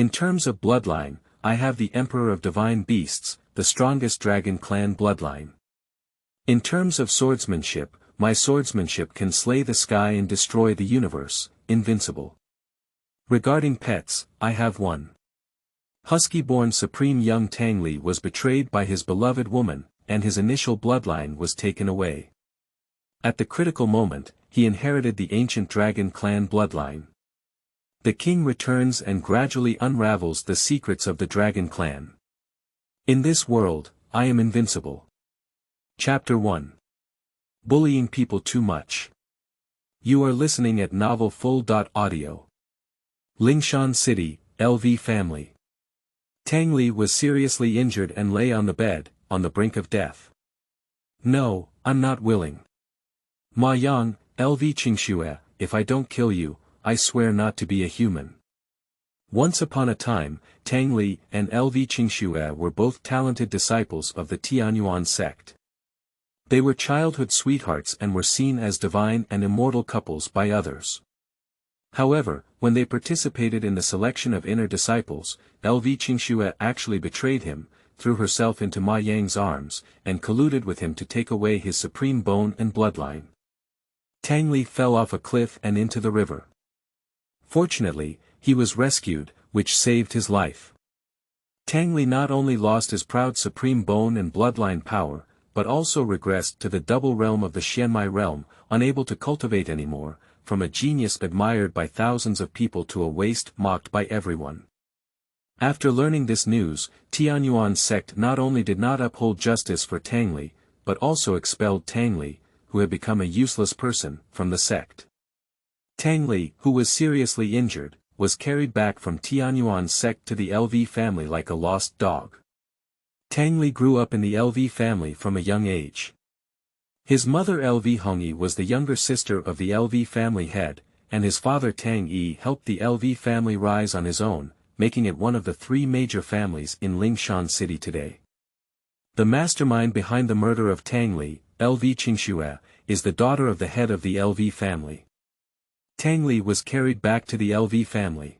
In terms of bloodline, I have the Emperor of Divine Beasts, the strongest dragon clan bloodline. In terms of swordsmanship, my swordsmanship can slay the sky and destroy the universe, invincible. Regarding pets, I have one. HuskyBorn supreme young Tang Li was betrayed by his beloved woman, and his initial bloodline was taken away. At the critical moment, he inherited the ancient dragon clan bloodline. The king returns and gradually unravels the secrets of the dragon clan. In this world, I am invincible. Chapter 1. Bullying people too much. You are listening at novelfull.audio. Lingshan City, LV family. Tang Li was seriously injured and lay on the bed, on the brink of death. No, I'm not willing. Ma Yang, LV Qingxue, if I don't kill you, I swear not to be a human. Once upon a time, Tang Li and LV Qingxue were both talented disciples of the Tianyuan sect. They were childhood sweethearts and were seen as divine and immortal couples by others. However, when they participated in the selection of inner disciples, LV Qingxue actually betrayed him, threw herself into Ma Yang's arms, and colluded with him to take away his supreme bone and bloodline. Tang Li fell off a cliff and into the river. Fortunately, he was rescued, which saved his life. Tang Li not only lost his proud supreme bone and bloodline power, but also regressed to the double realm of the Xianmai realm, unable to cultivate anymore, from a genius admired by thousands of people to a waste mocked by everyone. After learning this news, Tianyuan sect not only did not uphold justice for Tang Li, but also expelled Tang Li, who had become a useless person, from the sect. Tang Li, who was seriously injured, was carried back from Tianyuan sect to the LV family like a lost dog. Tang Li grew up in the LV family from a young age. His mother LV Hongyi was the younger sister of the LV family head, and his father Tang Yi helped the LV family rise on his own, making it one of the three major families in Lingshan City today. The mastermind behind the murder of Tang Li, LV Qingxue, is the daughter of the head of the LV family. Tang Li was carried back to the LV family.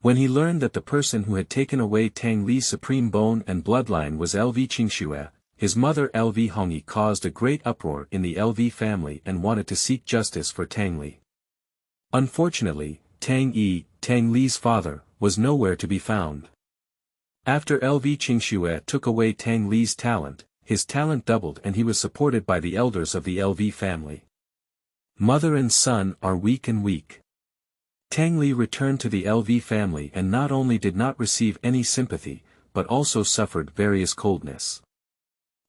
When he learned that the person who had taken away Tang Li's supreme bone and bloodline was LV Qingxue, his mother LV Hongyi caused a great uproar in the LV family and wanted to seek justice for Tang Li. Unfortunately, Tang Yi, Tang Li's father, was nowhere to be found. After LV Qingxue took away Tang Li's talent, his talent doubled and he was supported by the elders of the LV family. Mother and son are weak and weak. Tang Li returned to the LV family and not only did not receive any sympathy, but also suffered various coldness.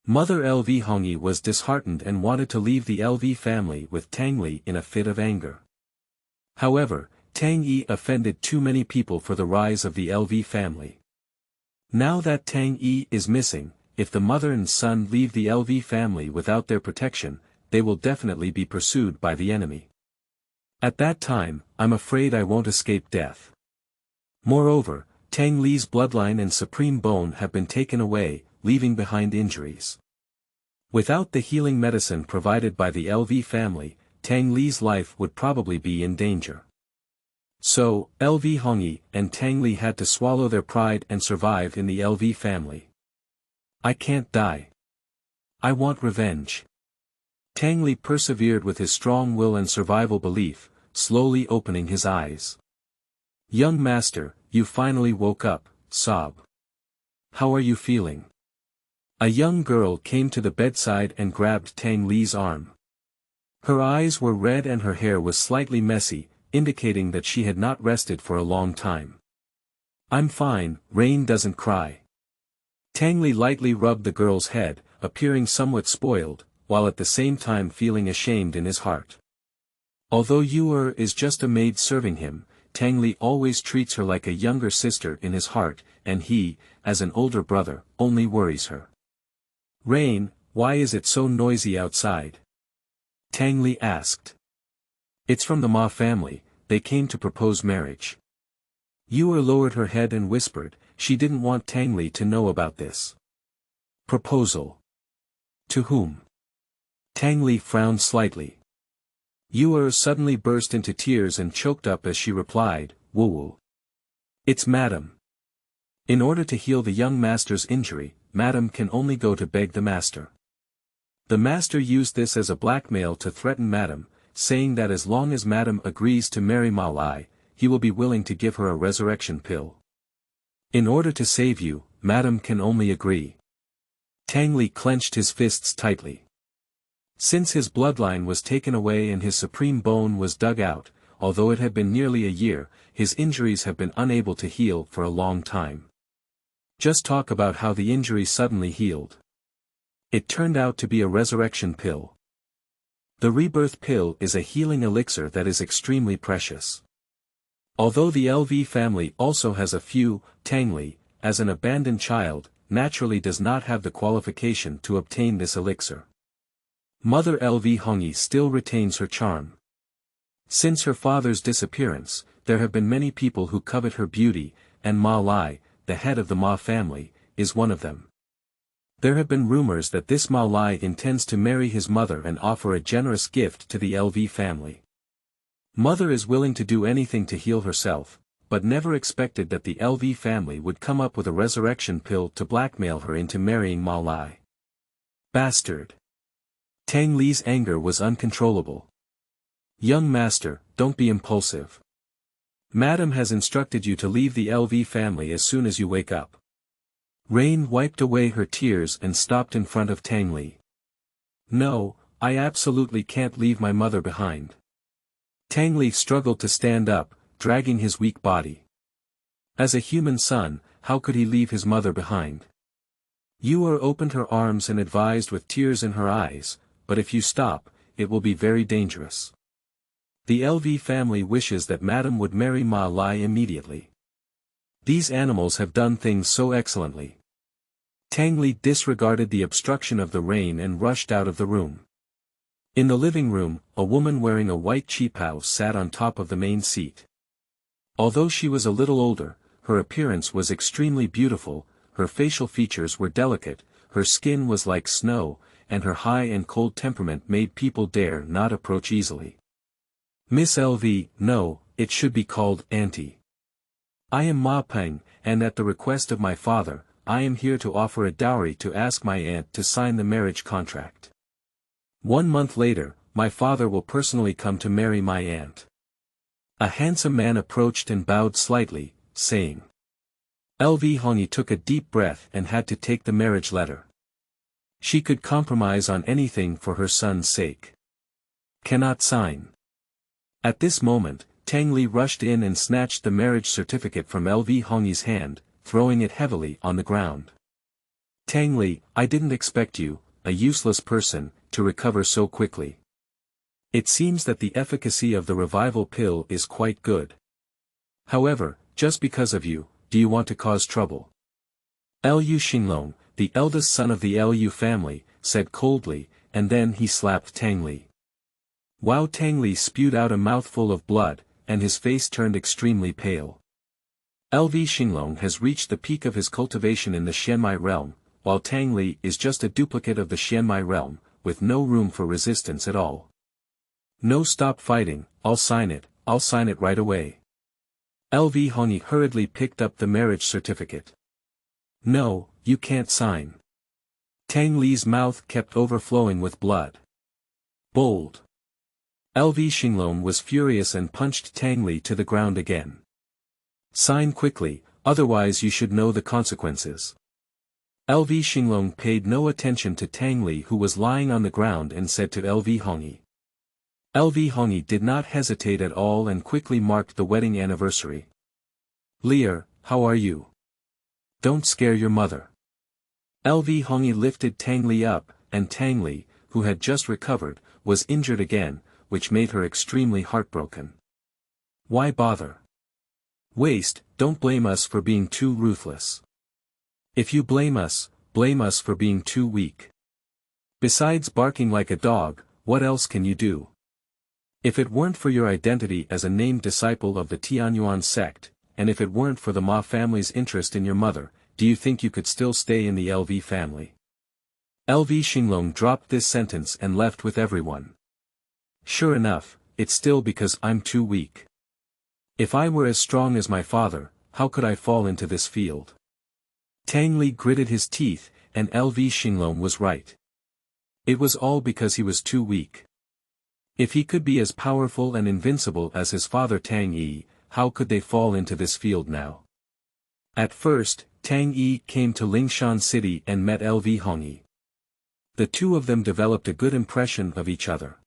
Mother LV Hongyi was disheartened and wanted to leave the LV family with Tang Li in a fit of anger. However, Tang Yi offended too many people for the rise of the LV family. Now that Tang Yi is missing, if the mother and son leave the LV family without their protection, they will definitely be pursued by the enemy. At that time, I'm afraid I won't escape death. Moreover, Tang Li's bloodline and supreme bone have been taken away, leaving behind injuries. Without the healing medicine provided by the LV family, Tang Li's life would probably be in danger. So, LV Hongyi and Tang Li had to swallow their pride and survive in the LV family. I can't die. I want revenge. Tang Li persevered with his strong will and survival belief, slowly opening his eyes. Young master, you finally woke up, sob. How are you feeling? A young girl came to the bedside and grabbed Tang Li's arm. Her eyes were red and her hair was slightly messy, indicating that she had not rested for a long time. I'm fine, Rain doesn't cry. Tang Li lightly rubbed the girl's head, appearing somewhat spoiled, while at the same time feeling ashamed in his heart. Although Yu is just a maid serving him, Tang Li always treats her like a younger sister in his heart, and he, as an older brother, only worries her. Rain, why is it so noisy outside? Tang Li asked. It's from the Ma family, they came to propose marriage. Yu lowered her head and whispered, she didn't want Tang Li to know about this. Proposal. To whom? Tang Li frowned slightly. Yu suddenly burst into tears and choked up as she replied, Wu. It's Madam. In order to heal the young master's injury, Madam can only go to beg the master. The master used this as a blackmail to threaten Madam, saying that as long as Madam agrees to marry Ma Lai, he will be willing to give her a resurrection pill. In order to save you, Madam can only agree. Tang Li clenched his fists tightly. Since his bloodline was taken away and his supreme bone was dug out, although it had been nearly a year, his injuries have been unable to heal for a long time. Just talk about how the injury suddenly healed. It turned out to be a resurrection pill. The rebirth pill is a healing elixir that is extremely precious. Although the LV family also has a few, Tang Li, as an abandoned child, naturally does not have the qualification to obtain this elixir. Mother LV Hongyi still retains her charm. Since her father's disappearance, there have been many people who covet her beauty, and Ma Lai, the head of the Ma family, is one of them. There have been rumors that this Ma Lai intends to marry his mother and offer a generous gift to the LV family. Mother is willing to do anything to heal herself, but never expected that the LV family would come up with a resurrection pill to blackmail her into marrying Ma Lai. Bastard! Tang Li's anger was uncontrollable. Young master, don't be impulsive. Madam has instructed you to leave the LV family as soon as you wake up. Rain wiped away her tears and stopped in front of Tang Li. No, I absolutely can't leave my mother behind. Tang Li struggled to stand up, dragging his weak body. As a human son, how could he leave his mother behind? Yuer opened her arms and advised with tears in her eyes, but if you stop, it will be very dangerous. The LV family wishes that Madam would marry Ma Lai immediately. These animals have done things so excellently. Tang Li disregarded the obstruction of the rain and rushed out of the room. In the living room, a woman wearing a white cheaphouse sat on top of the main seat. Although she was a little older, her appearance was extremely beautiful, her facial features were delicate, her skin was like snow, and her high and cold temperament made people dare not approach easily. Miss LV, no, it should be called Auntie. I am Ma Peng, and at the request of my father, I am here to offer a dowry to ask my aunt to sign the marriage contract. 1 month later, my father will personally come to marry my aunt. A handsome man approached and bowed slightly, saying. LV Hongyi took a deep breath and had to take the marriage letter. She could compromise on anything for her son's sake. Cannot sign. At this moment, Tang Li rushed in and snatched the marriage certificate from LV Hongyi's hand, throwing it heavily on the ground. Tang Li, I didn't expect you, a useless person, to recover so quickly. It seems that the efficacy of the revival pill is quite good. However, just because of you, do you want to cause trouble? Lu Xinglong, the eldest son of the Lu family, said coldly, and then he slapped Tang Li. Wow! Tang Li spewed out a mouthful of blood, and his face turned extremely pale. LV Xinglong has reached the peak of his cultivation in the Xianmai realm, while Tang Li is just a duplicate of the Xianmai realm, with no room for resistance at all. No, stop fighting, I'll sign it right away. LV Hongyi hurriedly picked up the marriage certificate. No, you can't sign. Tang Li's mouth kept overflowing with blood. Bold. LV Xinglong was furious and punched Tang Li to the ground again. Sign quickly, otherwise you should know the consequences. LV Xinglong paid no attention to Tang Li, who was lying on the ground, and said to LV Hongyi. LV Hongyi did not hesitate at all and quickly marked the wedding anniversary. Lear, how are you? Don't scare your mother. LV Hongyi lifted Tang Li up, and Tang Li, who had just recovered, was injured again, which made her extremely heartbroken. Why bother? Waste, don't blame us for being too ruthless. If you blame us for being too weak. Besides barking like a dog, what else can you do? If it weren't for your identity as a named disciple of the Tianyuan sect, and if it weren't for the Ma family's interest in your mother, do you think you could still stay in the LV family? LV Xinglong dropped this sentence and left with everyone. Sure enough, it's still because I'm too weak. If I were as strong as my father, how could I fall into this field? Tang Li gritted his teeth, and LV Xinglong was right. It was all because he was too weak. If he could be as powerful and invincible as his father Tang Yi, how could they fall into this field now? At first, Tang Yi came to Lingshan City and met LV Hongyi. The two of them developed a good impression of each other.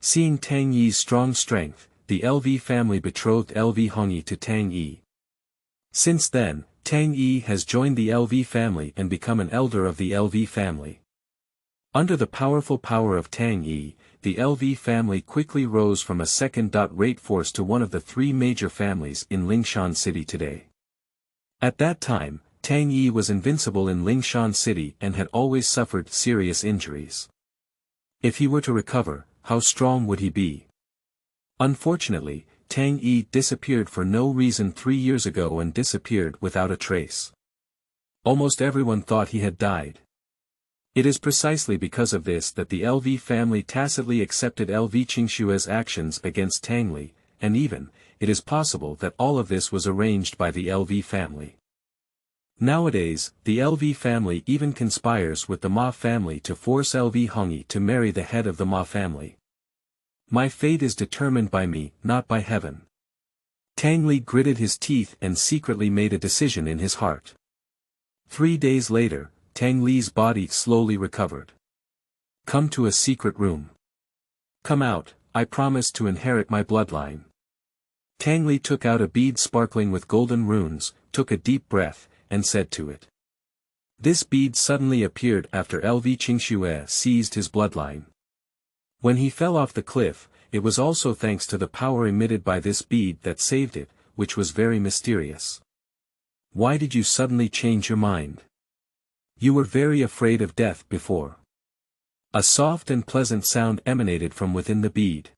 Seeing Tang Yi's strong strength, the LV family betrothed LV Hongyi to Tang Yi. Since then, Tang Yi has joined the LV family and become an elder of the LV family. Under the powerful power of Tang Yi, the LV family quickly rose from a second-rate force to one of the three major families in Lingshan City today. At that time, Tang Yi was invincible in Lingshan City and had always suffered serious injuries. If he were to recover, how strong would he be? Unfortunately, Tang Yi disappeared for no reason 3 years ago and disappeared without a trace. Almost everyone thought he had died. It is precisely because of this that the LV family tacitly accepted LV Qingshue's actions against Tang Li, and even, it is possible that all of this was arranged by the LV family. Nowadays, the LV family even conspires with the Ma family to force LV Hongyi to marry the head of the Ma family. My fate is determined by me, not by heaven. Tang Li gritted his teeth and secretly made a decision in his heart. 3 days later, Tang Li's body slowly recovered. Come to a secret room. Come out, I promise to inherit my bloodline. Tang Li took out a bead sparkling with golden runes, took a deep breath, and said to it. This bead suddenly appeared after LV Qingxue seized his bloodline. When he fell off the cliff, it was also thanks to the power emitted by this bead that saved it, which was very mysterious. Why did you suddenly change your mind? You were very afraid of death before. A soft and pleasant sound emanated from within the bead.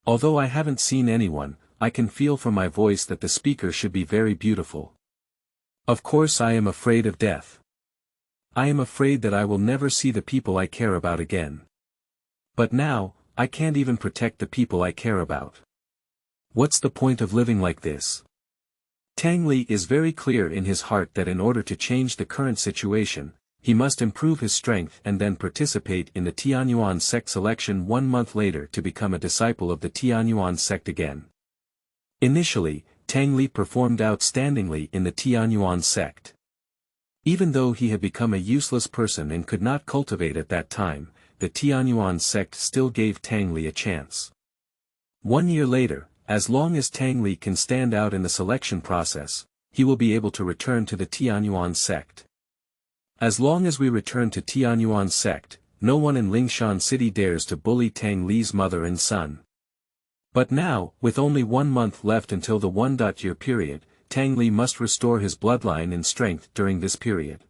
Although I haven't seen anyone, I can feel from my voice that the speaker should be very beautiful. Of course I am afraid of death. I am afraid that I will never see the people I care about again. But now, I can't even protect the people I care about. What's the point of living like this? Tang Li is very clear in his heart that in order to change the current situation, he must improve his strength and then participate in the Tianyuan sect selection 1 month later to become a disciple of the Tianyuan sect again. Initially, Tang Li performed outstandingly in the Tianyuan sect. Even though he had become a useless person and could not cultivate at that time, the Tianyuan sect still gave Tang Li a chance. 1 year later, as long as Tang Li can stand out in the selection process, he will be able to return to the Tianyuan sect. As long as we return to Tianyuan sect, no one in Lingshan City dares to bully Tang Li's mother and son. But now, with only 1 month left until the 1-year period, Tang Li must restore his bloodline in strength during this period.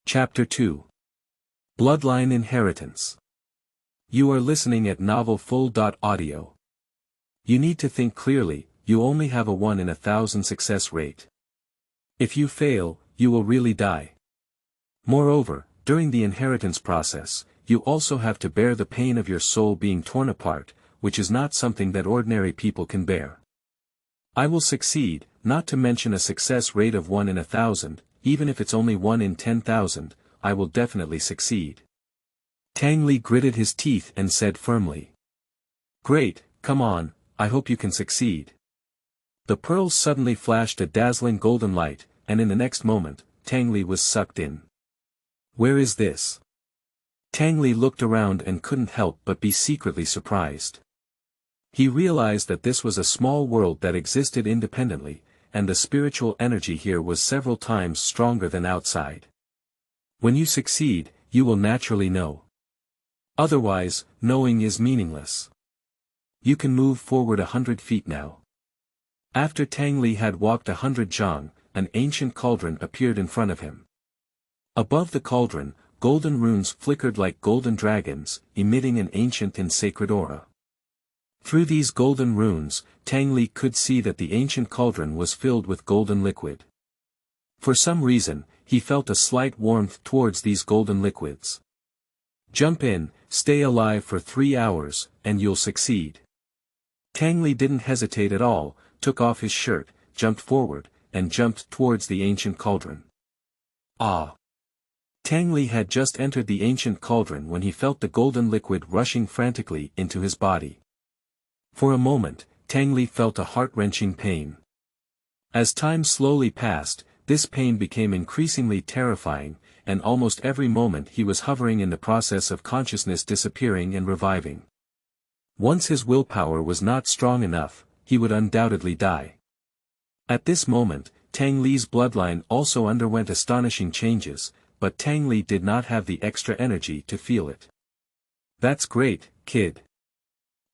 Chapter 2. Bloodline Inheritance. You are listening at Novel Full.audio. You need to think clearly, you only have a 1 in 1,000 success rate. If you fail, you will really die. Moreover, during the inheritance process, you also have to bear the pain of your soul being torn apart, which is not something that ordinary people can bear. I will succeed, not to mention a success rate of 1 in 1,000, even if it's only 1 in 10,000, I will definitely succeed. Tang Li gritted his teeth and said firmly. Great, come on, I hope you can succeed. The pearls suddenly flashed a dazzling golden light, and in the next moment, Tang Li was sucked in. Where is this? Tang Li looked around and couldn't help but be secretly surprised. He realized that this was a small world that existed independently, and the spiritual energy here was several times stronger than outside. When you succeed, you will naturally know. Otherwise, knowing is meaningless. You can move forward 100 feet now. After Tang Li had walked 100 zhang, an ancient cauldron appeared in front of him. Above the cauldron, golden runes flickered like golden dragons, emitting an ancient and sacred aura. Through these golden runes, Tang Li could see that the ancient cauldron was filled with golden liquid. For some reason, he felt a slight warmth towards these golden liquids. Jump in, stay alive for 3 hours, and you'll succeed. Tang Li didn't hesitate at all, took off his shirt, jumped forward, and jumped towards the ancient cauldron. Ah! Tang Li had just entered the ancient cauldron when he felt the golden liquid rushing frantically into his body. For a moment, Tang Li felt a heart-wrenching pain. As time slowly passed, this pain became increasingly terrifying, and almost every moment he was hovering in the process of consciousness disappearing and reviving. Once his willpower was not strong enough, he would undoubtedly die. At this moment, Tang Li's bloodline also underwent astonishing changes, but Tang Li did not have the extra energy to feel it. That's great, kid.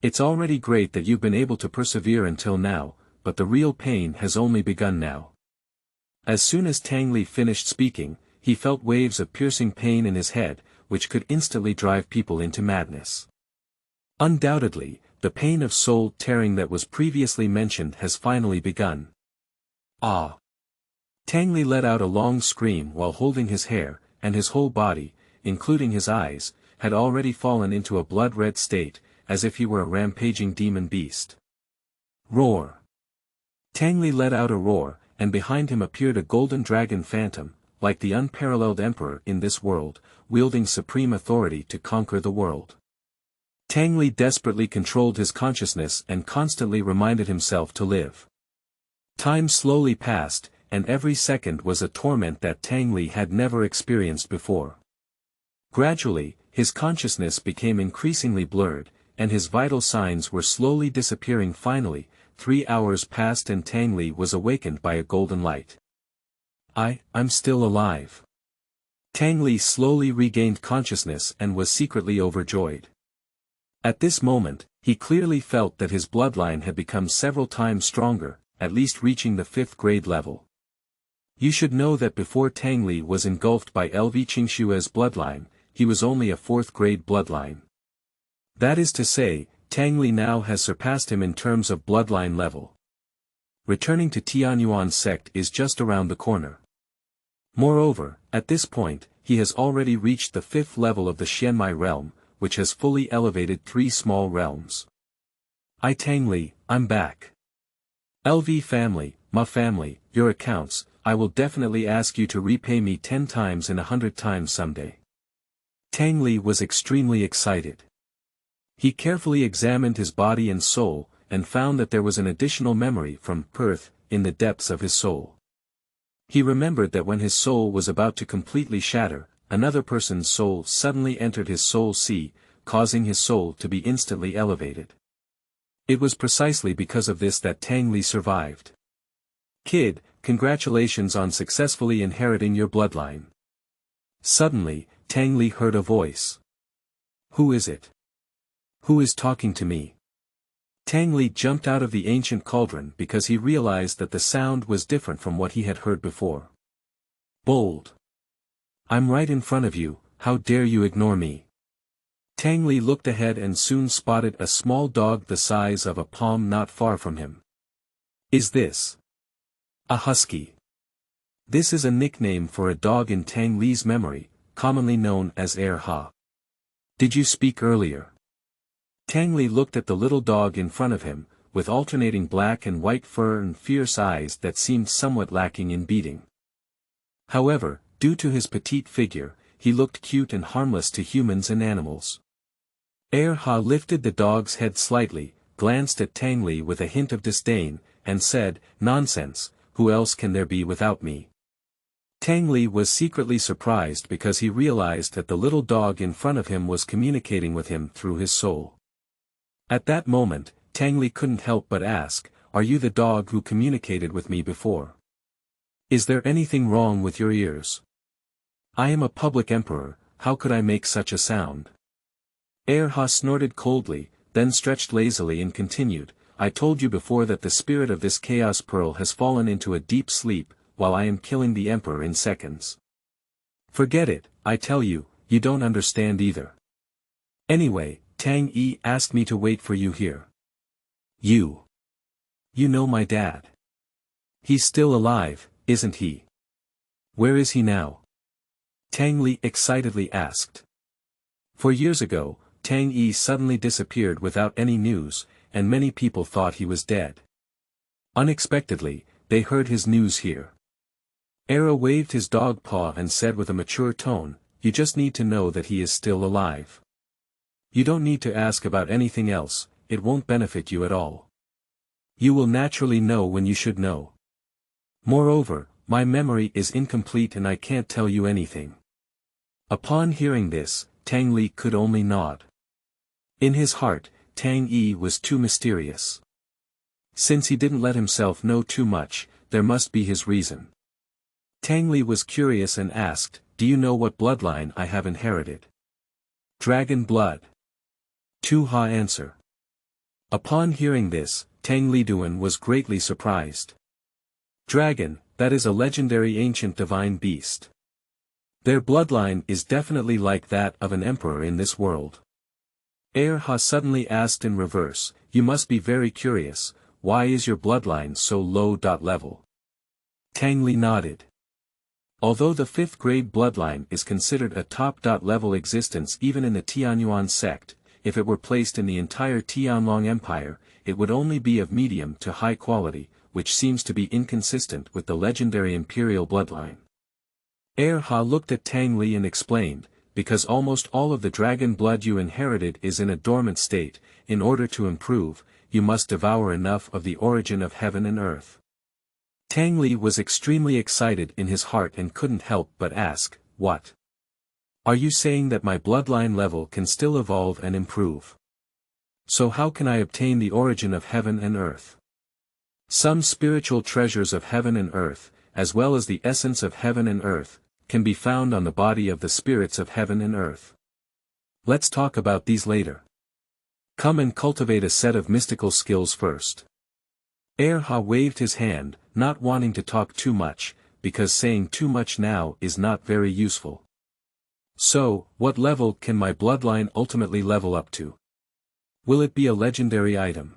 It's already great that you've been able to persevere until now, but the real pain has only begun now. As soon as Tang Li finished speaking, he felt waves of piercing pain in his head, which could instantly drive people into madness. Undoubtedly, the pain of soul tearing that was previously mentioned has finally begun. Ah! Tang Li let out a long scream while holding his hair, and his whole body, including his eyes, had already fallen into a blood-red state, as if he were a rampaging demon beast. Roar! Tang Li let out a roar, and behind him appeared a golden dragon phantom, like the unparalleled emperor in this world, wielding supreme authority to conquer the world. Tang Li desperately controlled his consciousness and constantly reminded himself to live. Time slowly passed, and every second was a torment that Tang Li had never experienced before. Gradually, his consciousness became increasingly blurred, and his vital signs were slowly disappearing. Finally, 3 hours passed and Tang Li was awakened by a golden light. I'm still alive. Tang Li slowly regained consciousness and was secretly overjoyed. At this moment, he clearly felt that his bloodline had become several times stronger, at least reaching the 5th grade level. You should know that before Tang Li was engulfed by LV Qingshue's bloodline, he was only a 4th grade bloodline. That is to say, Tang Li now has surpassed him in terms of bloodline level. Returning to Tianyuan's sect is just around the corner. Moreover, at this point, he has already reached the 5th level of the Xianmai realm, which has fully elevated 3 small realms. Tang Li, I'm back. LV family, Ma family, your accounts, I will definitely ask you to repay me 10 times and 100 times someday. Tang Li was extremely excited. He carefully examined his body and soul, and found that there was an additional memory from Perth in the depths of his soul. He remembered that when his soul was about to completely shatter, another person's soul suddenly entered his soul sea, causing his soul to be instantly elevated. It was precisely because of this that Tang Li survived. Kid, congratulations on successfully inheriting your bloodline. Suddenly, Tang Li heard a voice. Who is it? Who is talking to me? Tang Li jumped out of the ancient cauldron because he realized that the sound was different from what he had heard before. Bold. I'm right in front of you, how dare you ignore me? Tang Li looked ahead and soon spotted a small dog the size of a palm not far from him. Is this a husky? This is a nickname for a dog in Tang Li's memory, commonly known as Ha. Did you speak earlier? Tang Li looked at the little dog in front of him, with alternating black and white fur and fierce eyes that seemed somewhat lacking in beating. However, due to his petite figure, he looked cute and harmless to humans and animals. Ha lifted the dog's head slightly, glanced at Tang Li with a hint of disdain, and said, "Nonsense, who else can there be without me?" Tang Li was secretly surprised because he realized that the little dog in front of him was communicating with him through his soul. At that moment, Tang Li couldn't help but ask, "Are you the dog who communicated with me before? Is there anything wrong with your ears? I am a public emperor, how could I make such a sound?" Ha snorted coldly, then stretched lazily and continued, "I told you before that the spirit of this chaos pearl has fallen into a deep sleep, while I am killing the emperor in seconds. Forget it, I tell you, you don't understand either. Anyway, Tang Yi asked me to wait for you here. You know my dad. He's still alive, isn't he? Where is he now?" Tang Li excitedly asked. For years ago, Tang Yi suddenly disappeared without any news, and many people thought he was dead. Unexpectedly, they heard his news here. Era waved his dog paw and said with a mature tone, "You just need to know that he is still alive. You don't need to ask about anything else, it won't benefit you at all. You will naturally know when you should know. Moreover, my memory is incomplete and I can't tell you anything." Upon hearing this, Tang Li could only nod. In his heart, Tang Yi was too mysterious. Since he didn't let himself know too much, there must be his reason. Tang Li was curious and asked, "Do you know what bloodline I have inherited?" "Dragon blood." Tu Ha answer. Upon hearing this, Tang Li Duan was greatly surprised. Dragon, that is a legendary ancient divine beast. Their bloodline is definitely like that of an emperor in this world. Ha suddenly asked in reverse, "You must be very curious, why is your bloodline so low level?" Tang Li nodded. Although the 5th grade bloodline is considered a top level existence even in the Tianyuan sect, if it were placed in the entire Tianlong Empire, it would only be of medium to high quality, which seems to be inconsistent with the legendary imperial bloodline. Ha looked at Tang Li and explained, "Because almost all of the dragon blood you inherited is in a dormant state, in order to improve, you must devour enough of the origin of heaven and earth." Tang Li was extremely excited in his heart and couldn't help but ask, "What? Are you saying that my bloodline level can still evolve and improve? So how can I obtain the origin of heaven and earth?" Some spiritual treasures of heaven and earth, as well as the essence of heaven and earth, can be found on the body of the spirits of heaven and earth. Let's talk about these later. Come and cultivate a set of mystical skills first. Ha waved his hand, not wanting to talk too much, because saying too much now is not very useful. "So, what level can my bloodline ultimately level up to? Will it be a legendary item?"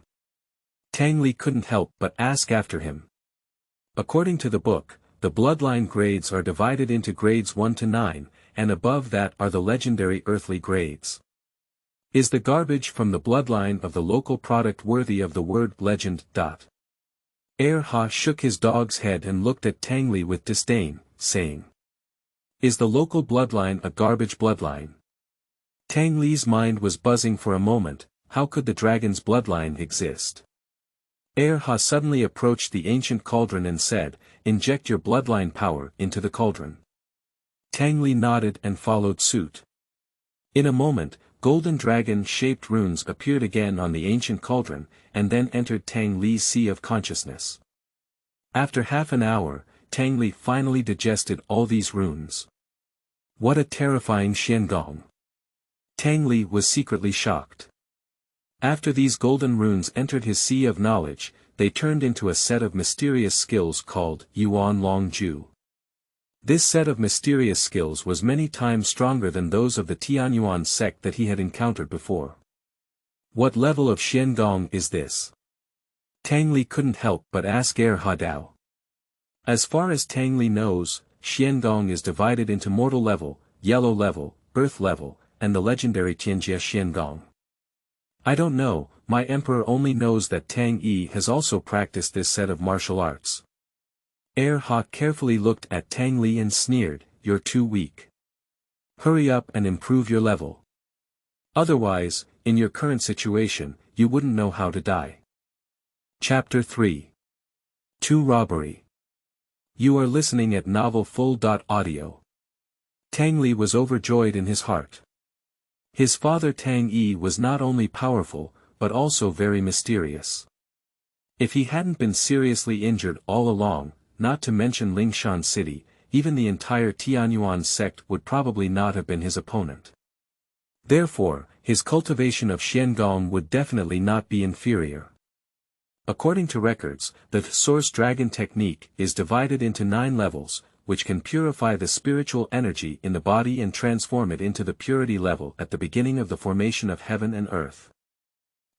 Tang Li couldn't help but ask after him. According to the book, the bloodline grades are divided into grades 1 to 9, and above that are the legendary earthly grades. Is the garbage from the bloodline of the local product worthy of the word legend? Ha shook his dog's head and looked at Tang Li with disdain, saying, "Is the local bloodline a garbage bloodline?" Tang Li's mind was buzzing for a moment. How could the dragon's bloodline exist? Ha suddenly approached the ancient cauldron and said, "Inject your bloodline power into the cauldron." Tang Li nodded and followed suit. In a moment, golden dragon-shaped runes appeared again on the ancient cauldron, and then entered Tang Li's sea of consciousness. After half an hour, Tang Li finally digested all these runes. What a terrifying Xiangong! Tang Li was secretly shocked. After these golden runes entered his sea of knowledge, they turned into a set of mysterious skills called Yuan Long Ju. This set of mysterious skills was many times stronger than those of the Tianyuan sect that he had encountered before. What level of Xiangong is this? Tang Li couldn't help but ask Ha Dao. As far as Tang Li knows, Xiangong is divided into mortal level, yellow level, earth level, and the legendary Tianjia Xiangong. I don't know, my emperor only knows that Tang Yi has also practiced this set of martial arts. Ha carefully looked at Tang Li and sneered, "You're too weak. Hurry up and improve your level. Otherwise, in your current situation, you wouldn't know how to die." Chapter 3. 2 Robbery. You are listening at novelfull.audio. Tang Li was overjoyed in his heart. His father Tang Yi was not only powerful, but also very mysterious. If he hadn't been seriously injured all along, not to mention Lingshan City, even the entire Tianyuan sect would probably not have been his opponent. Therefore, his cultivation of Xiangong would definitely not be inferior. According to records, the Source Dragon technique is divided into 9 levels, which can purify the spiritual energy in the body and transform it into the purity level at the beginning of the formation of heaven and earth.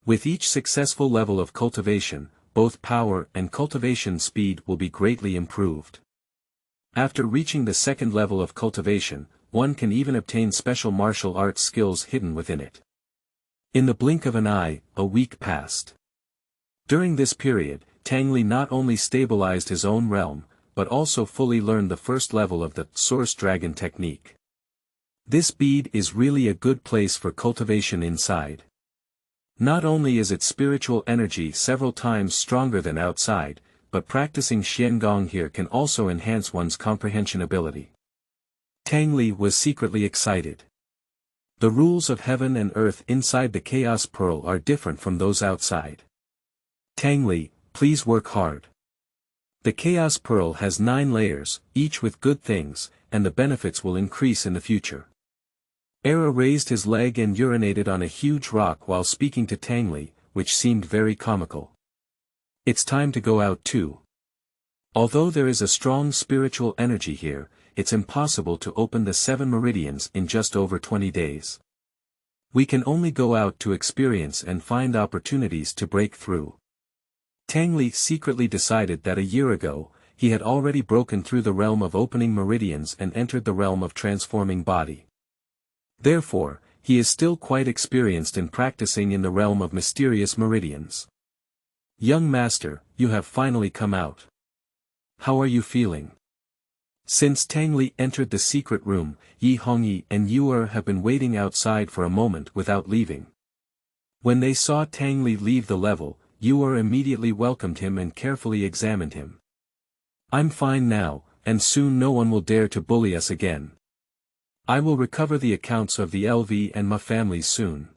With each successful level of cultivation, both power and cultivation speed will be greatly improved. After reaching the second level of cultivation, one can even obtain special martial arts skills hidden within it. In the blink of an eye, a week passed. During this period, Tang Li not only stabilized his own realm, but also fully learned the first level of the Source Dragon technique. This bead is really a good place for cultivation inside. Not only is its spiritual energy several times stronger than outside, but practicing Xiangong here can also enhance one's comprehension ability. Tang Li was secretly excited. The rules of heaven and earth inside the Chaos Pearl are different from those outside. Tang Li, please work hard. The Chaos Pearl has 9 layers, each with good things, and the benefits will increase in the future. Era raised his leg and urinated on a huge rock while speaking to Tang Li, which seemed very comical. It's time to go out too. Although there is a strong spiritual energy here, it's impossible to open the 7 meridians in just over 20 days. We can only go out to experience and find opportunities to break through. Tang Li secretly decided that a year ago, he had already broken through the realm of opening meridians and entered the realm of transforming body. Therefore, he is still quite experienced in practicing in the realm of mysterious meridians. Young master, you have finally come out. How are you feeling? Since Tang Li entered the secret room, Yi Hongyi and Yu'er have been waiting outside for a moment without leaving. When they saw Tang Li leave the level, Yu'er immediately welcomed him and carefully examined him. I'm fine now, and soon no one will dare to bully us again. I will recover the accounts of the LV and Ma families soon.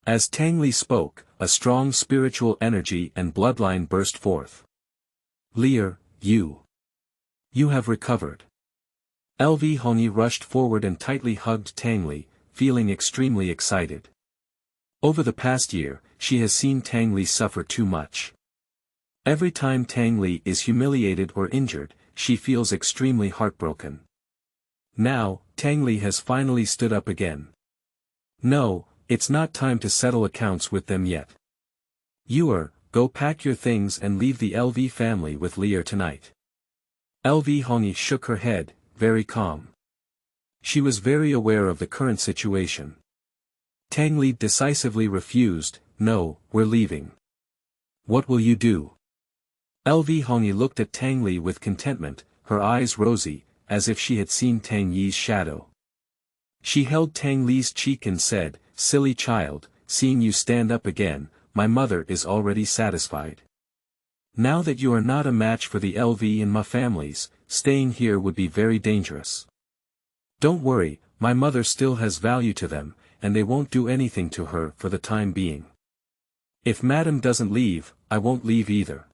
As Tang Li spoke, a strong spiritual energy and bloodline burst forth. Lear, you have recovered. LV Hongyi rushed forward and tightly hugged Tang Li, feeling extremely excited. Over the past year, she has seen Tang Li suffer too much. Every time Tang Li is humiliated or injured, she feels extremely heartbroken. Now, Tang Li has finally stood up again. No, it's not time to settle accounts with them yet. Yu'er, go pack your things and leave the LV family with Lear tonight. LV Hongyi shook her head, very calm. She was very aware of the current situation. Tang Li decisively refused, no, we're leaving. What will you do? LV Hongyi looked at Tang Li with contentment, her eyes rosy, as if she had seen Tang Yi's shadow. She held Tang Li's cheek and said, silly child, seeing you stand up again, my mother is already satisfied. Now that you are not a match for the LV and Ma families, staying here would be very dangerous. Don't worry, my mother still has value to them, and they won't do anything to her for the time being. If Madam doesn't leave, I won't leave either.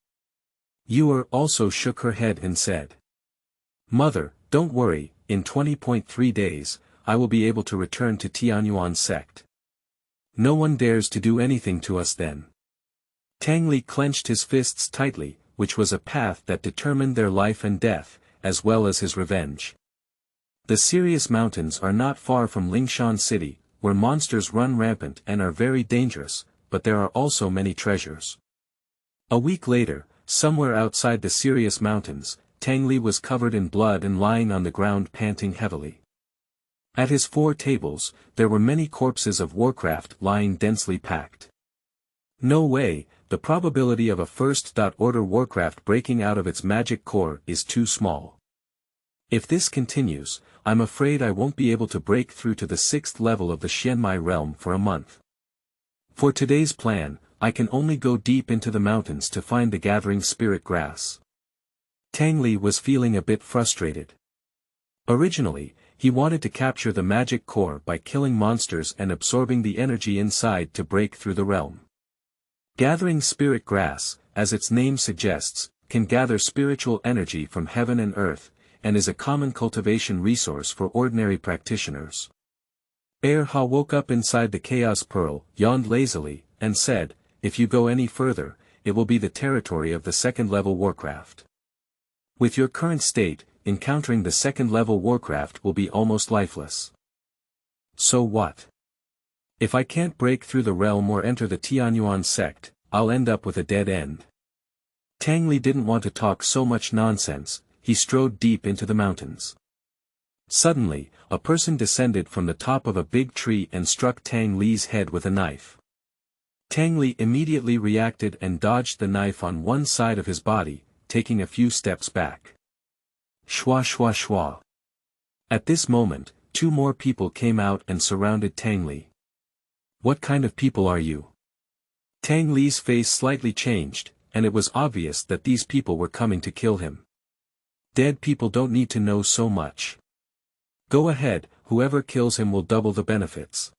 Yu'er also shook her head and said. Mother, don't worry, in 20.3 days, I will be able to return to Tianyuan sect. No one dares to do anything to us then. Tang Li clenched his fists tightly, which was a path that determined their life and death, as well as his revenge. The Sirius Mountains are not far from Lingshan City, where monsters run rampant and are very dangerous, but there are also many treasures. A week later, somewhere outside the Sirius Mountains, Tang Li was covered in blood and lying on the ground panting heavily. At his 4 tables, there were many corpses of Warcraft lying densely packed. No way, the probability of a first-order Warcraft breaking out of its magic core is too small. If this continues, I'm afraid I won't be able to break through to the 6th level of the Xianmai realm for a month. For today's plan, I can only go deep into the mountains to find the gathering spirit grass. Tang Li was feeling a bit frustrated. Originally, he wanted to capture the magic core by killing monsters and absorbing the energy inside to break through the realm. Gathering spirit grass, as its name suggests, can gather spiritual energy from heaven and earth, and is a common cultivation resource for ordinary practitioners. Ha woke up inside the Chaos Pearl, yawned lazily, and said, if you go any further, it will be the territory of the 2nd-level Warcraft. With your current state, encountering the 2nd-level Warcraft will be almost lifeless. So what? If I can't break through the realm or enter the Tianyuan sect, I'll end up with a dead end. Tang Li didn't want to talk so much nonsense, he strode deep into the mountains. Suddenly, a person descended from the top of a big tree and struck Tang Li's head with a knife. Tang Li immediately reacted and dodged the knife on one side of his body, taking a few steps back. Shwa shwa shwa. At this moment, two more people came out and surrounded Tang Li. What kind of people are you? Tang Li's face slightly changed, and it was obvious that these people were coming to kill him. Dead people don't need to know so much. Go ahead, whoever kills him will double the benefits.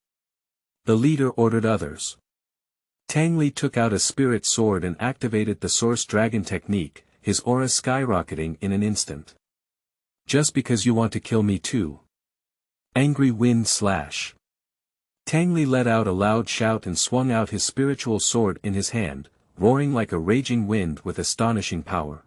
The leader ordered others. Tang Li took out a spirit sword and activated the Source Dragon technique, his aura skyrocketing in an instant. Just because you want to kill me too? Angry wind slash. Tang Li let out a loud shout and swung out his spiritual sword in his hand, roaring like a raging wind with astonishing power.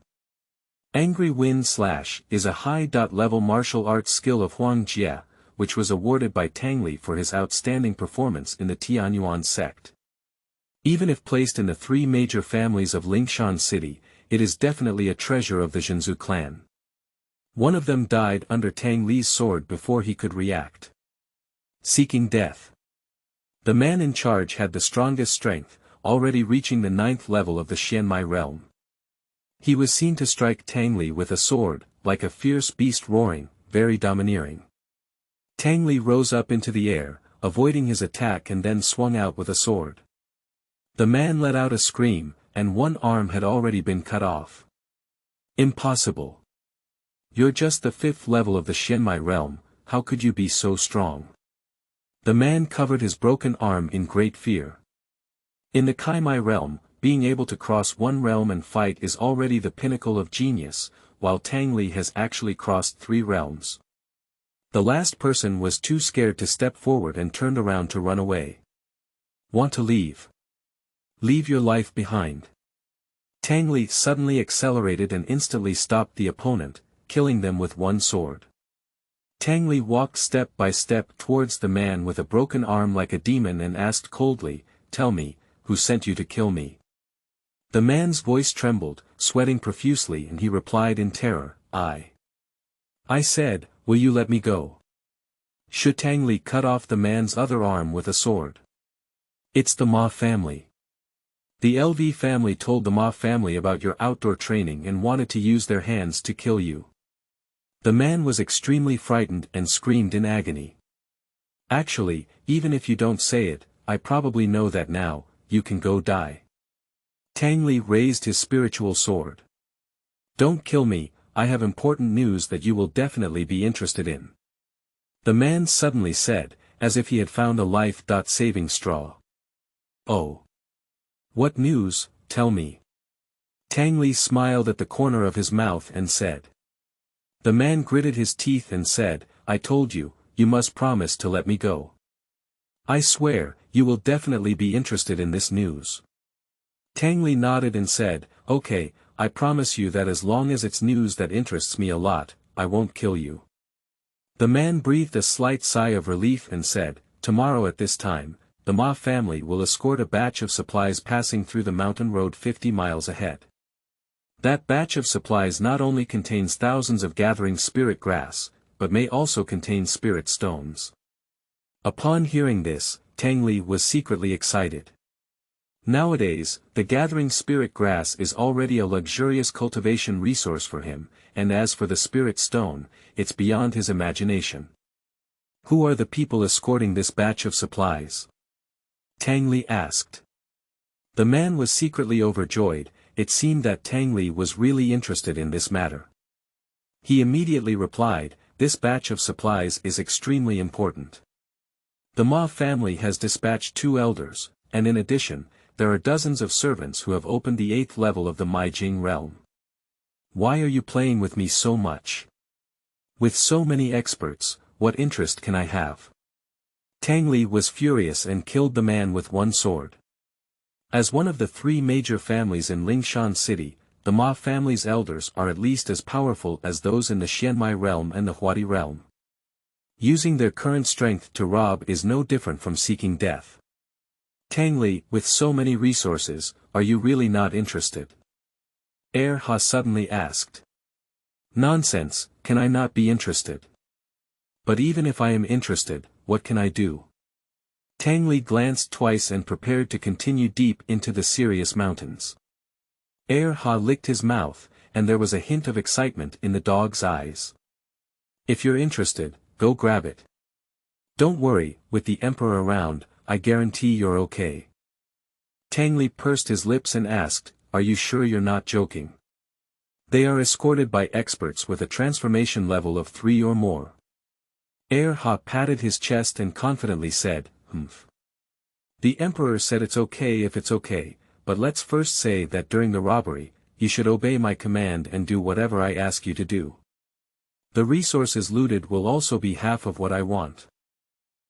Angry Wind Slash is a high-level martial arts skill of Huang Jie, which was awarded by Tang Li for his outstanding performance in the Tianyuan sect. Even if placed in the three major families of Lingshan City, it is definitely a treasure of the Zhenzu clan. One of them died under Tang Li's sword before he could react. Seeking death. The man in charge had the strongest strength, already reaching the 9th level of the Xianmai realm. He was seen to strike Tang Li with a sword, like a fierce beast roaring, very domineering. Tang Li rose up into the air, avoiding his attack and then swung out with a sword. The man let out a scream, and one arm had already been cut off. Impossible. You're just the 5th level of the Xianmai realm, how could you be so strong? The man covered his broken arm in great fear. In the Kaimai realm, being able to cross one realm and fight is already the pinnacle of genius, while Tang Li has actually crossed 3 realms. The last person was too scared to step forward and turned around to run away. Want to leave? Leave your life behind. Tang Li suddenly accelerated and instantly stopped the opponent, killing them with one sword. Tang Li walked step by step towards the man with a broken arm like a demon and asked coldly, "Tell me, who sent you to kill me?" The man's voice trembled, sweating profusely, and he replied in terror, I said, will you let me go? Should Tang Li cut off the man's other arm with a sword? It's the Ma family. The LV family told the Ma family about your outdoor training and wanted to use their hands to kill you. The man was extremely frightened and screamed in agony. Actually, even if you don't say it, I probably know that now, you can go die. Tang Li raised his spiritual sword. Don't kill me, I have important news that you will definitely be interested in. The man suddenly said, as if he had found a life-saving straw. Oh. What news, tell me. Tang Li smiled at the corner of his mouth and said. The man gritted his teeth and said, I told you, you must promise to let me go. I swear, you will definitely be interested in this news. Tang Li nodded and said, okay, I promise you that as long as it's news that interests me a lot, I won't kill you. The man breathed a slight sigh of relief and said, tomorrow at this time, the Ma family will escort a batch of supplies passing through the mountain road 50 miles ahead. That batch of supplies not only contains thousands of gathering spirit grass, but may also contain spirit stones. Upon hearing this, Tang Li was secretly excited. Nowadays, the gathering spirit grass is already a luxurious cultivation resource for him, and as for the spirit stone, it's beyond his imagination. Who are the people escorting this batch of supplies? Tang Li asked. The man was secretly overjoyed, it seemed that Tang Li was really interested in this matter. He immediately replied, this batch of supplies is extremely important. The Ma family has dispatched 2 elders, and in addition, there are dozens of servants who have opened the 8th level of the Maijing realm. Why are you playing with me so much? With so many experts, what interest can I have? Tang Li was furious and killed the man with one sword. As one of the 3 major families in Lingshan City, the Ma family's elders are at least as powerful as those in the Xianmai realm and the Huadi realm. Using their current strength to rob is no different from seeking death. Tang Li, with so many resources, are you really not interested? Ha suddenly asked. Nonsense, can I not be interested? But even if I am interested, what can I do? Tang Li glanced twice and prepared to continue deep into the serious mountains. Ha licked his mouth, and there was a hint of excitement in the dog's eyes. If you're interested, go grab it. Don't worry, with the Emperor around, I guarantee you're okay. Tang Li pursed his lips and asked, are you sure you're not joking? They are escorted by experts with a transformation level of 3 or more. Ha patted his chest and confidently said, humph. The Emperor said it's okay if it's okay, but let's first say that during the robbery, you should obey my command and do whatever I ask you to do. The resources looted will also be half of what I want.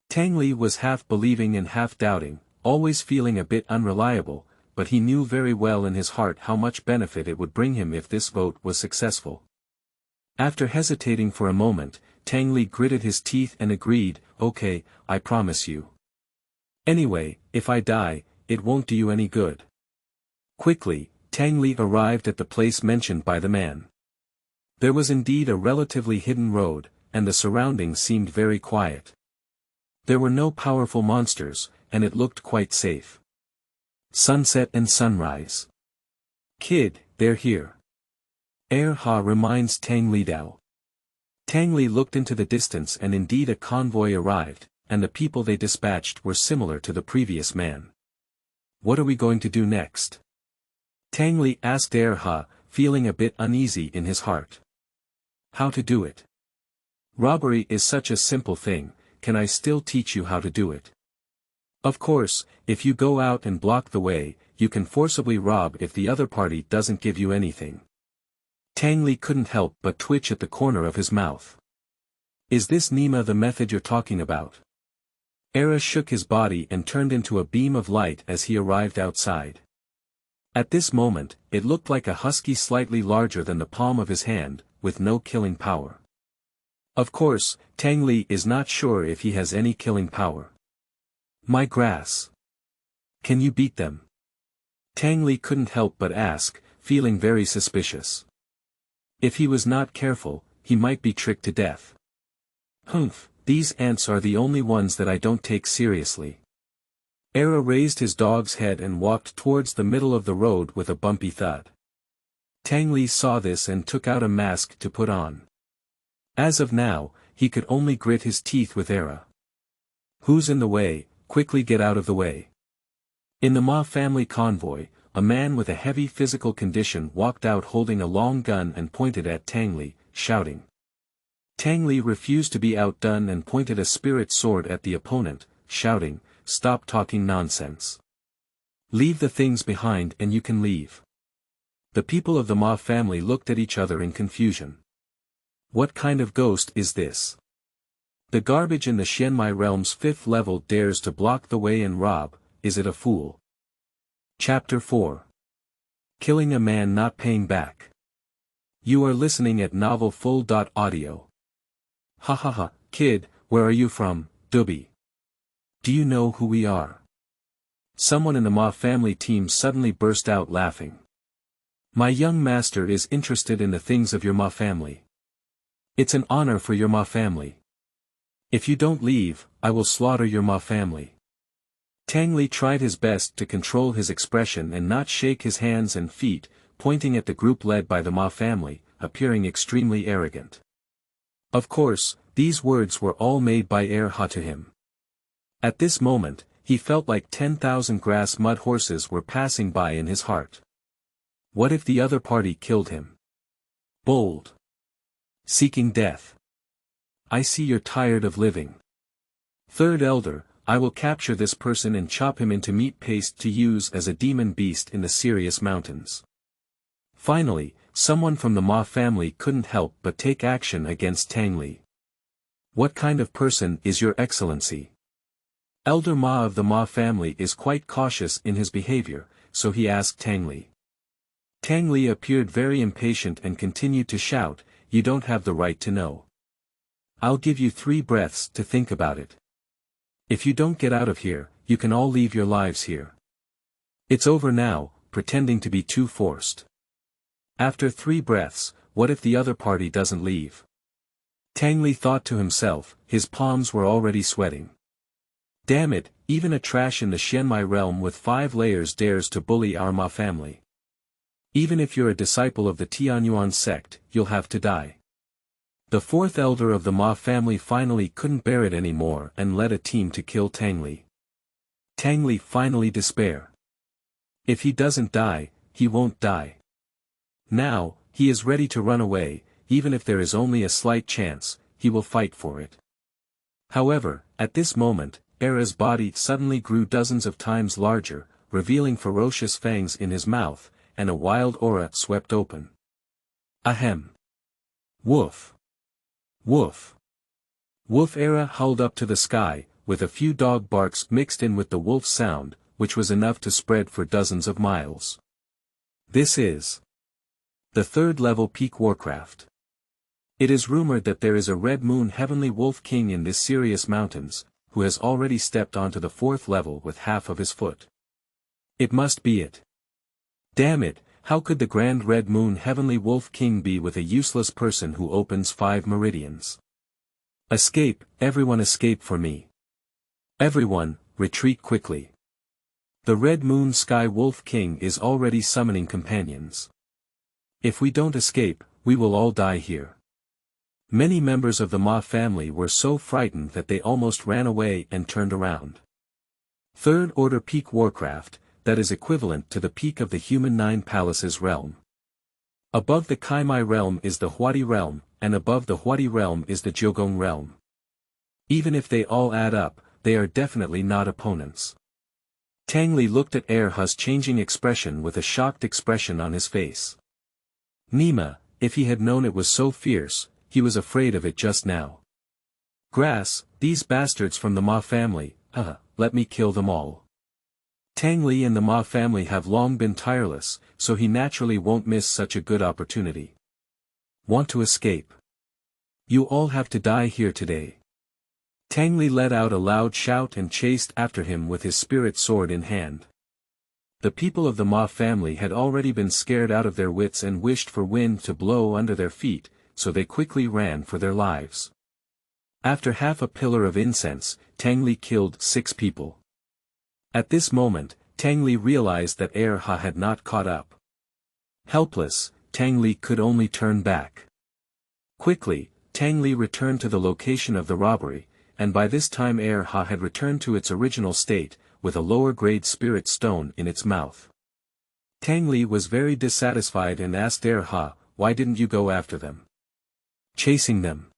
Tang Li was half believing and half doubting, always feeling a bit unreliable, but he knew very well in his heart how much benefit it would bring him if this vote was successful. After hesitating for a moment, Tang Li gritted his teeth and agreed, okay, I promise you. Anyway, if I die, it won't do you any good. Quickly, Tang Li arrived at the place mentioned by the man. There was indeed a relatively hidden road, and the surroundings seemed very quiet. There were no powerful monsters, and it looked quite safe. Sunset and sunrise. Kid, they're here. Ha reminds Tang Li Dao. Tang Li looked into the distance and indeed a convoy arrived, and the people they dispatched were similar to the previous man. What are we going to do next? Tang Li asked Ha, feeling a bit uneasy in his heart. How to do it? Robbery is such a simple thing, can I still teach you how to do it? Of course, if you go out and block the way, you can forcibly rob if the other party doesn't give you anything. Tang Li couldn't help but twitch at the corner of his mouth. Is this Nima the method you're talking about? Shook his body and turned into a beam of light as he arrived outside. At this moment, it looked like a husky slightly larger than the palm of his hand, with no killing power. Of course, Tang Li is not sure if he has any killing power. My grass. Can you beat them? Tang Li couldn't help but ask, feeling very suspicious. If he was not careful, he might be tricked to death. Humph, these ants are the only ones that I don't take seriously. Raised his dog's head and walked towards the middle of the road with a bumpy thud. Tang Li saw this and took out a mask to put on. As of now, he could only grit his teeth with Who's in the way, quickly get out of the way. In the Ma family convoy, a man with a heavy physical condition walked out holding a long gun and pointed at Tang Li, shouting. Tang Li refused to be outdone and pointed a spirit sword at the opponent, shouting, stop talking nonsense. Leave the things behind and you can leave. The people of the Ma family looked at each other in confusion. What kind of ghost is this? The garbage in the Xianmai realm's 5th level dares to block the way and rob, is it a fool? Chapter 4. Killing a man not paying back. You are listening at novelfull.audio. Ha ha ha, kid, where are you from, Dubby? Do you know who we are? Someone in the Ma family team suddenly burst out laughing. My young master is interested in the things of your Ma family. It's an honor for your Ma family. If you don't leave, I will slaughter your Ma family. Tang Li tried his best to control his expression and not shake his hands and feet, pointing at the group led by the Ma family, appearing extremely arrogant. Of course, these words were all made by Ha to him. At this moment, he felt like 10,000 grass mud horses were passing by in his heart. What if the other party killed him? Bold. Seeking death. I see you're tired of living. Third Elder, I will capture this person and chop him into meat paste to use as a demon beast in the Sirius Mountains. Finally, someone from the Ma family couldn't help but take action against Tang Li. What kind of person is your excellency? Elder Ma of the Ma family is quite cautious in his behavior, so he asked Tang Li. Tang Li appeared very impatient and continued to shout, you don't have the right to know. I'll give you 3 breaths to think about it. If you don't get out of here, you can all leave your lives here. It's over now, pretending to be too forced. After 3 breaths, what if the other party doesn't leave? Tang Li thought to himself, his palms were already sweating. Damn it, even a trash in the Xianmai realm with 5 layers dares to bully our Ma family. Even if you're a disciple of the Tianyuan sect, you'll have to die. The 4th elder of the Ma family finally couldn't bear it anymore and led a team to kill Tang Li. Tang Li finally despair. If he doesn't die, he won't die. Now, he is ready to run away, even if there is only a slight chance, he will fight for it. However, at this moment, Era's body suddenly grew dozens of times larger, revealing ferocious fangs in his mouth, and a wild aura swept open. Ahem. Woof. Woof. Woof. Era howled up to the sky, with a few dog barks mixed in with the wolf sound, which was enough to spread for dozens of miles. This is the 3rd level peak warcraft. It is rumored that there is a Red Moon Heavenly Wolf King in this Sirius Mountains, who has already stepped onto the 4th level with half of his foot. It must be it. Damn it, how could the Grand Red Moon Heavenly Wolf King be with a useless person who opens 5 meridians? Escape, everyone escape for me. Everyone, retreat quickly. The Red Moon Sky Wolf King is already summoning companions. If we don't escape, we will all die here. Many members of the Ma family were so frightened that they almost ran away and turned around. 3rd Order Peak Warcraft, that is equivalent to the peak of the Human 9 Palaces realm. Above the Kaimai realm is the Huadi realm, and above the Huadi realm is the Jiogong realm. Even if they all add up, they are definitely not opponents. Tang Li looked at Erha's changing expression with a shocked expression on his face. Nima, if he had known it was so fierce, he was afraid of it just now. Grass, these bastards from the Ma family, let me kill them all. Tang Li and the Ma family have long been tireless, so he naturally won't miss such a good opportunity. Want to escape? You all have to die here today. Tang Li let out a loud shout and chased after him with his spirit sword in hand. The people of the Ma family had already been scared out of their wits and wished for wind to blow under their feet, so they quickly ran for their lives. After half a pillar of incense, Tang Li killed 6 people. At this moment, Tang Li realized that Erha had not caught up. Helpless, Tang Li could only turn back. Quickly, Tang Li returned to the location of the robbery, and by this time Erha had returned to its original state, with a lower-grade spirit stone in its mouth. Tang Li was very dissatisfied and asked Erha, "Why didn't you go after them?" "Chasing them.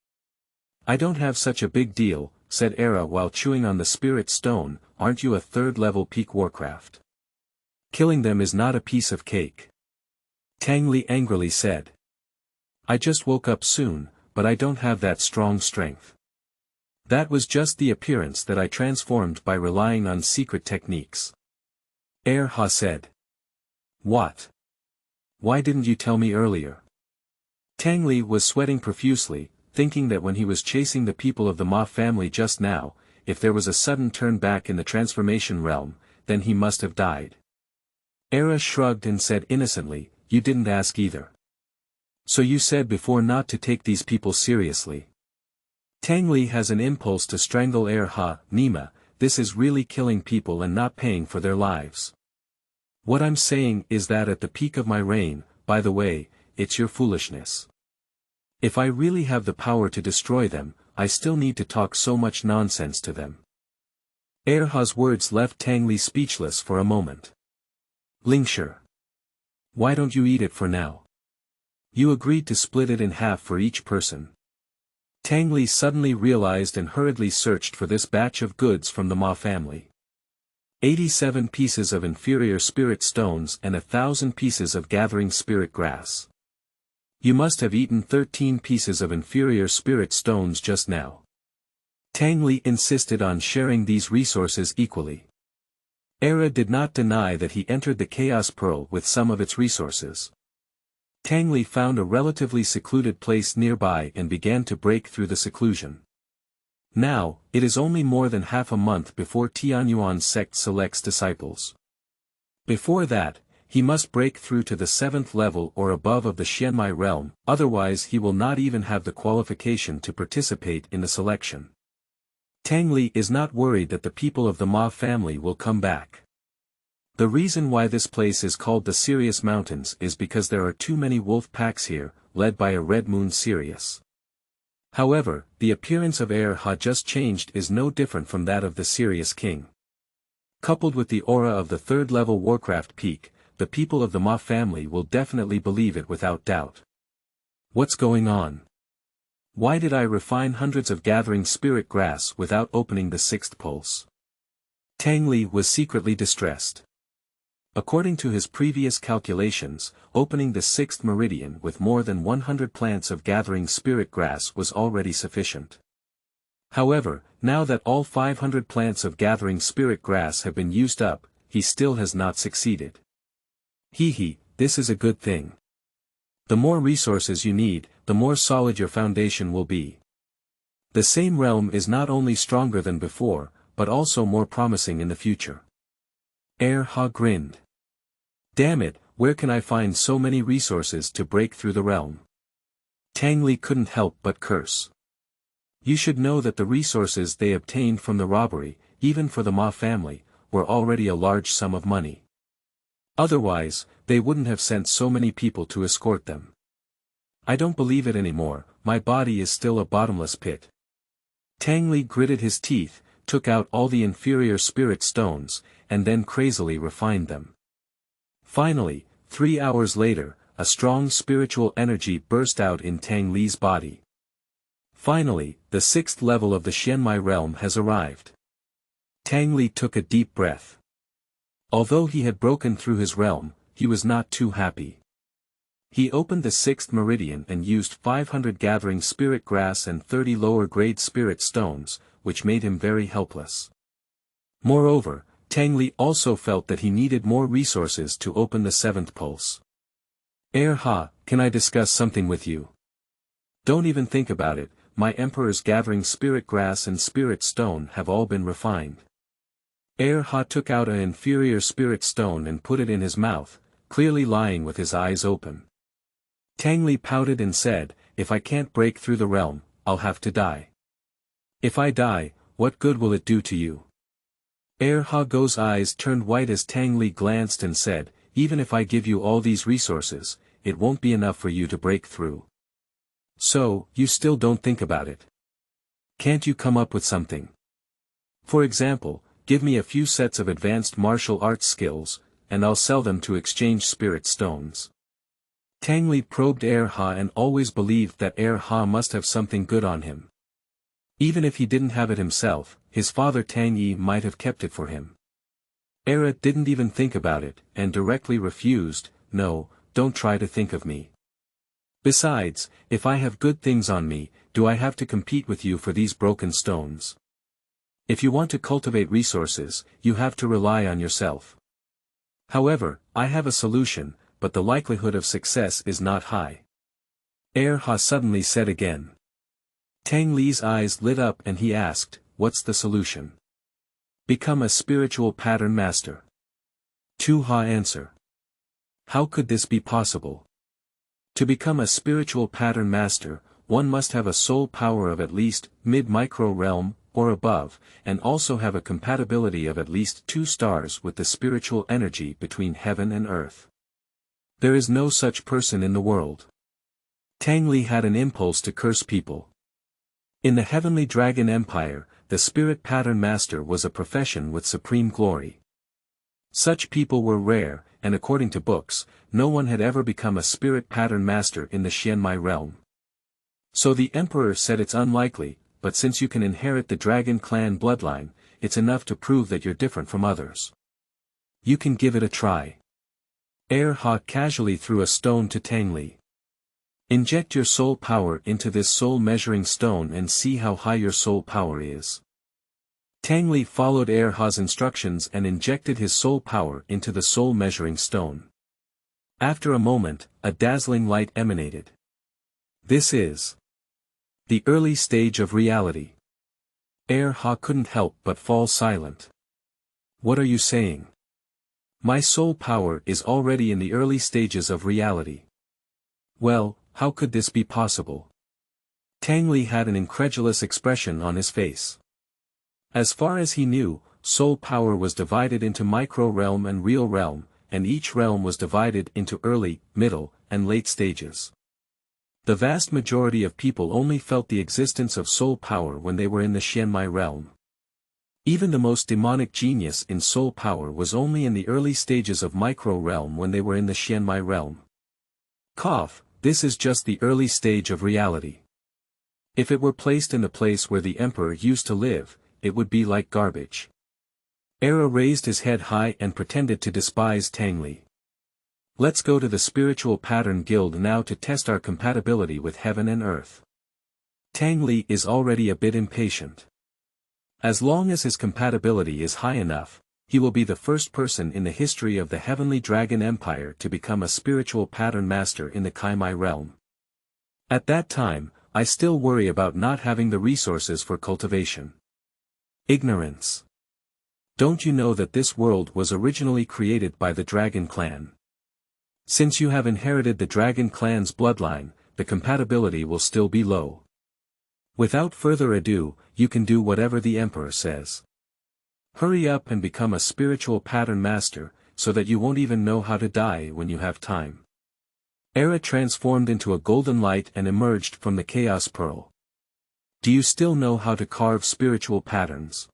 I don't have such a big deal," said Era while chewing on the spirit stone. "Aren't you a 3rd level peak warcraft? Killing them is not a piece of cake." Tang Li angrily said. "I just woke up soon, but I don't have that strong strength. That was just the appearance that I transformed by relying on secret techniques." Erha said. "What? Why didn't you tell me earlier?" Tang Li was sweating profusely, thinking that when he was chasing the people of the Ma family just now, if there was a sudden turn back in the transformation realm, then he must have died. Era shrugged and said innocently, "You didn't ask either. So you said before not to take these people seriously." Tang Li has an impulse to strangle Erha. "Nima, this is really killing people and not paying for their lives. What I'm saying is that at the peak of my reign, by the way, it's your foolishness. If I really have the power to destroy them, I still need to talk so much nonsense to them." Erha's words left Tang Li speechless for a moment. "Lingshire. Why don't you eat it for now? You agreed to split it in half for each person." Tang Li suddenly realized and hurriedly searched for this batch of goods from the Ma family. 87 pieces of inferior spirit stones and 1,000 pieces of gathering spirit grass. You must have eaten 13 pieces of inferior spirit stones just now. Tang Li insisted on sharing these resources equally. Era did not deny that he entered the Chaos Pearl with some of its resources. Tang Li found a relatively secluded place nearby and began to break through the seclusion. Now, it is only more than half a month before Tianyuan sect selects disciples. Before that, he must break through to the 7th level or above of the Xianmai realm, otherwise he will not even have the qualification to participate in the selection. Tang Li is not worried that the people of the Ma family will come back. The reason why this place is called the Sirius Mountains is because there are too many wolf packs here, led by a red moon Sirius. However, the appearance of Ha just changed is no different from that of the Sirius King. Coupled with the aura of the third-level Warcraft peak, the people of the Ma family will definitely believe it without doubt. What's going on? Why did I refine hundreds of gathering spirit grass without opening the sixth pulse? Tang Li was secretly distressed. According to his previous calculations, opening the sixth meridian with more than 100 plants of gathering spirit grass was already sufficient. However, now that all 500 plants of gathering spirit grass have been used up, he still has not succeeded. This is a good thing. The more resources you need, the more solid your foundation will be. The same realm is not only stronger than before, but also more promising in the future. Ha grinned. Damn it, where can I find so many resources to break through the realm? Tang Li couldn't help but curse. You should know that the resources they obtained from the robbery, even for the Ma family, were already a large sum of money. Otherwise, they wouldn't have sent so many people to escort them. I don't believe it anymore, my body is still a bottomless pit. Tang Li gritted his teeth, took out all the inferior spirit stones, and then crazily refined them. Finally, 3 hours later, a strong spiritual energy burst out in Tang Li's body. Finally, the sixth level of the Xianmai realm has arrived. Tang Li took a deep breath. Although he had broken through his realm, he was not too happy. He opened the sixth meridian and used 500 gathering spirit grass and 30 lower-grade spirit stones, which made him very helpless. Moreover, Tang Li also felt that he needed more resources to open the seventh pulse. Ha, can I discuss something with you? Don't even think about it, my emperor's gathering spirit grass and spirit stone have all been refined. Ha took out an inferior spirit stone and put it in his mouth, clearly lying with his eyes open. Tang Li pouted and said, if I can't break through the realm, I'll have to die. If I die, what good will it do to you? Go's eyes turned white as Tang Li glanced and said, even if I give you all these resources, it won't be enough for you to break through. So, you still don't think about it? Can't you come up with something? For example, give me a few sets of advanced martial arts skills, and I'll sell them to exchange spirit stones. Tang Li probed Ha and always believed that Ha must have something good on him. Even if he didn't have it himself, his father Tang Yi might have kept it for him. Didn't even think about it, and directly refused, no, don't try to think of me. Besides, if I have good things on me, do I have to compete with you for these broken stones? If you want to cultivate resources, you have to rely on yourself. However, I have a solution, but the likelihood of success is not high. Ha suddenly said again. Tang Li's eyes lit up and he asked, what's the solution? Become a spiritual pattern master. Ha answer. How could this be possible? To become a spiritual pattern master, one must have a soul power of at least mid-micro realm, or above, and also have a compatibility of at least 2 stars with the spiritual energy between heaven and earth. There is no such person in the world. Tang Li had an impulse to curse people. In the Heavenly Dragon Empire, the Spirit Pattern Master was a profession with supreme glory. Such people were rare, and according to books, no one had ever become a Spirit Pattern Master in the Xianmai realm. So the Emperor said it's unlikely, but since you can inherit the Dragon Clan bloodline, it's enough to prove that you're different from others. You can give it a try. Ha casually threw a stone to Tang Li. Inject your soul power into this soul measuring stone and see how high your soul power is. Tang Li followed Ha's instructions and injected his soul power into the soul measuring stone. After a moment, a dazzling light emanated. This is the early stage of reality. Ha couldn't help but fall silent. What are you saying? My soul power is already in the early stages of reality. Well, how could this be possible? Tang Li had an incredulous expression on his face. As far as he knew, soul power was divided into micro-realm and real realm, and each realm was divided into early, middle, and late stages. The vast majority of people only felt the existence of soul power when they were in the Xianmai realm. Even the most demonic genius in soul power was only in the early stages of micro-realm when they were in the Xianmai realm. This is just the early stage of reality. If it were placed in the place where the emperor used to live, it would be like garbage. Era raised his head high and pretended to despise Tang Li. Let's go to the Spiritual Pattern Guild now to test our compatibility with heaven and earth. Tang Li is already a bit impatient. As long as his compatibility is high enough, he will be the first person in the history of the Heavenly Dragon Empire to become a spiritual pattern master in the Kaimai realm. At that time, I still worry about not having the resources for cultivation. Ignorance. Don't you know that this world was originally created by the Dragon Clan? Since you have inherited the Dragon Clan's bloodline, the compatibility will still be low. Without further ado, you can do whatever the Emperor says. Hurry up and become a spiritual pattern master, so that you won't even know how to die when you have time. Era transformed into a golden light and emerged from the Chaos Pearl. Do you still know how to carve spiritual patterns?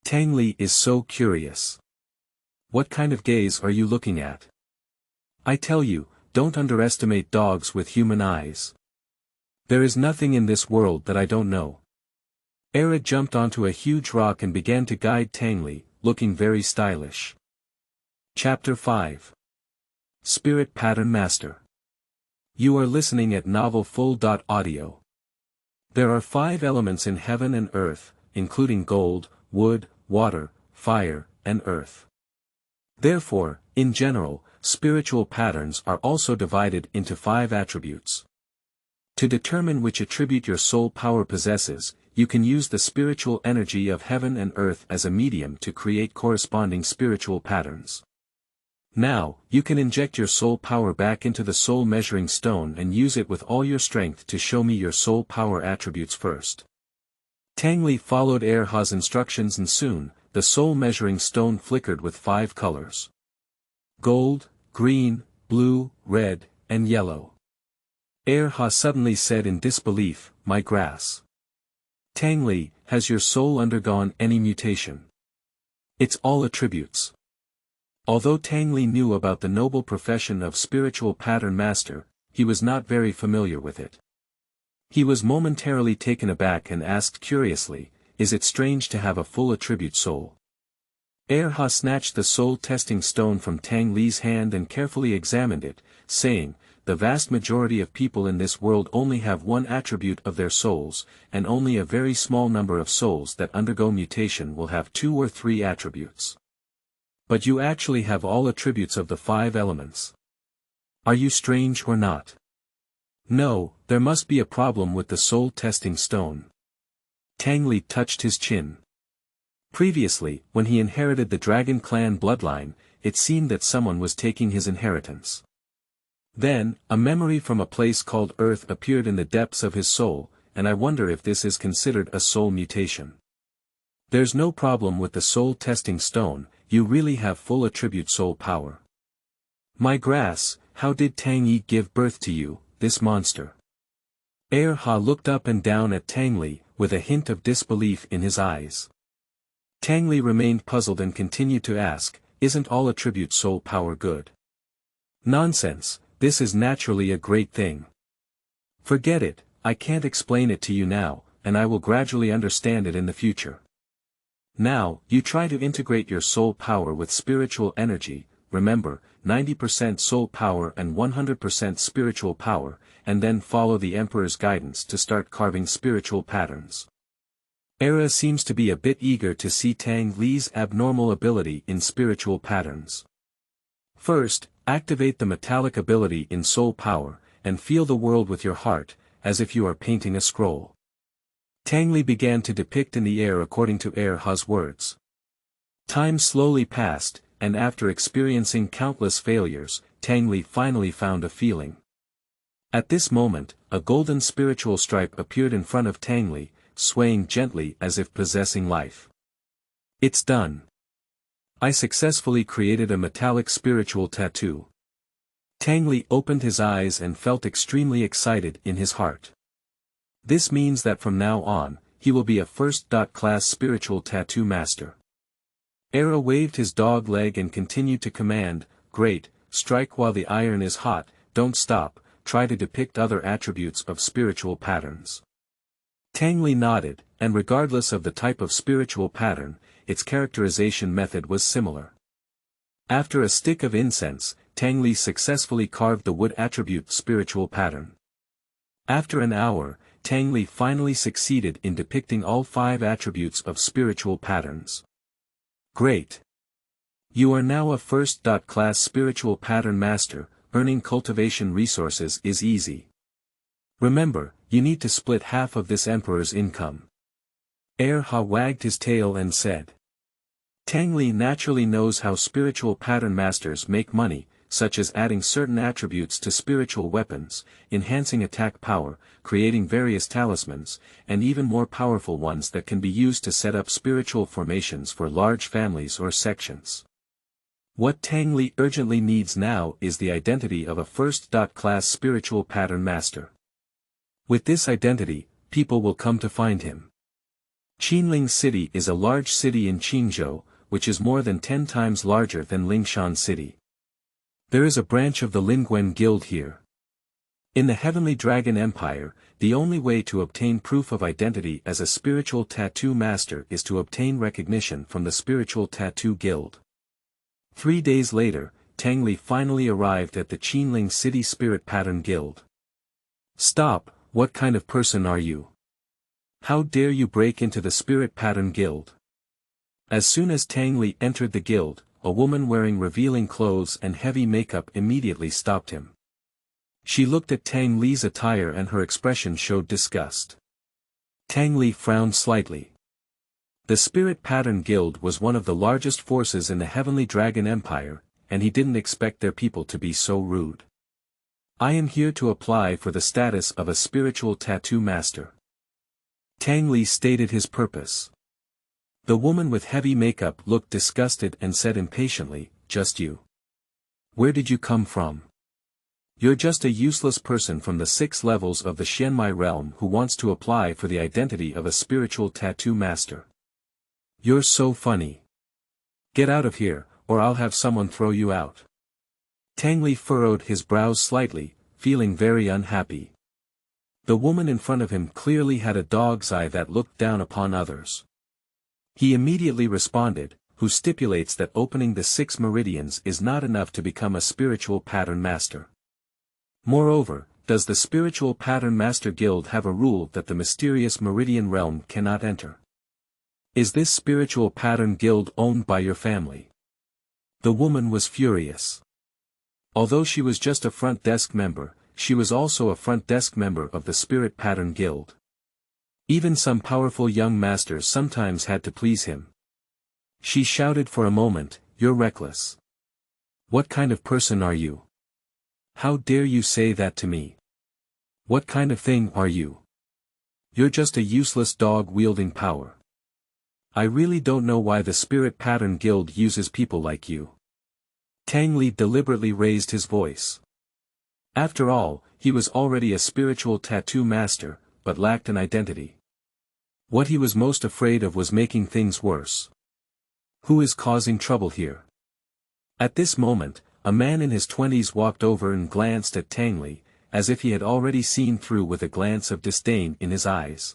Tang Li is so curious. What kind of gaze are you looking at? I tell you, don't underestimate dogs with human eyes. There is nothing in this world that I don't know. Era jumped onto a huge rock and began to guide Tang Li, looking very stylish. Chapter 5. Spirit Pattern Master. You are listening at novelfull.audio. There are 5 elements in heaven and earth, including gold, wood, water, fire, and earth. Therefore, in general, spiritual patterns are also divided into 5 attributes. To determine which attribute your soul power possesses, you can use the spiritual energy of heaven and earth as a medium to create corresponding spiritual patterns. Now, you can inject your soul power back into the soul measuring stone and use it with all your strength to show me your soul power attributes first. Tang Li followed Erha's instructions and soon, the soul measuring stone flickered with 5 colors. Gold, green, blue, red, and yellow. Erha suddenly said in disbelief, "My grass. Tang Li, has your soul undergone any mutation?" It's all attributes. Although Tang Li knew about the noble profession of spiritual pattern master, he was not very familiar with it. He was momentarily taken aback and asked curiously, "Is it strange to have a full attribute soul?" Erha snatched the soul testing stone from Tang Li's hand and carefully examined it, saying, "The vast majority of people in this world only have one attribute of their souls, and only a very small number of souls that undergo mutation will have 2 or 3 attributes. But you actually have all attributes of the 5 elements. Are you strange or not?" "No, there must be a problem with the soul testing stone." Tang Li touched his chin. Previously, when he inherited the Dragon Clan bloodline, it seemed that someone was taking his inheritance. Then, a memory from a place called Earth appeared in the depths of his soul, and I wonder if this is considered a soul mutation. There's no problem with the soul testing stone, you really have full attribute soul power. My grass, how did Tang Yi give birth to you, this monster? Erha looked up and down at Tang Li, with a hint of disbelief in his eyes. Tang Li remained puzzled and continued to ask, "Isn't all attribute soul power good?" "Nonsense, this is naturally a great thing. Forget it, I can't explain it to you now, and I will gradually understand it in the future. Now, you try to integrate your soul power with spiritual energy, remember, 90% soul power and 100% spiritual power, and then follow the Emperor's guidance to start carving spiritual patterns." Era seems to be a bit eager to see Tang Li's abnormal ability in spiritual patterns. First, activate the metallic ability in soul power, and feel the world with your heart, as if you are painting a scroll. Tang Li began to depict in the air according to Erha's words. Time slowly passed, and after experiencing countless failures, Tang Li finally found a feeling. At this moment, a golden spiritual stripe appeared in front of Tang Li, swaying gently as if possessing life. It's done. I successfully created a metallic spiritual tattoo. Tang Li opened his eyes and felt extremely excited in his heart. This means that from now on, he will be a first-class spiritual tattoo master. Era waved his dog leg and continued to command, "Great, strike while the iron is hot, don't stop, try to depict other attributes of spiritual patterns." Tang Li nodded, and regardless of the type of spiritual pattern, its characterization method was similar. After a stick of incense, Tang Li successfully carved the wood attribute spiritual pattern. After an hour, Tang Li finally succeeded in depicting all 5 attributes of spiritual patterns. Great! You are now a first-class spiritual pattern master. Earning cultivation resources is easy. Remember, you need to split half of this emperor's income. Ha wagged his tail and said. Tang Li naturally knows how spiritual pattern masters make money, such as adding certain attributes to spiritual weapons, enhancing attack power, creating various talismans, and even more powerful ones that can be used to set up spiritual formations for large families or sections. What Tang Li urgently needs now is the identity of a first-class spiritual pattern master. With this identity, people will come to find him. Qinling City is a large city in Qingzhou, which is more than 10 times larger than Lingshan City. There is a branch of the Lingwen Guild here. In the Heavenly Dragon Empire, the only way to obtain proof of identity as a spiritual tattoo master is to obtain recognition from the Spiritual Tattoo Guild. 3 days later, Tang Li finally arrived at the Qinling City Spirit Pattern Guild. Stop, what kind of person are you? How dare you break into the Spirit Pattern Guild? As soon as Tang Li entered the guild, a woman wearing revealing clothes and heavy makeup immediately stopped him. She looked at Tang Li's attire and her expression showed disgust. Tang Li frowned slightly. The Spirit Pattern Guild was one of the largest forces in the Heavenly Dragon Empire, and he didn't expect their people to be so rude. I am here to apply for the status of a spiritual tattoo master. Tang Li stated his purpose. The woman with heavy makeup looked disgusted and said impatiently, "Just you? Where did you come from? You're just a useless person from the 6 levels of the Xianmai realm who wants to apply for the identity of a spiritual tattoo master. You're so funny. Get out of here, or I'll have someone throw you out." Tang Li furrowed his brows slightly, feeling very unhappy. The woman in front of him clearly had a dog's eye that looked down upon others. He immediately responded, "Who stipulates that opening the 6 meridians is not enough to become a spiritual pattern master? Moreover, does the Spiritual Pattern Master Guild have a rule that the mysterious meridian realm cannot enter? Is this Spiritual Pattern Guild owned by your family?" The woman was furious. Although she was just a front desk member, she was also a front desk member of the Spirit Pattern Guild. Even some powerful young masters sometimes had to please him. She shouted for a moment, "You're reckless. What kind of person are you? How dare you say that to me? What kind of thing are you? You're just a useless dog wielding power. I really don't know why the Spirit Pattern Guild uses people like you." Tang Li deliberately raised his voice. After all, he was already a spiritual tattoo master, but lacked an identity. What he was most afraid of was making things worse. Who is causing trouble here? At this moment, a man in his 20s walked over and glanced at Tang Li, as if he had already seen through with a glance of disdain in his eyes.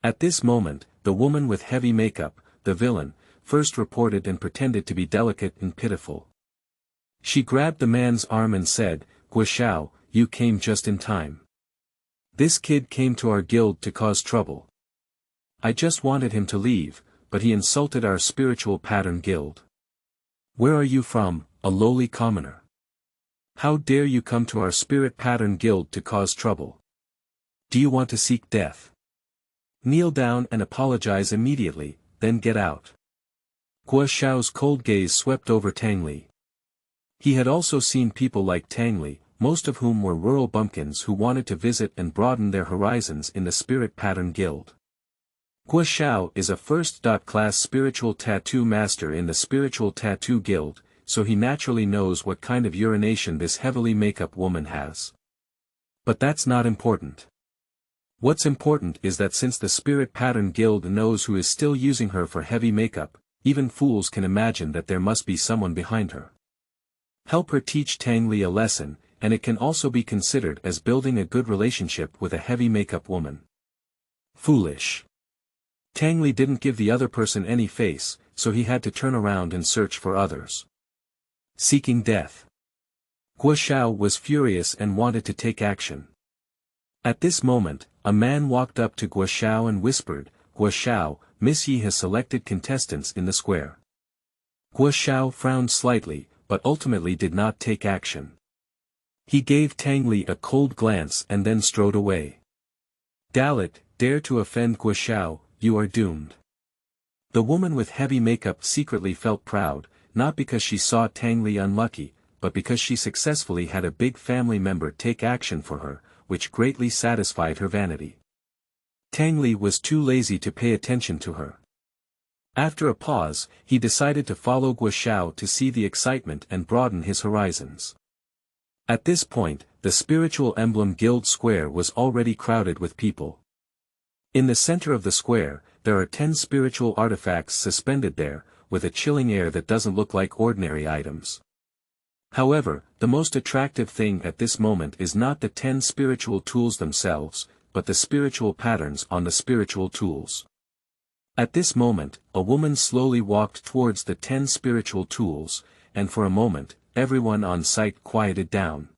At this moment, the woman with heavy makeup, the villain, first reported and pretended to be delicate and pitiful. She grabbed the man's arm and said, "Guoxiao, you came just in time. This kid came to our guild to cause trouble. I just wanted him to leave, but he insulted our Spiritual Pattern Guild. Where are you from, a lowly commoner? How dare you come to our Spirit Pattern Guild to cause trouble? Do you want to seek death? Kneel down and apologize immediately, then get out." Guoxiao's cold gaze swept over Tang Li. He had also seen people like Tang Li, most of whom were rural bumpkins who wanted to visit and broaden their horizons in the Spirit Pattern Guild. Guo Xiao is a first-class spiritual tattoo master in the Spiritual Tattoo Guild, so he naturally knows what kind of urination this heavily makeup woman has. But that's not important. What's important is that since the Spirit Pattern Guild knows who is still using her for heavy makeup, even fools can imagine that there must be someone behind her. Help her teach Tang Li a lesson, and it can also be considered as building a good relationship with a heavy makeup woman. Foolish. Tang Li didn't give the other person any face, so he had to turn around and search for others. Seeking death. Guo Xiao was furious and wanted to take action. At this moment, a man walked up to Guo Xiao and whispered, "Guo Xiao, Miss Yi has selected contestants in the square." Guo Xiao frowned slightly, but ultimately did not take action. He gave Tang Li a cold glance and then strode away. Dalit, dare to offend Guo Xiao, you are doomed. The woman with heavy makeup secretly felt proud, not because she saw Tang Li unlucky, but because she successfully had a big family member take action for her, which greatly satisfied her vanity. Tang Li was too lazy to pay attention to her. After a pause, he decided to follow Guo Xiao to see the excitement and broaden his horizons. At this point, the Spiritual Emblem Guild Square was already crowded with people. In the center of the square, there are 10 spiritual artifacts suspended there, with a chilling air that doesn't look like ordinary items. However, the most attractive thing at this moment is not the 10 spiritual tools themselves, but the spiritual patterns on the spiritual tools. At this moment, a woman slowly walked towards the 10 spiritual tools, and for a moment, everyone on site quieted down.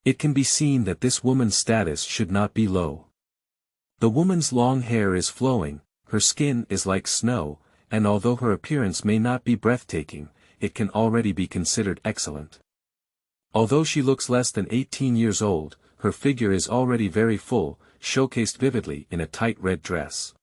It can be seen that this woman's status should not be low. The woman's long hair is flowing, her skin is like snow, and although her appearance may not be breathtaking, it can already be considered excellent. Although she looks less than 18 years old, her figure is already very full, showcased vividly in a tight red dress.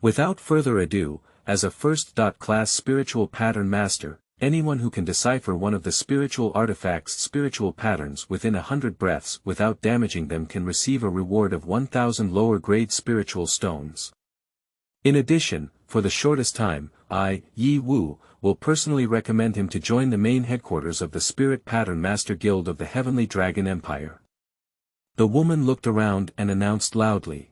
Without further ado, as a first-class spiritual pattern master, anyone who can decipher one of the spiritual artifacts' spiritual patterns within 100 breaths without damaging them can receive a reward of 1,000 lower-grade spiritual stones. In addition, for the shortest time, I, Yi Wu, will personally recommend him to join the main headquarters of the Spirit Pattern Master Guild of the Heavenly Dragon Empire. The woman looked around and announced loudly.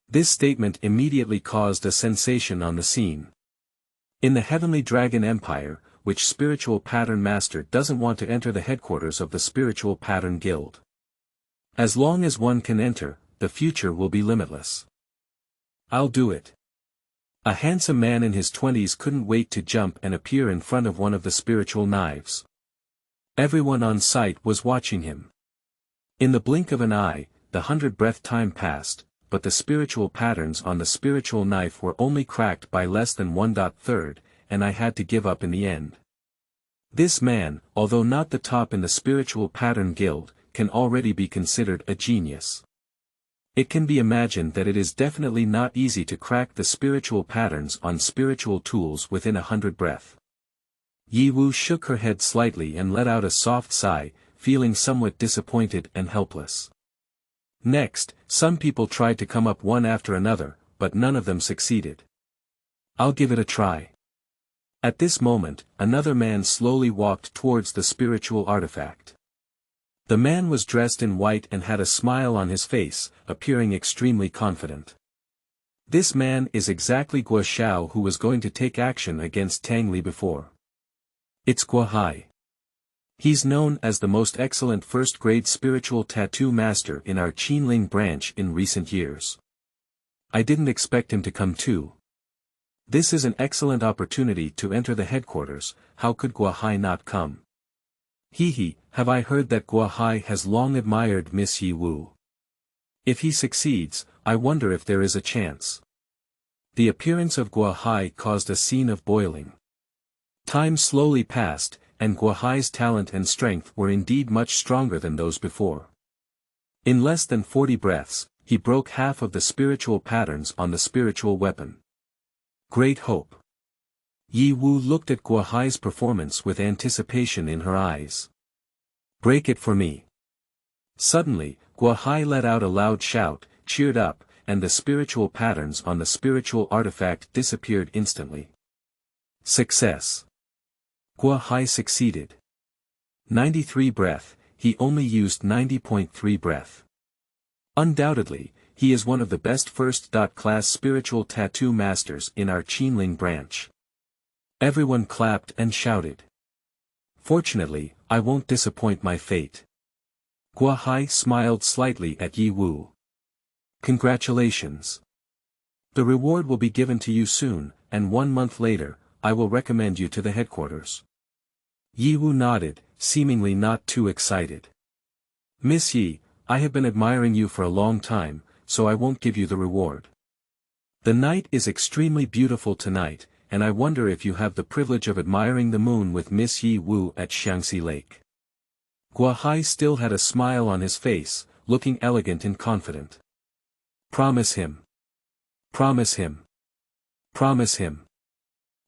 This statement immediately caused a sensation on the scene. In the Heavenly Dragon Empire, which Spiritual Pattern Master doesn't want to enter the headquarters of the Spiritual Pattern Guild? As long as one can enter, the future will be limitless. I'll do it. A handsome man in his 20s couldn't wait to jump and appear in front of one of the spiritual knives. Everyone on site was watching him. In the blink of an eye, the 100-breath time passed, but the spiritual patterns on the spiritual knife were only cracked by less than 1/3, and I had to give up in the end. This man, although not the top in the Spiritual Pattern Guild, can already be considered a genius. It can be imagined that it is definitely not easy to crack the spiritual patterns on spiritual tools within 100 breath. Yi Wu shook her head slightly and let out a soft sigh, feeling somewhat disappointed and helpless. Next, some people tried to come up one after another, but none of them succeeded. I'll give it a try. At this moment, another man slowly walked towards the spiritual artifact. The man was dressed in white and had a smile on his face, appearing extremely confident. This man is exactly Guo Xiao who was going to take action against Tang Li before. It's Guo Hai. He's known as the most excellent first-grade spiritual tattoo master in our Qinling branch in recent years. I didn't expect him to come too. This is an excellent opportunity to enter the headquarters, how could Guo Hai not come? Hee, have I heard that Guo Hai has long admired Miss Yi Wu? If he succeeds, I wonder if there is a chance. The appearance of Guo Hai caused a scene of boiling. Time slowly passed, and Guo Hai's talent and strength were indeed much stronger than those before. In less than 40 breaths, he broke half of the spiritual patterns on the spiritual weapon. Great hope. Yi Wu looked at Guo Hai's performance with anticipation in her eyes. Break it for me. Suddenly, Guo Hai let out a loud shout, cheered up, and the spiritual patterns on the spiritual artifact disappeared instantly. Success. Gua Hai succeeded. 93 breath, he only used 90.3 breath. Undoubtedly, he is one of the best first-class spiritual tattoo masters in our Qinling branch. Everyone clapped and shouted. Fortunately, I won't disappoint my fate. Gua Hai smiled slightly at Yi Wu. Congratulations. The reward will be given to you soon, and 1 month later, I will recommend you to the headquarters. Yi Wu nodded, seemingly not too excited. Miss Yi, I have been admiring you for a long time, so I won't give you the reward. The night is extremely beautiful tonight, and I wonder if you have the privilege of admiring the moon with Miss Yi Wu at Xiangxi Lake. Gua Hai still had a smile on his face, looking elegant and confident. Promise him. Promise him. Promise him.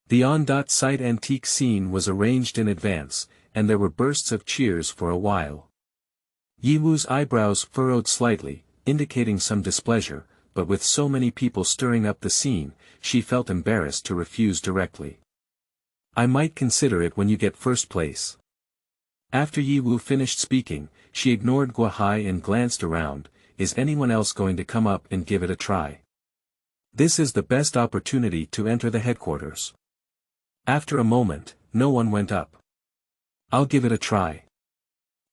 The on-site antique scene was arranged in advance, and there were bursts of cheers for a while. Yi Wu's eyebrows furrowed slightly, indicating some displeasure, but with so many people stirring up the scene, she felt embarrassed to refuse directly. I might consider it when you get first place. After Yi Wu finished speaking, she ignored Gua Hai and glanced around. Is anyone else going to come up and give it a try? This is the best opportunity to enter the headquarters. After a moment, no one went up. I'll give it a try.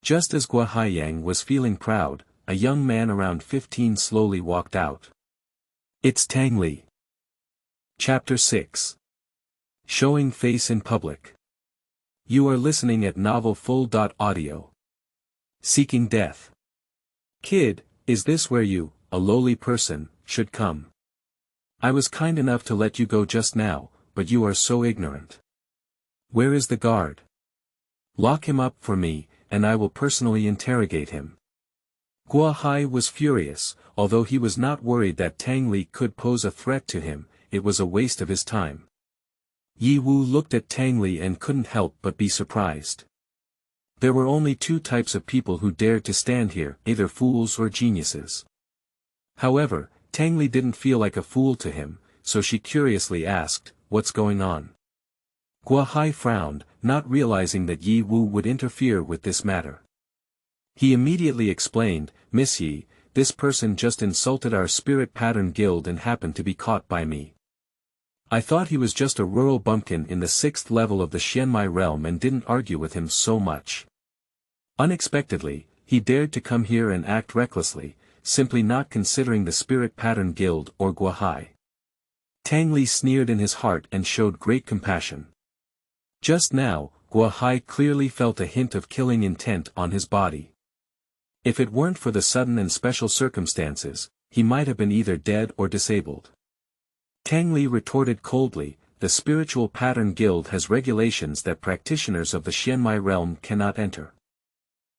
Just as Gua Haiyang was feeling proud, a young man around 15 slowly walked out. It's Tang Li. Chapter 6. Showing face in public. You are listening at novelfull.audio. Seeking death. Kid, is this where you, a lowly person, should come? I was kind enough to let you go just now, but you are so ignorant. Where is the guard? Lock him up for me, and I will personally interrogate him. Gua Hai was furious, although he was not worried that Tang Li could pose a threat to him, it was a waste of his time. Yi Wu looked at Tang Li and couldn't help but be surprised. There were only 2 types of people who dared to stand here, either fools or geniuses. However, Tang Li didn't feel like a fool to him, so she curiously asked, what's going on? Gua Hai frowned, not realizing that Yi Wu would interfere with this matter. He immediately explained, Miss Yi, this person just insulted our spirit pattern guild and happened to be caught by me. I thought he was just a rural bumpkin in the 6th level of the Xianmai realm and didn't argue with him so much. Unexpectedly, he dared to come here and act recklessly, simply not considering the spirit pattern guild or Gua Hai. Tang Li sneered in his heart and showed great compassion. Just now, Gua Hai clearly felt a hint of killing intent on his body. If it weren't for the sudden and special circumstances, he might have been either dead or disabled. Tang Li retorted coldly, the Spiritual Pattern Guild has regulations that practitioners of the Xianmai realm cannot enter.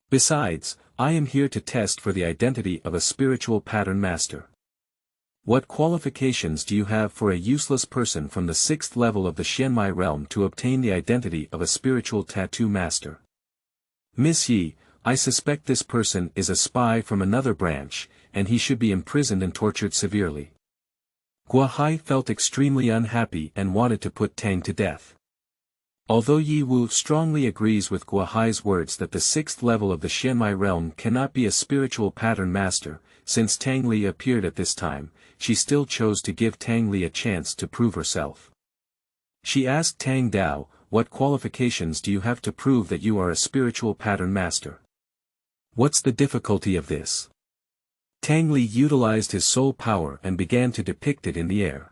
Besides, I am here to test for the identity of a spiritual pattern master. What qualifications do you have for a useless person from the 6th level of the Xianmai realm to obtain the identity of a spiritual tattoo master? Miss Yi, I suspect this person is a spy from another branch, and he should be imprisoned and tortured severely. Gua Hai felt extremely unhappy and wanted to put Tang to death. Although Yi Wu strongly agrees with Gua Hai's words that the 6th level of the Xianmai realm cannot be a spiritual pattern master, since Tang Li appeared at this time, she still chose to give Tang Li a chance to prove herself. She asked Tang Dao, what qualifications do you have to prove that you are a spiritual pattern master? What's the difficulty of this? Tang Li utilized his soul power and began to depict it in the air.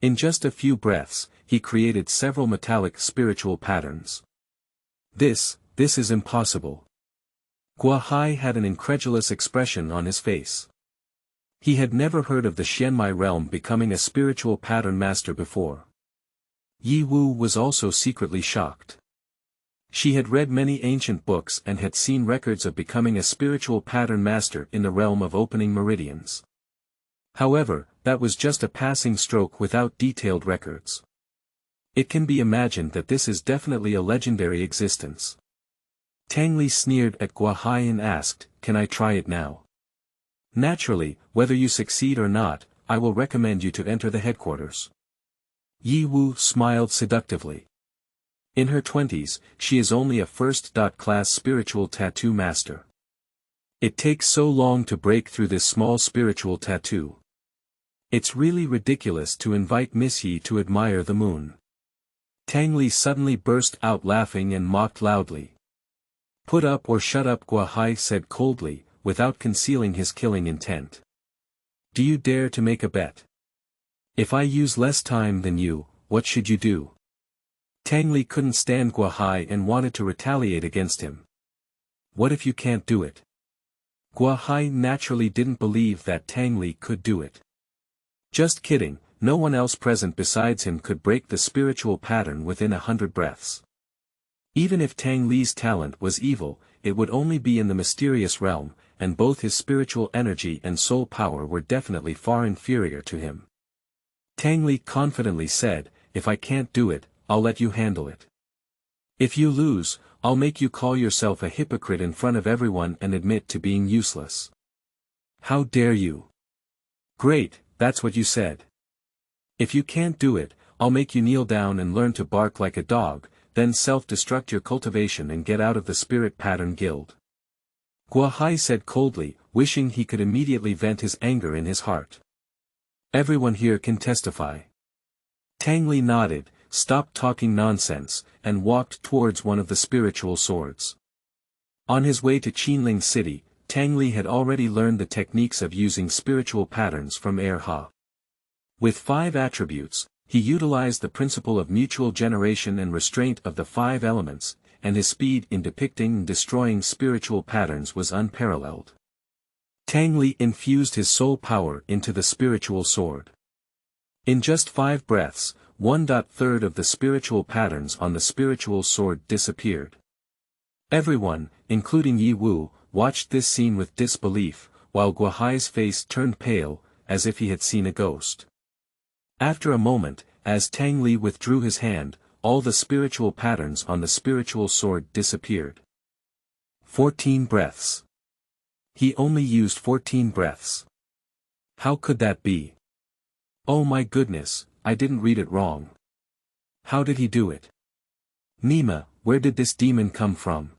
In just a few breaths, he created several metallic spiritual patterns. This is impossible. Gua Hai had an incredulous expression on his face. He had never heard of the Xianmai realm becoming a spiritual pattern master before. Yi Wu was also secretly shocked. She had read many ancient books and had seen records of becoming a spiritual pattern master in the realm of opening meridians. However, that was just a passing stroke without detailed records. It can be imagined that this is definitely a legendary existence. Tang Li sneered at Gua Hai and asked, can I try it now? Naturally, whether you succeed or not, I will recommend you to enter the headquarters. Yi Wu smiled seductively. In her 20s, she is only a first-class spiritual tattoo master. It takes so long to break through this small spiritual tattoo. It's really ridiculous to invite Miss Yi to admire the moon. Tang Li suddenly burst out laughing and mocked loudly. Put up or shut up, Gua Hai said coldly, without concealing his killing intent. Do you dare to make a bet? If I use less time than you, what should you do? Tang Li couldn't stand Gua Hai and wanted to retaliate against him. What if you can't do it? Gua Hai naturally didn't believe that Tang Li could do it. Just kidding, no one else present besides him could break the spiritual pattern within 100 breaths. Even if Tang Li's talent was evil, it would only be in the mysterious realm, and both his spiritual energy and soul power were definitely far inferior to him. Tang Li confidently said, if I can't do it, I'll let you handle it. If you lose, I'll make you call yourself a hypocrite in front of everyone and admit to being useless. How dare you? Great, that's what you said. If you can't do it, I'll make you kneel down and learn to bark like a dog, then self-destruct your cultivation and get out of the Spirit Pattern Guild. Gua Hai said coldly, wishing he could immediately vent his anger in his heart. Everyone here can testify. Tang Li nodded, stopped talking nonsense, and walked towards one of the spiritual swords. On his way to Qinling City, Tang Li had already learned the techniques of using spiritual patterns from Ha. With 5 attributes, he utilized the principle of mutual generation and restraint of the 5 elements, and his speed in depicting and destroying spiritual patterns was unparalleled. Tang Li infused his soul power into the spiritual sword. In just 5 breaths, 1/3 of the spiritual patterns on the spiritual sword disappeared. Everyone, including Yi Wu, watched this scene with disbelief, while Gua Hai's face turned pale, as if he had seen a ghost. After a moment, as Tang Li withdrew his hand, all the spiritual patterns on the spiritual sword disappeared. 14 breaths. He only used 14 breaths. How could that be? Oh my goodness, I didn't read it wrong. How did he do it? Nima, where did this demon come from?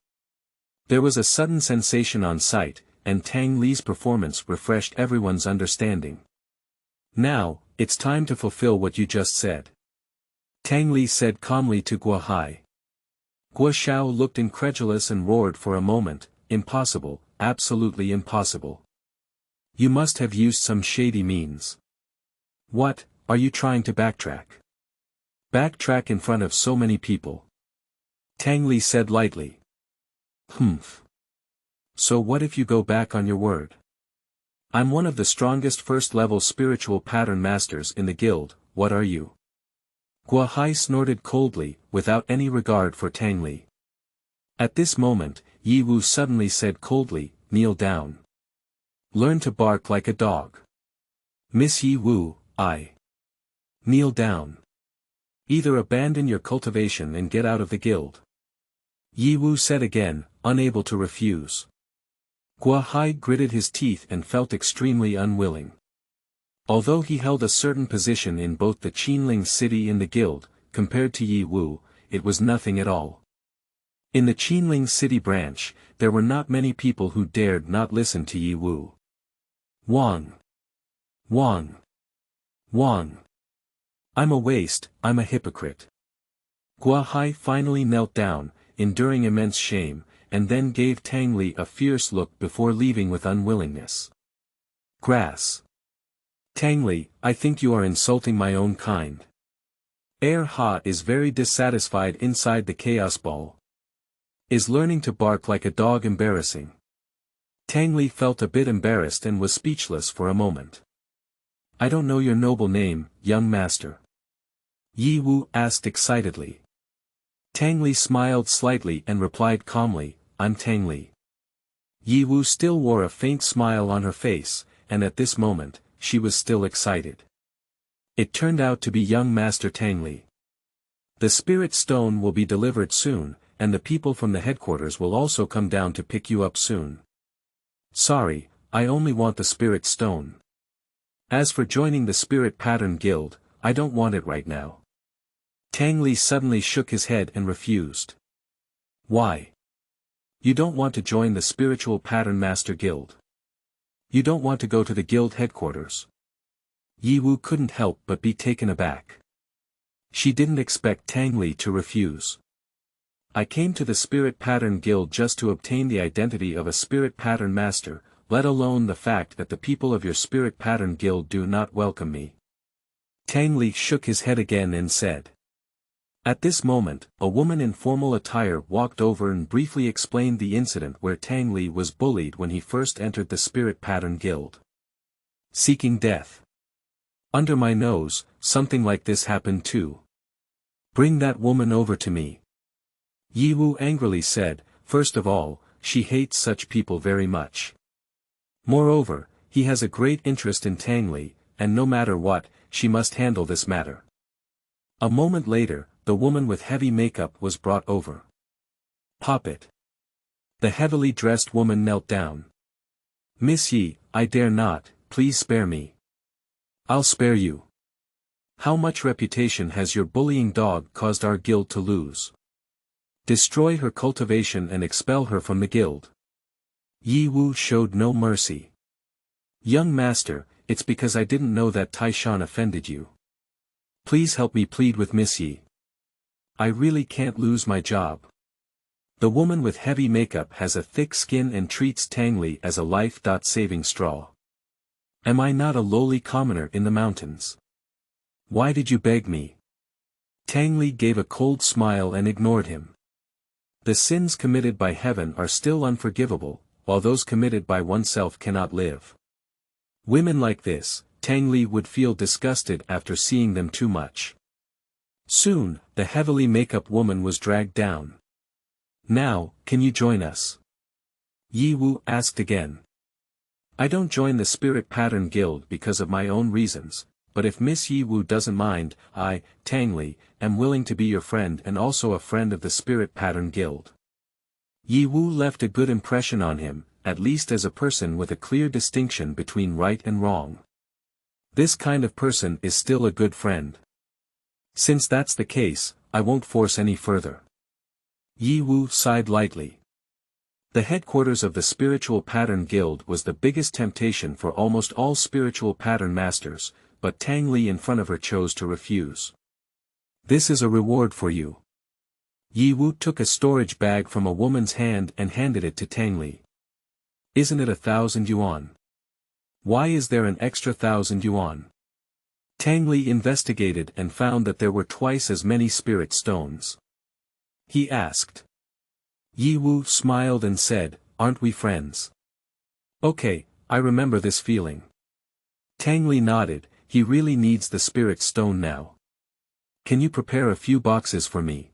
There was a sudden sensation on sight, and Tang Li's performance refreshed everyone's understanding. Now, it's time to fulfill what you just said. Tang Li said calmly to Gua Hai. Gua Xiao looked incredulous and roared for a moment, impossible, absolutely impossible. You must have used some shady means. What, are you trying to backtrack? Backtrack in front of so many people? Tang Li said lightly. Humph. So what if you go back on your word? I'm one of the strongest first-level spiritual pattern masters in the guild, what are you? Gua Hai snorted coldly, without any regard for Tang Li. At this moment, Yi Wu suddenly said coldly, kneel down. Learn to bark like a dog. Miss Yi Wu, I. Kneel down. Either abandon your cultivation and get out of the guild. Yi Wu said again, unable to refuse. Gua Hai gritted his teeth and felt extremely unwilling. Although he held a certain position in both the Qinling city and the guild, compared to Yi Wu, it was nothing at all. In the Qinling city branch, there were not many people who dared not listen to Yi Wu. Wang. Wang. Wang. I'm a waste, I'm a hypocrite. Gua Hai finally knelt down, enduring immense shame, and then gave Tang Li a fierce look before leaving with unwillingness. Grass. Tang Li, I think you are insulting my own kind. Ha is very dissatisfied inside the chaos ball. Is learning to bark like a dog embarrassing? Tang Li felt a bit embarrassed and was speechless for a moment. I don't know your noble name, young master. Yi Wu asked excitedly. Tang Li smiled slightly and replied calmly, I'm Tang Li. Yi Wu still wore a faint smile on her face, and at this moment, she was still excited. It turned out to be young Master Tang Li. The spirit stone will be delivered soon, and the people from the headquarters will also come down to pick you up soon. Sorry, I only want the spirit stone. As for joining the spirit pattern guild, I don't want it right now. Tang Li suddenly shook his head and refused. Why? You don't want to join the spiritual pattern master guild. You don't want to go to the guild headquarters. Yi Wu couldn't help but be taken aback. She didn't expect Tang Li to refuse. I came to the Spirit Pattern Guild just to obtain the identity of a Spirit Pattern Master, let alone the fact that the people of your Spirit Pattern Guild do not welcome me. Tang Li shook his head again and said. At this moment, a woman in formal attire walked over and briefly explained the incident where Tang Li was bullied when he first entered the Spirit Pattern Guild. Seeking death. Under my nose, something like this happened too. Bring that woman over to me. Yi Wu angrily said, first of all, she hates such people very much. Moreover, he has a great interest in Tang Li, and no matter what, she must handle this matter. A moment later, the woman with heavy makeup was brought over. Pop it. The heavily dressed woman knelt down. Miss Yi, I dare not, please spare me. I'll spare you. How much reputation has your bullying dog caused our guild to lose? Destroy her cultivation and expel her from the guild. Yi Wu showed no mercy. Young master, it's because I didn't know that Taishan offended you. Please help me plead with Miss Yi. I really can't lose my job. The woman with heavy makeup has a thick skin and treats Tang Li as a life-saving straw. Am I not a lowly commoner in the mountains? Why did you beg me? Tang Li gave a cold smile and ignored him. The sins committed by heaven are still unforgivable, while those committed by oneself cannot live. Women like this, Tang Li would feel disgusted after seeing them too much. Soon, the heavily makeup woman was dragged down. Now, can you join us? Yi Wu asked again. I don't join the Spirit Pattern Guild because of my own reasons, but if Miss Yi Wu doesn't mind, I, Tang Li, am willing to be your friend and also a friend of the Spirit Pattern Guild. Yi Wu left a good impression on him, at least as a person with a clear distinction between right and wrong. This kind of person is still a good friend. Since that's the case, I won't force any further. Yi Wu sighed lightly. The headquarters of the Spiritual Pattern Guild was the biggest temptation for almost all spiritual pattern masters, but Tang Li in front of her chose to refuse. This is a reward for you. Yi Wu took a storage bag from a woman's hand and handed it to Tang Li. Isn't it 1,000 yuan? Why is there an extra 1,000 yuan? Tang Li investigated and found that there were twice as many spirit stones. He asked. Yi Wu smiled and said, aren't we friends? Okay, I remember this feeling. Tang Li nodded, he really needs the spirit stone now. Can you prepare a few boxes for me?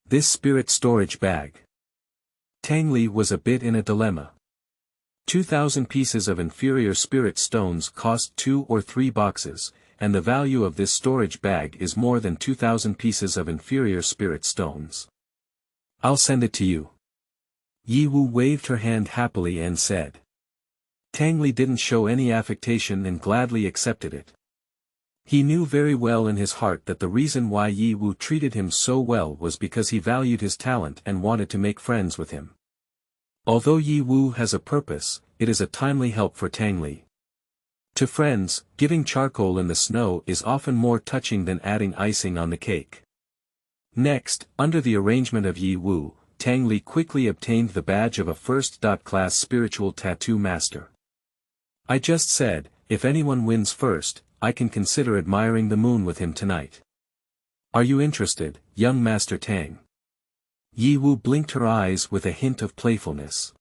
This spirit storage bag. Tang Li was a bit in a dilemma. 2,000 pieces of inferior spirit stones cost 2 or 3 boxes, and the value of this storage bag is more than 2,000 pieces of inferior spirit stones. I'll send it to you. Yi Wu waved her hand happily and said. Tang Li didn't show any affectation and gladly accepted it. He knew very well in his heart that the reason why Yi Wu treated him so well was because he valued his talent and wanted to make friends with him. Although Yi Wu has a purpose, it is a timely help for Tang Li. To friends, giving charcoal in the snow is often more touching than adding icing on the cake. Next, under the arrangement of Yi Wu, Tang Li quickly obtained the badge of a first-class spiritual tattoo master. I just said, if anyone wins first, I can consider admiring the moon with him tonight. Are you interested, young Master Tang? Yi Wu blinked her eyes with a hint of playfulness.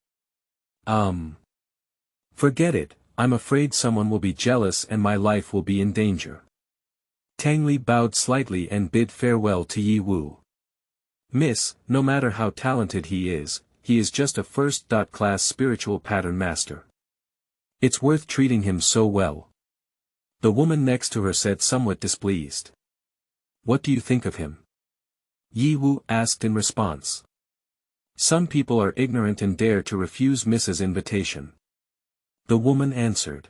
Forget it, I'm afraid someone will be jealous and my life will be in danger. Tang Li bowed slightly and bid farewell to Yi Wu. Miss, no matter how talented he is just a first-class spiritual pattern master. It's worth treating him so well. The woman next to her said somewhat displeased. What do you think of him? Yi Wu asked in response. Some people are ignorant and dare to refuse Mrs. invitation. the woman answered.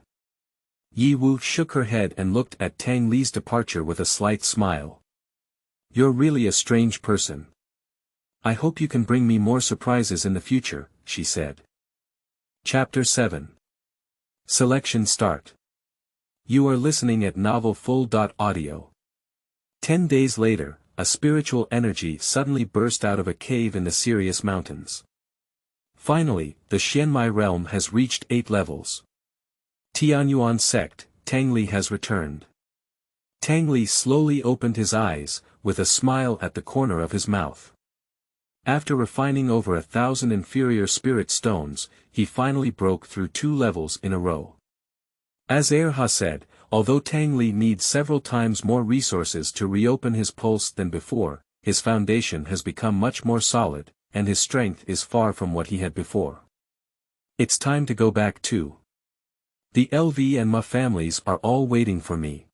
Yi Wu shook her head and looked at Tang Li's departure with a slight smile. You're really a strange person. I hope you can bring me more surprises in the future, she said. Chapter 7. Selection Start. You are listening at novelfull.audio. 10 days later, a spiritual energy suddenly burst out of a cave in the Sirius Mountains. Finally, the Xianmai realm has reached 8 levels. Tianyuan sect, Tang Li has returned. Tang Li slowly opened his eyes, with a smile at the corner of his mouth. After refining over 1,000 inferior spirit stones, he finally broke through 2 levels in a row. As Erha said, although Tang Li needs several times more resources to reopen his pulse than before, his foundation has become much more solid, and his strength is far from what he had before. It's time to go back too. The LV and Ma families are all waiting for me.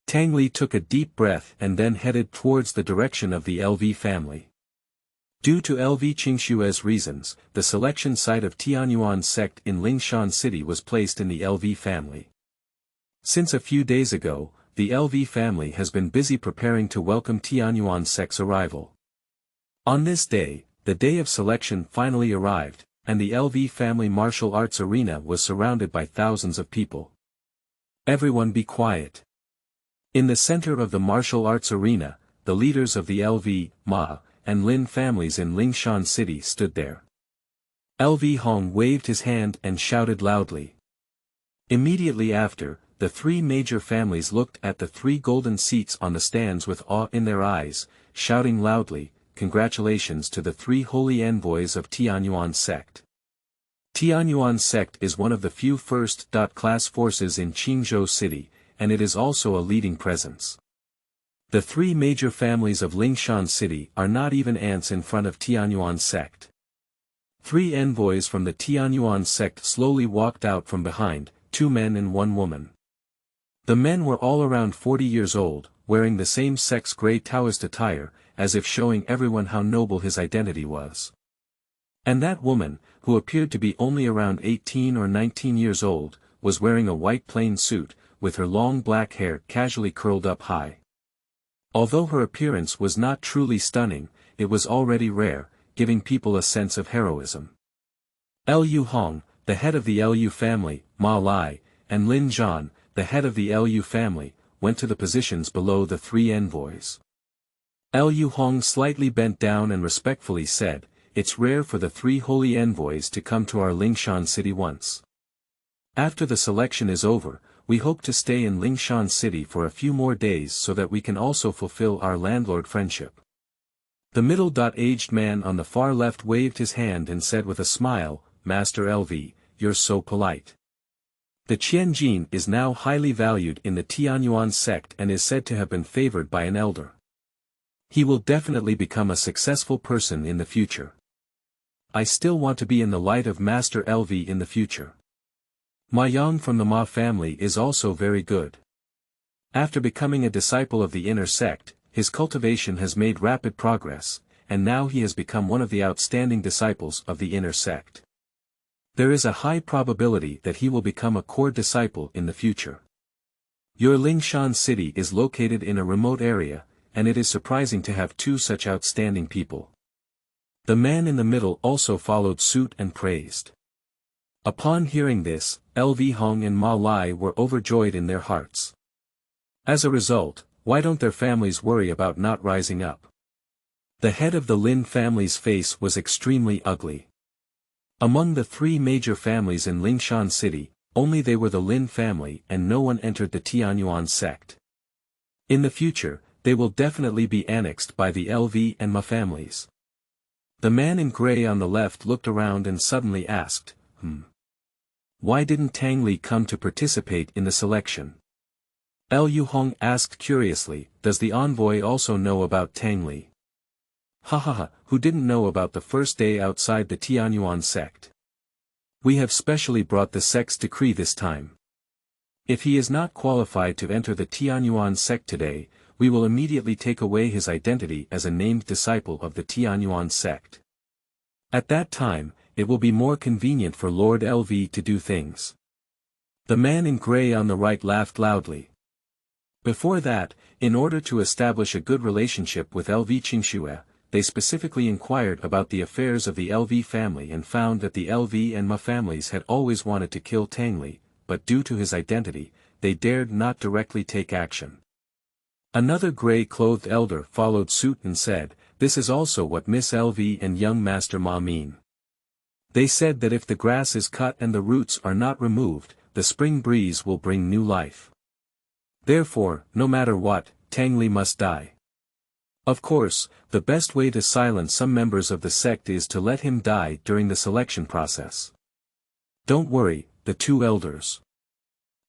Tang Li took a deep breath and then headed towards the direction of the LV family. Due to LV Qingshue's reasons, the selection site of Tianyuan sect in Lingshan City was placed in the LV family. Since a few days ago, the LV family has been busy preparing to welcome Tianyuan sect's arrival. On this day, the day of selection finally arrived, and the LV family martial arts arena was surrounded by thousands of people. Everyone be quiet. In the center of the martial arts arena, the leaders of the LV, Ma, and Lin families in Lingshan City stood there. LV Hong waved his hand and shouted loudly. Immediately after, the 3 major families looked at the 3 golden seats on the stands with awe in their eyes, shouting loudly, "Congratulations to the 3 holy envoys of Tianyuan sect." Tianyuan sect is one of the few first-class forces in Qingzhou City, and it is also a leading presence. The 3 major families of Lingshan City are not even ants in front of Tianyuan sect. 3 envoys from the Tianyuan sect slowly walked out from behind, 2 men and 1 woman. The men were all around 40 years old, wearing the same sect's grey Taoist attire, as if showing everyone how noble his identity was. And that woman, who appeared to be only around 18 or 19 years old, was wearing a white plain suit, with her long black hair casually curled up high. Although her appearance was not truly stunning, it was already rare, giving people a sense of heroism. Lu Hong, the head of the Lu family, Ma Lai, and Lin Zhan, the head of the Lu family, went to the positions below the 3 envoys. Lu Hong slightly bent down and respectfully said, "It's rare for the 3 holy envoys to come to our Lingshan City once. After the selection is over, we hope to stay in Lingshan City for a few more days so that we can also fulfill our landlord friendship." The middle-aged man on the far left waved his hand and said with a smile, "Master LV, you're so polite." The Qianjin is now highly valued in the Tianyuan sect and is said to have been favored by an elder. He will definitely become a successful person in the future. I still want to be in the light of Master LV in the future. Ma Yang from the Ma family is also very good. After becoming a disciple of the inner sect, his cultivation has made rapid progress, and now he has become one of the outstanding disciples of the inner sect. There is a high probability that he will become a core disciple in the future. Your Lingshan City is located in a remote area, and it is surprising to have 2 such outstanding people. The man in the middle also followed suit and praised. Upon hearing this, LV Hong and Ma Lai were overjoyed in their hearts. As a result, why don't their families worry about not rising up? The head of the Lin family's face was extremely ugly. Among the 3 major families in Lingshan City, only they were the Lin family and no one entered the Tianyuan sect. In the future, they will definitely be annexed by the LV and Ma families. The man in grey on the left looked around and suddenly asked, Why didn't Tang Li come to participate in the selection? Lu Hong asked curiously, "Does the envoy also know about Tang Li?" Who didn't know about the first day outside the Tianyuan sect? We have specially brought the sect's decree this time. If he is not qualified to enter the Tianyuan sect today, we will immediately take away his identity as a named disciple of the Tianyuan sect. At that time, it will be more convenient for Lord LV to do things. The man in gray on the right laughed loudly. Before that, in order to establish a good relationship with LV Qingxue, they specifically inquired about the affairs of the LV family and found that the LV and Ma families had always wanted to kill Tang Li, but due to his identity, they dared not directly take action. Another gray-clothed elder followed suit and said, "This is also what Miss LV and young Master Ma mean. They said that if the grass is cut and the roots are not removed, the spring breeze will bring new life. Therefore, no matter what, Tang Li must die. Of course, the best way to silence some members of the sect is to let him die during the selection process. Don't worry, the two elders.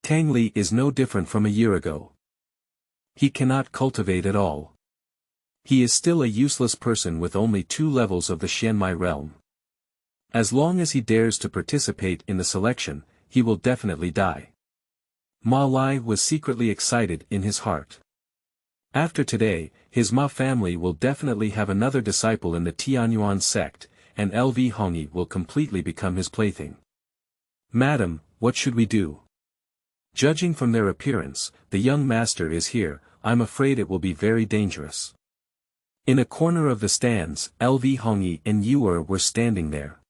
Tang Li is no different from a year ago. He cannot cultivate at all. He is still a useless person with only 2 levels of the Xianmai realm. As long as he dares to participate in the selection, he will definitely die." Ma Lai was secretly excited in his heart. After today, his Ma family will definitely have another disciple in the Tianyuan sect, and LV Hongyi will completely become his plaything. "Madam, what should we do? Judging from their appearance, the young master is here. I'm afraid it will be very dangerous." In a corner of the stands, LV Hongyi and Yuer were standing there.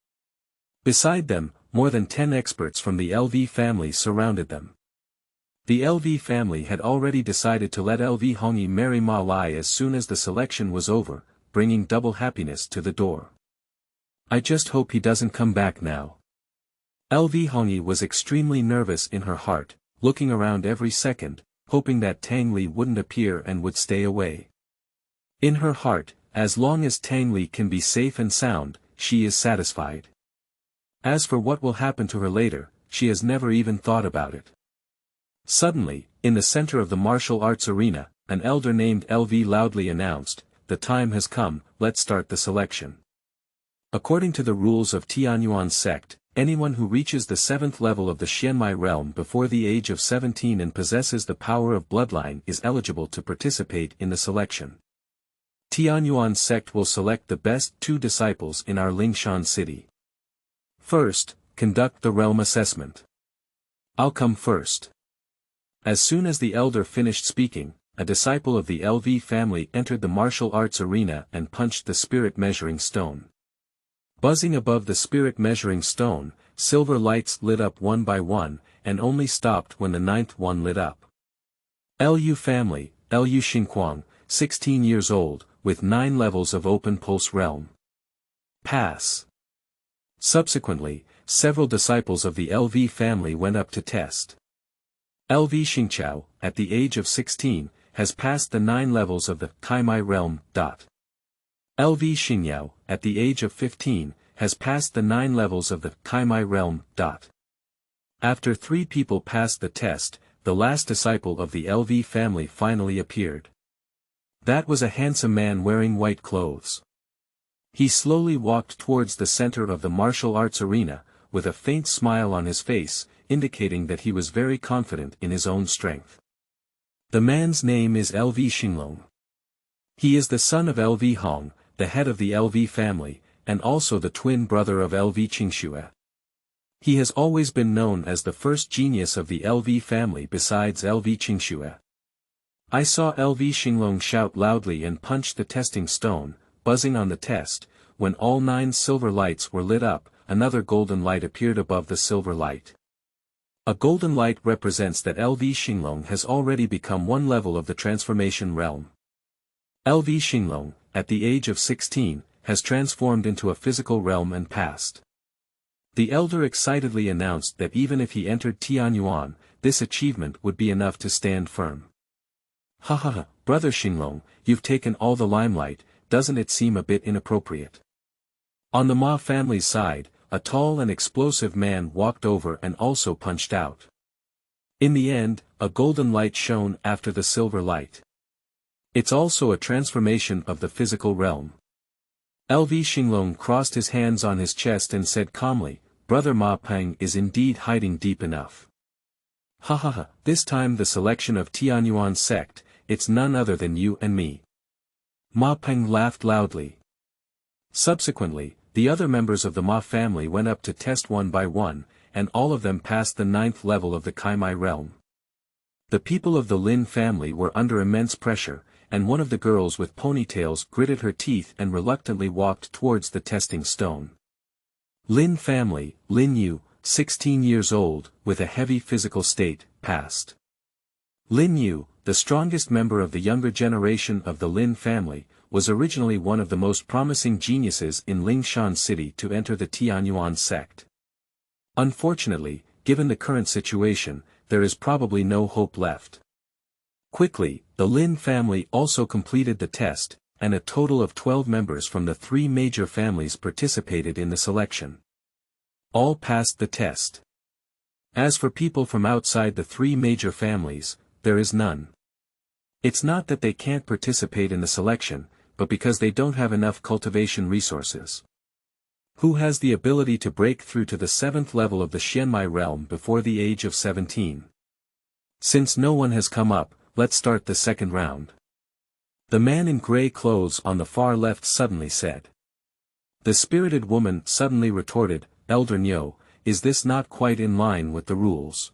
Beside them, more than 10 experts from the LV family surrounded them. The LV family had already decided to let LV Hongyi marry Ma Lai as soon as the selection was over, bringing double happiness to the door. "I just hope he doesn't come back now." LV Hongyi was extremely nervous in her heart, looking around every second, hoping that Tang Li wouldn't appear and would stay away. In her heart, as long as Tang Li can be safe and sound, she is satisfied. As for what will happen to her later, she has never even thought about it. Suddenly, in the center of the martial arts arena, an elder named LV loudly announced, "The time has come, let's start the selection." According to the rules of Tianyuan sect, anyone who reaches the 7th level of the Xianmai realm before the age of 17 and possesses the power of bloodline is eligible to participate in the selection. Tianyuan sect will select the best 2 disciples in our Lingshan city. First, conduct the realm assessment. I'll come first. As soon as the elder finished speaking, a disciple of the LV family entered the martial arts arena and punched the spirit measuring stone. Buzzing above the spirit measuring stone, silver lights lit up one by one, and only stopped when the 9th one lit up. LU family, LU Xingquang, 16 years old, with 9 levels of open pulse realm. Pass. Subsequently, several disciples of the LV family went up to test. LV Xingqiao, at the age of 16, has passed the 9 levels of the Kaimai realm. LV Xingyao, at the age of 15, has passed the 9 levels of the Kaimai realm. After 3 people passed the test, the last disciple of the LV family finally appeared. That was a handsome man wearing white clothes. He slowly walked towards the center of the martial arts arena, with a faint smile on his face, indicating that he was very confident in his own strength. The man's name is LV Xinglong. He is the son of LV Hong, the head of the LV family, and also the twin brother of LV Qingxue. He has always been known as the first genius of the LV family besides LV Qingxue. I saw LV Xinglong shout loudly and punch the testing stone, buzzing on the test. When all 9 silver lights were lit up, another golden light appeared above the silver light. A golden light represents that LV Xinglong has already become 1 level of the transformation realm. LV Xinglong, at the age of 16, has transformed into a physical realm and passed. The elder excitedly announced that even if he entered Tianyuan, this achievement would be enough to stand firm. "Ha ha ha, brother Xinglong, you've taken all the limelight, doesn't it seem a bit inappropriate?" On the Ma family's side, a tall and explosive man walked over and also punched out. In the end, a golden light shone after the silver light. It's also a transformation of the physical realm. LV Xinglong crossed his hands on his chest and said calmly, "Brother Ma Peng is indeed hiding deep enough. Ha ha ha, this time the selection of Tianyuan sect, it's none other than you and me." Ma Peng laughed loudly. Subsequently, the other members of the Ma family went up to test one by one, and all of them passed the 9th level of the Kaimai realm. The people of the Lin family were under immense pressure, and one of the girls with ponytails gritted her teeth and reluctantly walked towards the testing stone. Lin family, Lin Yu, 16 years old, with a heavy physical state, passed. Lin Yu, the strongest member of the younger generation of the Lin family, was originally one of the most promising geniuses in Lingshan City to enter the Tianyuan sect. Unfortunately, given the current situation, there is probably no hope left. Quickly, the Lin family also completed the test, and a total of 12 members from the 3 major families participated in the selection. All passed the test. As for people from outside the 3 major families, there is none. It's not that they can't participate in the selection, but because they don't have enough cultivation resources. Who has the ability to break through to the 7th level of the Xianmai realm before the age of 17? Since no one has come up, let's start the second round. The man in grey clothes on the far left suddenly said. The spirited woman suddenly retorted, Elder Nyo, is this not quite in line with the rules?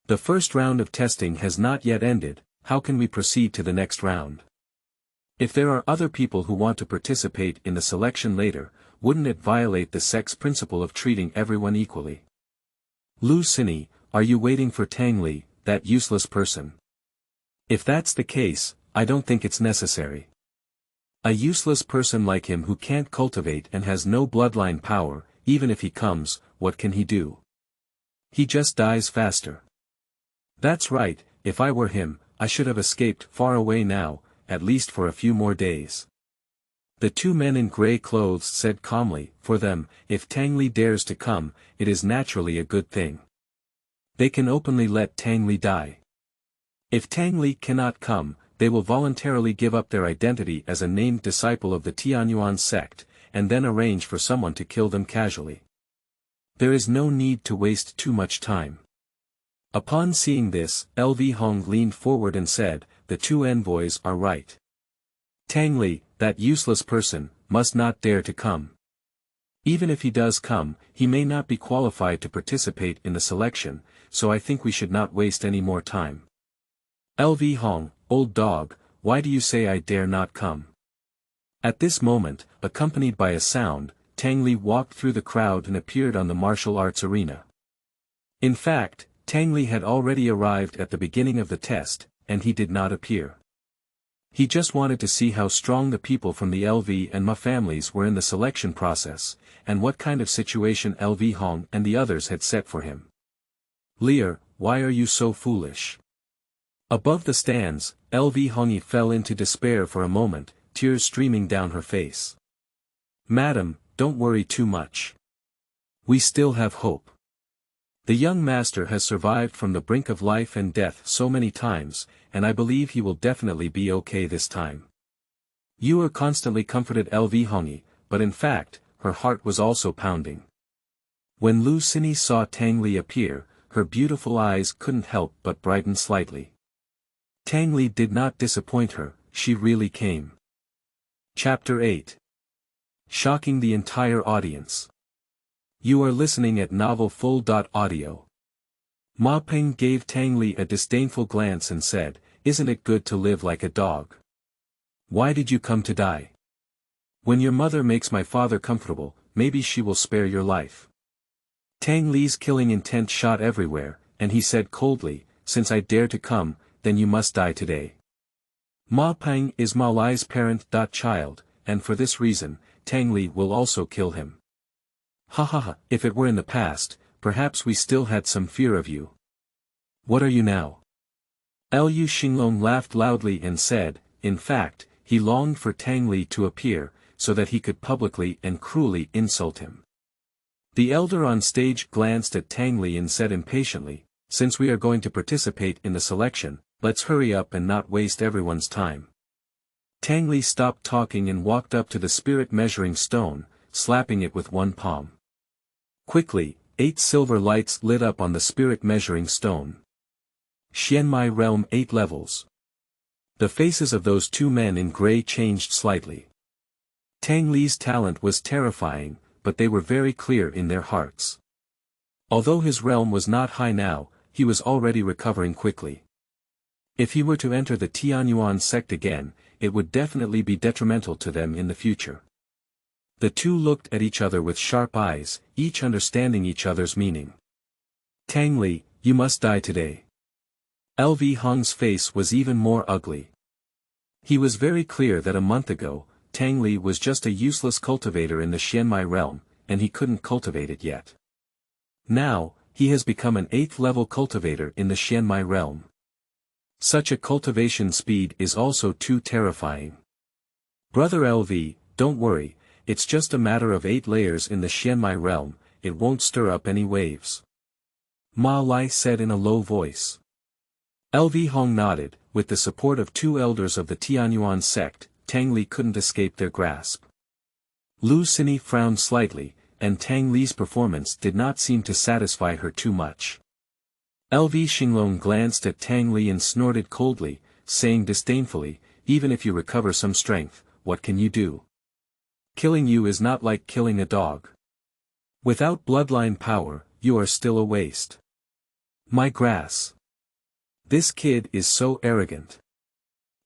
The first round of testing has not yet ended, how can we proceed to the next round? If there are other people who want to participate in the selection later, wouldn't it violate the sex principle of treating everyone equally? Lu Sini, are you waiting for Tang Li, that useless person? If that's the case, I don't think it's necessary. A useless person like him who can't cultivate and has no bloodline power, even if he comes, what can he do? He just dies faster. That's right, if I were him, I should have escaped far away now, at least for a few more days. The 2 men in grey clothes said calmly, for them, if Tang Li dares to come, it is naturally a good thing. They can openly let Tang Li die. If Tang Li cannot come, they will voluntarily give up their identity as a named disciple of the Tianyuan sect, and then arrange for someone to kill them casually. There is no need to waste too much time. Upon seeing this, LV Hong leaned forward and said, the 2 envoys are right. Tang Li, that useless person, must not dare to come. Even if he does come, he may not be qualified to participate in the selection, so I think we should not waste any more time. LV Hong, old dog, why do you say I dare not come? At this moment, accompanied by a sound, Tang Li walked through the crowd and appeared on the martial arts arena. In fact, Tang Li had already arrived at the beginning of the test, and he did not appear. He just wanted to see how strong the people from the LV and Ma families were in the selection process, and what kind of situation LV Hong and the others had set for him. Lear, why are you so foolish? Above the stands, LV Hongi fell into despair for a moment, tears streaming down her face. Madam, don't worry too much. We still have hope. The young master has survived from the brink of life and death so many times, and I believe he will definitely be okay this time. You are constantly comforted LV Hongi, but in fact, her heart was also pounding. When Lu Sini saw Tang Li appear, her beautiful eyes couldn't help but brighten slightly. Tang Li did not disappoint her, she really came. Chapter 8. Shocking the entire audience. You are listening at novelfull.audio. Ma Peng gave Tang Li a disdainful glance and said, isn't it good to live like a dog? Why did you come to die? When your mother makes my father comfortable, maybe she will spare your life. Tang Li's killing intent shot everywhere, and he said coldly, since I dare to come, then you must die today. Ma Peng is Ma Lai's parent. Child, and for this reason, Tang Li will also kill him. Ha ha ha, if it were in the past, perhaps we still had some fear of you. What are you now? Lu Xinglong laughed loudly and said, in fact, he longed for Tang Li to appear, so that he could publicly and cruelly insult him. The elder on stage glanced at Tang Li and said impatiently, since we are going to participate in the selection, let's hurry up and not waste everyone's time. Tang Li stopped talking and walked up to the spirit measuring stone, slapping it with one palm. Quickly, 8 silver lights lit up on the spirit measuring stone. Xianmai realm 8 levels. The faces of those 2 men in grey changed slightly. Tang Li's talent was terrifying, but they were very clear in their hearts. Although his realm was not high now, he was already recovering quickly. If he were to enter the Tianyuan sect again, it would definitely be detrimental to them in the future. The two looked at each other with sharp eyes, each understanding each other's meaning. Tang Li, you must die today. LV Hong's face was even more ugly. He was very clear that a month ago, Tang Li was just a useless cultivator in the Xianmai realm, and he couldn't cultivate it yet. Now, he has become an 8th level cultivator in the Xianmai realm. Such a cultivation speed is also too terrifying. Brother LV, don't worry, it's just a matter of 8 layers in the Xianmai realm, it won't stir up any waves. Ma Lai said in a low voice. LV Hong nodded, with the support of 2 elders of the Tianyuan sect, Tang Li couldn't escape their grasp. Lu Xini frowned slightly, and Tang Li's performance did not seem to satisfy her too much. LV Xinglong glanced at Tang Li and snorted coldly, saying disdainfully, even if you recover some strength, what can you do? Killing you is not like killing a dog. Without bloodline power, you are still a waste. My grass. This kid is so arrogant.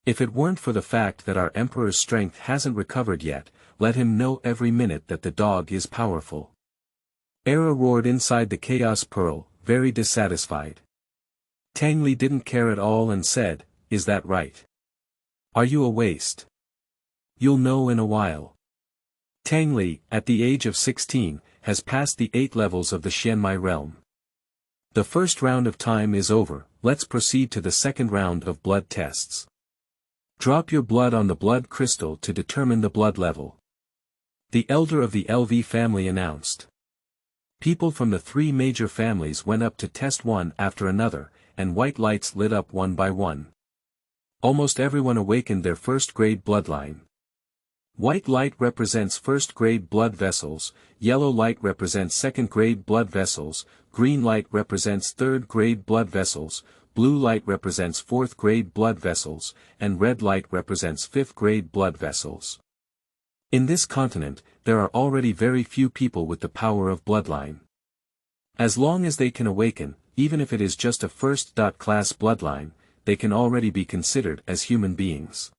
If it weren't for the fact that our emperor's strength hasn't recovered yet, let him know every minute that the dog is powerful. Era roared inside the Chaos Pearl, very dissatisfied. Tang Li didn't care at all and said, is that right? Are you a waste? You'll know in a while. Tang Li, at the age of 16, has passed the 8 levels of the Xianmai realm. The first round of time is over, let's proceed to the second round of blood tests. Drop your blood on the blood crystal to determine the blood level. The elder of the LV family announced. People from the 3 major families went up to test one after another, and white lights lit up one by one. Almost everyone awakened their first-grade bloodline. White light represents first-grade blood vessels, yellow light represents second-grade blood vessels, green light represents third-grade blood vessels, blue light represents 4th-grade blood vessels, and red light represents 5th-grade blood vessels. In this continent, there are already very few people with the power of bloodline. As long as they can awaken, even if it is just a first-class bloodline, they can already be considered as human beings.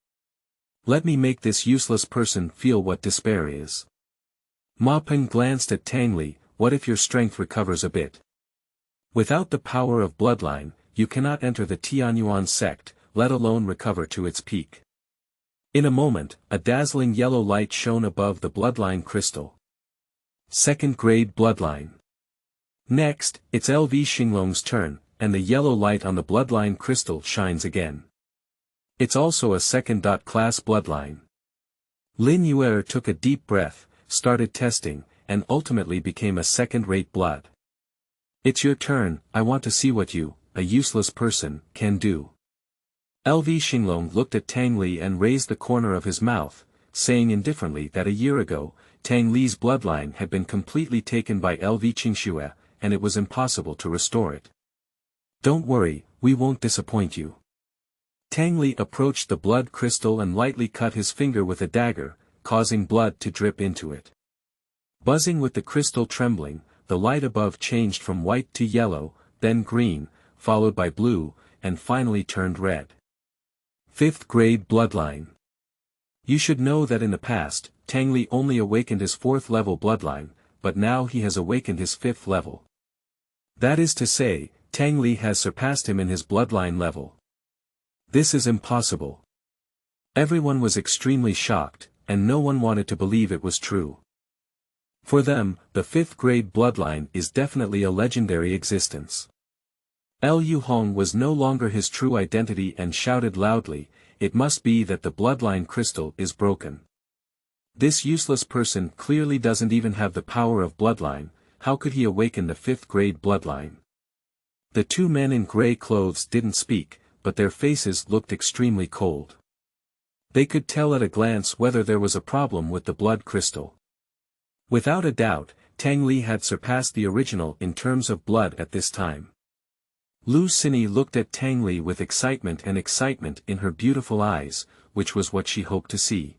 Let me make this useless person feel what despair is. Ma Peng glanced at Tang Li, what if your strength recovers a bit? Without the power of bloodline, you cannot enter the Tianyuan sect, let alone recover to its peak. In a moment, a dazzling yellow light shone above the bloodline crystal. Second-grade bloodline. Next, it's LV Xinglong's turn, and the yellow light on the bloodline crystal shines again. It's also a second-class bloodline. Lin Yuer took a deep breath, started testing, and ultimately became a second-rate blood. It's your turn, I want to see what you, a useless person, can do. LV Xinglong looked at Tang Li and raised the corner of his mouth, saying indifferently that a year ago, Tang Li's bloodline had been completely taken by LV Qingxue, and it was impossible to restore it. Don't worry, we won't disappoint you. Tang Li approached the blood crystal and lightly cut his finger with a dagger, causing blood to drip into it. Buzzing with the crystal trembling, the light above changed from white to yellow, then green, followed by blue, and finally turned red. 5th-grade bloodline. You should know that in the past, Tang Li only awakened his 4th-level bloodline, but now he has awakened his 5th level. That is to say, Tang Li has surpassed him in his bloodline level. This is impossible. Everyone was extremely shocked, and no one wanted to believe it was true. For them, the 5th-grade bloodline is definitely a legendary existence. Lu Hong was no longer his true identity and shouted loudly, it must be that the bloodline crystal is broken. This useless person clearly doesn't even have the power of bloodline, how could he awaken the 5th-grade bloodline? The 2 men in gray clothes didn't speak, but their faces looked extremely cold. They could tell at a glance whether there was a problem with the blood crystal. Without a doubt, Tang Li had surpassed the original in terms of blood at this time. Lu Xini looked at Tang Li with excitement in her beautiful eyes, which was what she hoped to see.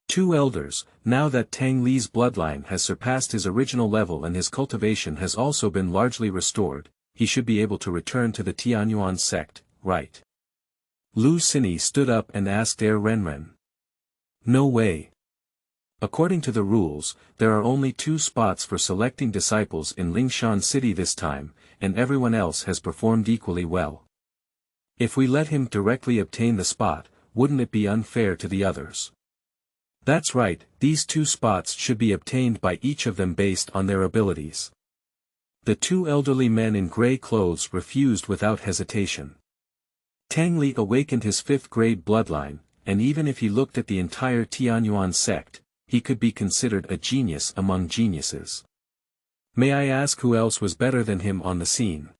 Two elders, now that Tang Li's bloodline has surpassed his original level and his cultivation has also been largely restored, he should be able to return to the Tianyuan sect, right? Lu Xinyi stood up and asked Renren. No way. According to the rules, there are only 2 spots for selecting disciples in Lingshan City this time, and everyone else has performed equally well. If we let him directly obtain the spot, wouldn't it be unfair to the others? That's right, these 2 spots should be obtained by each of them based on their abilities. The 2 elderly men in gray clothes refused without hesitation. Tang Li awakened his 5th grade bloodline, and even if he looked at the entire Tianyuan sect, he could be considered a genius among geniuses. May I ask who else was better than him on the scene?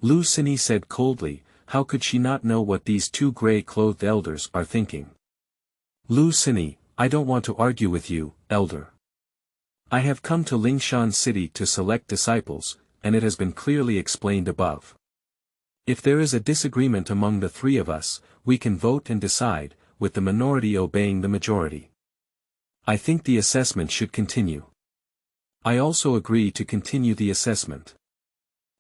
Lu Xinyi said coldly, how could she not know what these 2 gray-clothed elders are thinking? Lu Xinyi, I don't want to argue with you, elder. I have come to Lingshan City to select disciples, and it has been clearly explained above. If there is a disagreement among the 3 of us, we can vote and decide, with the minority obeying the majority. I think the assessment should continue. I also agree to continue the assessment.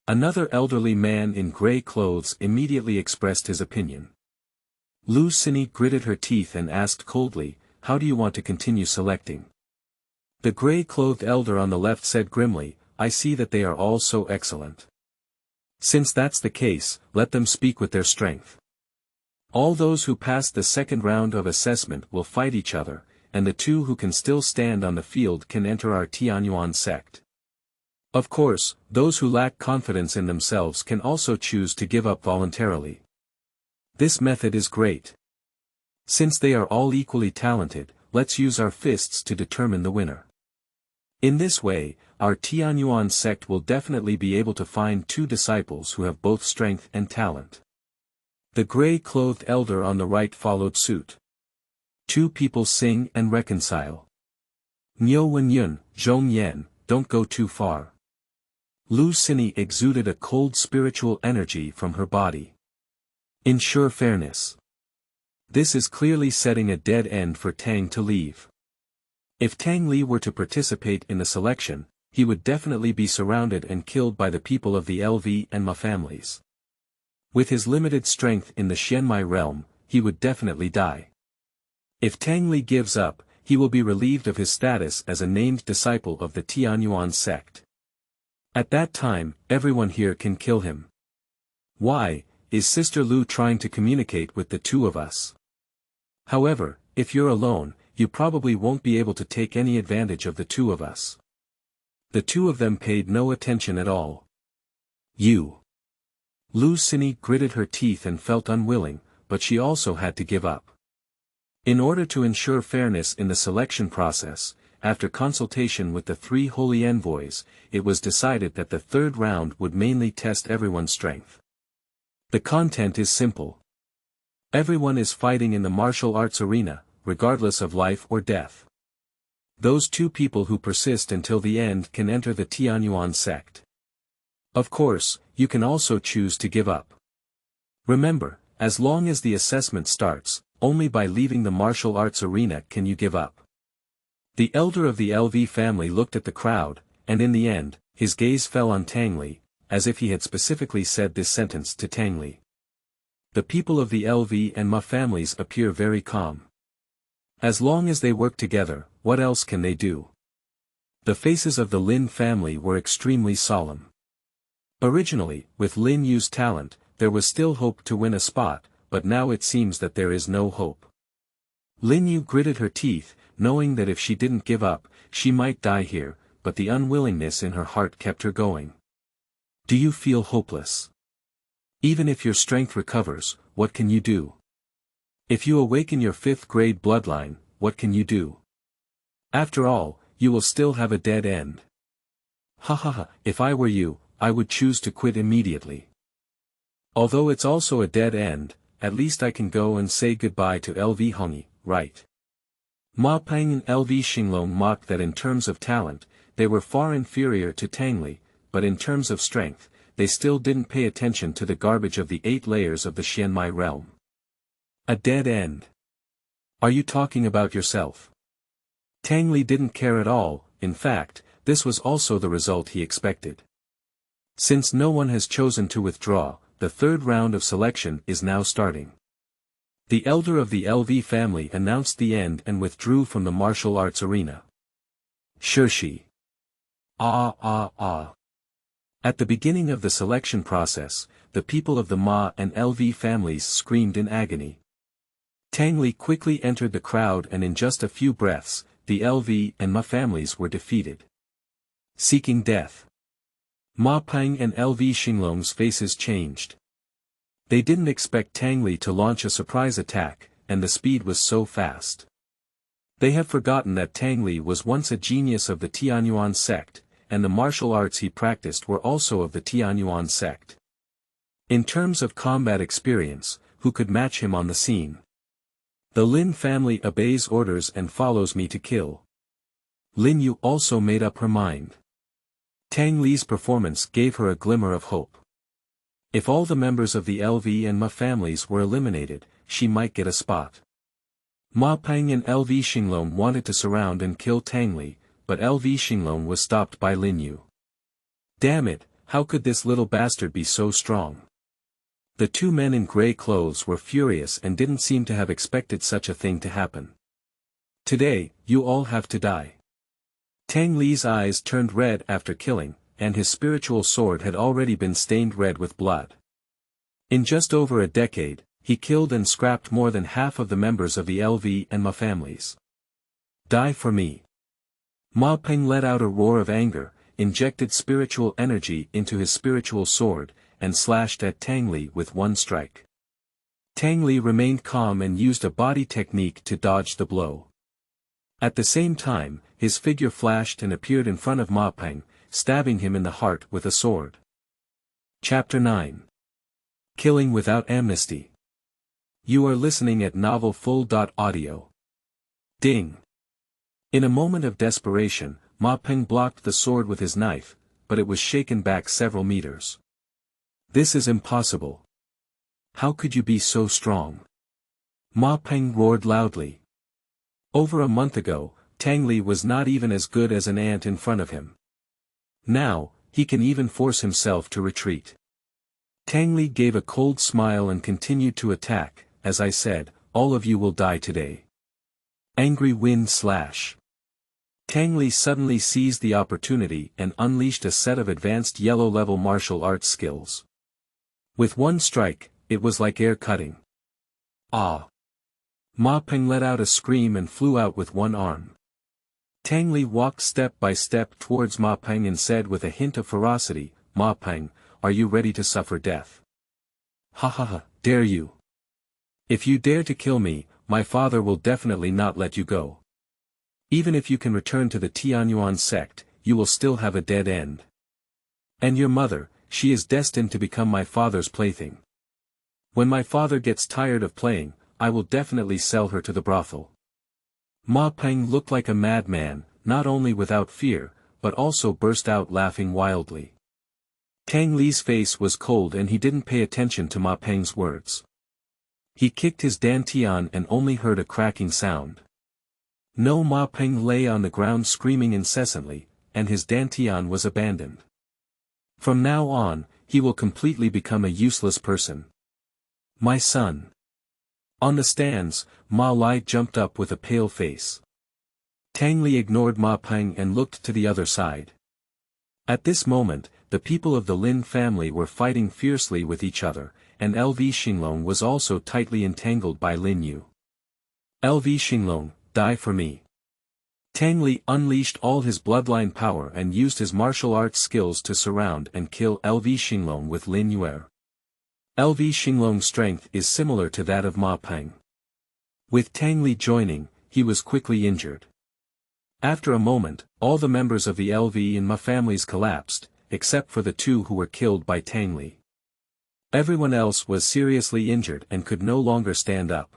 Another elderly man in gray clothes immediately expressed his opinion. Lu Xinyi gritted her teeth and asked coldly, how do you want to continue selecting? The gray-clothed elder on the left said grimly, I see that they are all so excellent. Since that's the case, let them speak with their strength. All those who passed the second round of assessment will fight each other, and the 2 who can still stand on the field can enter our Tianyuan sect. Of course, those who lack confidence in themselves can also choose to give up voluntarily. This method is great. Since they are all equally talented, let's use our fists to determine the winner. In this way, our Tianyuan sect will definitely be able to find 2 disciples who have both strength and talent. The gray-clothed elder on the right followed suit. 2 people sing and reconcile. Niu Wenyun, Zhong Yan, don't go too far. Lu Xinyi exuded a cold spiritual energy from her body. Ensure fairness. This is clearly setting a dead end for Tang to leave. If Tang Li were to participate in the selection, he would definitely be surrounded and killed by the people of the LV and Ma families. With his limited strength in the Xianmai realm, he would definitely die. If Tang Li gives up, he will be relieved of his status as a named disciple of the Tianyuan sect. At that time, everyone here can kill him. Why, is Sister Lu trying to communicate with the 2 of us? However, if you're alone, you probably won't be able to take any advantage of the 2 of us. The 2 of them paid no attention at all. You. Lu Xinyi gritted her teeth and felt unwilling, but she also had to give up. In order to ensure fairness in the selection process, after consultation with the 3 holy envoys, it was decided that the 3rd round would mainly test everyone's strength. The content is simple. Everyone is fighting in the martial arts arena, regardless of life or death. Those 2 people who persist until the end can enter the Tianyuan sect. Of course, you can also choose to give up. Remember, as long as the assessment starts, only by leaving the martial arts arena can you give up. The elder of the LV family looked at the crowd, and in the end, his gaze fell on Tang Li, as if he had specifically said this sentence to Tang Li. The people of the LV and Ma families appear very calm. As long as they work together, what else can they do? The faces of the Lin family were extremely solemn. Originally, with Lin Yu's talent, there was still hope to win a spot, but now it seems that there is no hope. Lin Yu gritted her teeth, knowing that if she didn't give up, she might die here, but the unwillingness in her heart kept her going. Do you feel hopeless? Even if your strength recovers, what can you do? If you awaken your 5th grade bloodline, what can you do? After all, you will still have a dead end. Ha ha ha, if I were you, I would choose to quit immediately. Although it's also a dead end, at least I can go and say goodbye to LV Hongi, right? Ma Peng and LV Xinglong mocked that in terms of talent, they were far inferior to Tang Li, but in terms of strength, they still didn't pay attention to the garbage of the 8 layers of the Xianmai realm. A dead end. Are you talking about yourself? Tang Li didn't care at all. In fact, this was also the result he expected. Since no one has chosen to withdraw, the third round of selection is now starting. The elder of the LV family announced the end and withdrew from the martial arts arena. Shirshi. At the beginning of the selection process, the people of the Ma and LV families screamed in agony. Tang Li quickly entered the crowd, and in just a few breaths, the LV and Ma families were defeated. Seeking death. Ma Peng and LV Xinglong's faces changed. They didn't expect Tang Li to launch a surprise attack, and the speed was so fast. They have forgotten that Tang Li was once a genius of the Tianyuan sect, and the martial arts he practiced were also of the Tianyuan sect. In terms of combat experience, who could match him on the scene? The Lin family obeys orders and follows me to kill. Lin Yu also made up her mind. Tang Li's performance gave her a glimmer of hope. If all the members of the LV and Ma families were eliminated, she might get a spot. Ma Peng and LV Xinglong wanted to surround and kill Tang Li, but LV Xinglong was stopped by Lin Yu. Damn it, how could this little bastard be so strong? The two men in grey clothes were furious and didn't seem to have expected such a thing to happen. Today, you all have to die. Tang Li's eyes turned red after killing, and his spiritual sword had already been stained red with blood. In just over a decade, he killed and scrapped more than half of the members of the LV and Ma families. Die for me. Ma Peng let out a roar of anger, injected spiritual energy into his spiritual sword, and slashed at Tang Li with one strike. Tang Li remained calm and used a body technique to dodge the blow. At the same time, his figure flashed and appeared in front of Ma Peng, stabbing him in the heart with a sword. Chapter 9. Killing Without Amnesty. You are listening at novelfull.audio. Ding. In a moment of desperation, Ma Peng blocked the sword with his knife, but it was shaken back several meters. This is impossible. How could you be so strong? Ma Peng roared loudly. Over a month ago, Tang Li was not even as good as an ant in front of him. Now, he can even force himself to retreat. Tang Li gave a cold smile and continued to attack. As I said, all of you will die today. Angry wind slash. Tang Li suddenly seized the opportunity and unleashed a set of advanced yellow-level martial arts skills. With one strike, it was like air cutting. Ah! Ma Peng let out a scream and flew out with one arm. Tang Li walked step by step towards Ma Peng and said with a hint of ferocity, Ma Peng, are you ready to suffer death? Ha ha ha, dare you? If you dare to kill me, my father will definitely not let you go. Even if you can return to the Tianyuan sect, you will still have a dead end. And your mother, she is destined to become my father's plaything. When my father gets tired of playing, I will definitely sell her to the brothel. Ma Peng looked like a madman, not only without fear, but also burst out laughing wildly. Tang Li's face was cold and he didn't pay attention to Ma Peng's words. He kicked his dantian and only heard a cracking sound. No, Ma Peng lay on the ground screaming incessantly, and his dantian was abandoned. From now on, he will completely become a useless person. My son. On the stands, Ma Lai jumped up with a pale face. Tang Li ignored Ma Peng and looked to the other side. At this moment, the people of the Lin family were fighting fiercely with each other, and LV Xinglong was also tightly entangled by Lin Yu. LV Xinglong, die for me. Tang Li unleashed all his bloodline power and used his martial arts skills to surround and kill LV Xinglong with Lin Yuer. LV Xinglong's strength is similar to that of Ma Peng. With Tang Li joining, he was quickly injured. After a moment, all the members of the LV and Ma families collapsed, except for the two who were killed by Tang Li. Everyone else was seriously injured and could no longer stand up.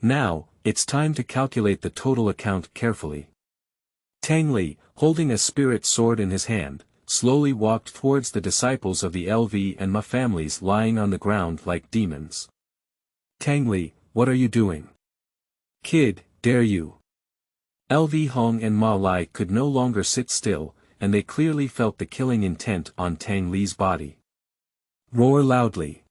Now, it's time to calculate the total account carefully. Tang Li, holding a spirit sword in his hand, slowly walked towards the disciples of the LV and Ma families lying on the ground like demons. Tang Li, what are you doing? Kid, dare you? LV Hong and Ma Lai could no longer sit still, and they clearly felt the killing intent on Tang Li's body. Roar loudly.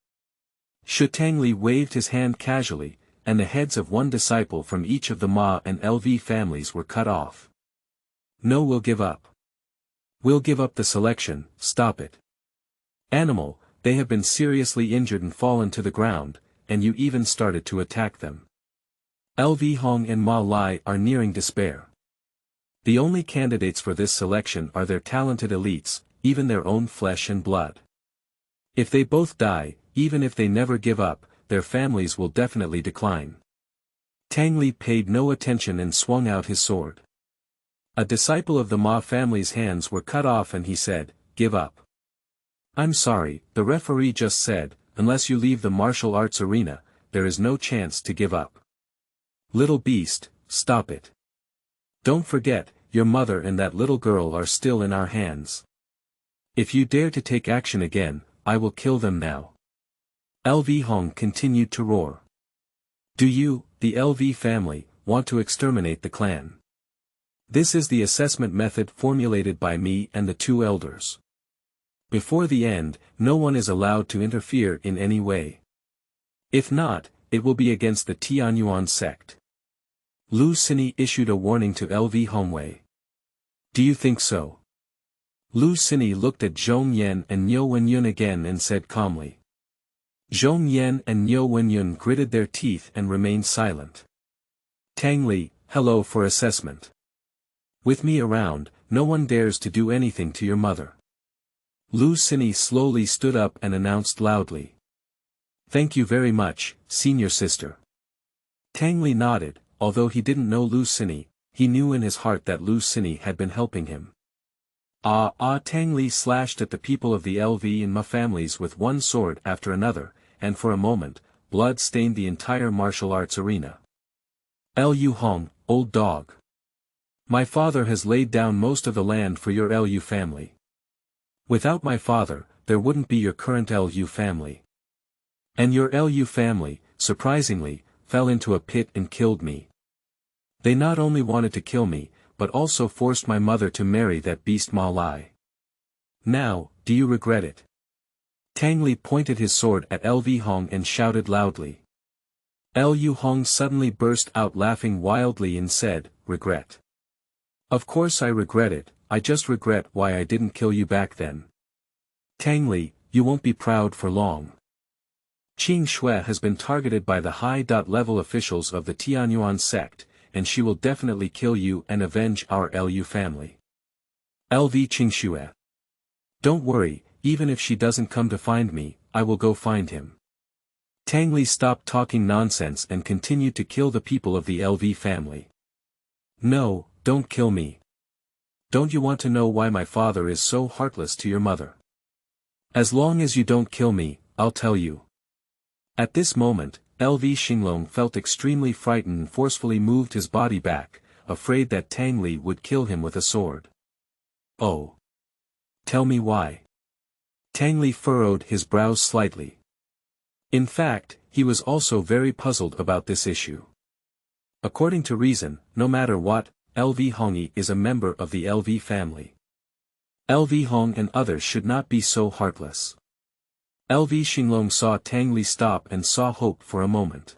Shu Tang Li waved his hand casually, and the heads of one disciple from each of the Ma and LV families were cut off. No, we'll give up. We'll give up the selection, stop it. Animal, they have been seriously injured and fallen to the ground, and you even started to attack them. LV Hong and Ma Lai are nearing despair. The only candidates for this selection are their talented elites, even their own flesh and blood. If they both die, even if they never give up, their families will definitely decline. Tang Li paid no attention and swung out his sword. A disciple of the Ma family's hands were cut off and he said, "Give up." "I'm sorry," the referee just said, "unless you leave the martial arts arena, there is no chance to give up." "Little beast, stop it. Don't forget, your mother and that little girl are still in our hands. If you dare to take action again, I will kill them now." LV Hong continued to roar. "Do you, the LV family, want to exterminate the clan? This is the assessment method formulated by me and the two elders. Before the end, no one is allowed to interfere in any way. If not, it will be against the Tianyuan sect." Lu Sini issued a warning to LV Hongwei. "Do you think so?" Lu Sini looked at Zhong Yan and Niu Wenyun again and said calmly. Zhong Yan and Niu Wenyun gritted their teeth and remained silent. "Tang Li, hello for assessment. With me around, no one dares to do anything to your mother." Lu Sini slowly stood up and announced loudly. "Thank you very much, senior sister." Tang Li nodded, although he didn't know Lu Sini, he knew in his heart that Lu Sini had been helping him. Tang Li slashed at the people of the LV and Ma families with one sword after another, and for a moment, blood stained the entire martial arts arena. "Lu Hong, old dog. My father has laid down most of the land for your Lu family. Without my father, there wouldn't be your current Lu family. And your Lu family, surprisingly, fell into a pit and killed me. They not only wanted to kill me, but also forced my mother to marry that beast Ma Lai. Now, do you regret it?" Tang Li pointed his sword at LV Hong and shouted loudly. Lu Hong suddenly burst out laughing wildly and said, "Regret? Of course I regret it, I just regret why I didn't kill you back then. Tang Li, you won't be proud for long. Qing Shui has been targeted by the high-level officials of the Tianyuan sect, and she will definitely kill you and avenge our Lu family. LV Qing Shui. Don't worry, even if she doesn't come to find me, I will go find him." Tang Li stopped talking nonsense and continued to kill the people of the LV family. "No, don't kill me. Don't you want to know why my father is so heartless to your mother? As long as you don't kill me, I'll tell you." At this moment, LV Xinglong felt extremely frightened and forcefully moved his body back, afraid that Tang Li would kill him with a sword. "Oh. Tell me why." Tang Li furrowed his brows slightly. In fact, he was also very puzzled about this issue. According to reason, no matter what, LV Hongi is a member of the LV family. LV Hong and others should not be so heartless. LV Xinglong saw Tang Li stop and saw hope for a moment.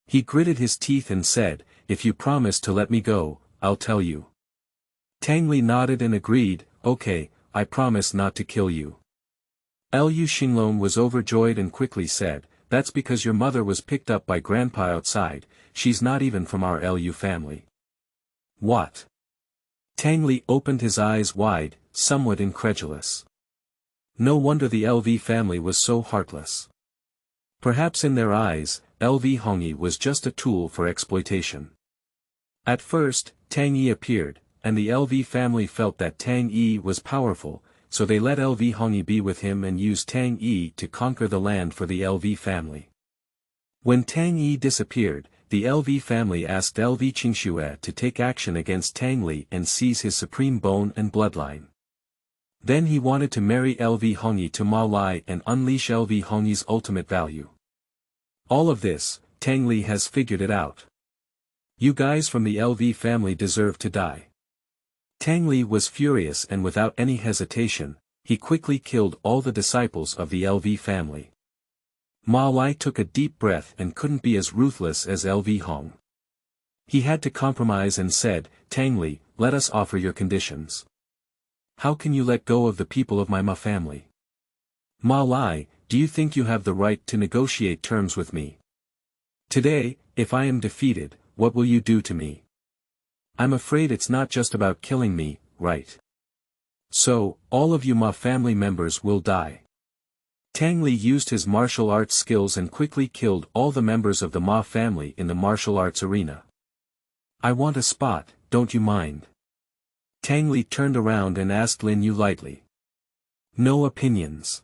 He gritted his teeth and said, "If you promise to let me go, I'll tell you." Tang Li nodded and agreed, "Okay, I promise not to kill you." Lu Xinglong was overjoyed and quickly said, "That's because your mother was picked up by Grandpa outside, she's not even from our Lu family." "What?" Tang Li opened his eyes wide, somewhat incredulous. No wonder the LV family was so heartless. Perhaps in their eyes, LV Hongi was just a tool for exploitation. At first, Tang Yi appeared, and the LV family felt that Tang Yi was powerful, so they let LV Hongi be with him and used Tang Yi to conquer the land for the LV family. When Tang Yi disappeared, the LV family asked LV Qingxue to take action against Tang Li and seize his supreme bone and bloodline. Then he wanted to marry LV Hongi to Ma Lai and unleash LV Hongi's ultimate value. All of this, Tang Li has figured it out. You guys from the LV family deserve to die. Tang Li was furious, and without any hesitation, he quickly killed all the disciples of the LV family. Ma Lai took a deep breath and couldn't be as ruthless as LV Hong. He had to compromise and said, "Tang Li, let us offer your conditions. How can you let go of the people of my Ma family? Ma Lai, do you think you have the right to negotiate terms with me? Today, if I am defeated, what will you do to me? I'm afraid it's not just about killing me, right? So, all of you Ma family members will die." Tang Li used his martial arts skills and quickly killed all the members of the Ma family in the martial arts arena. "I want a spot, don't you mind?" Tang Li turned around and asked Lin Yu lightly. "No opinions."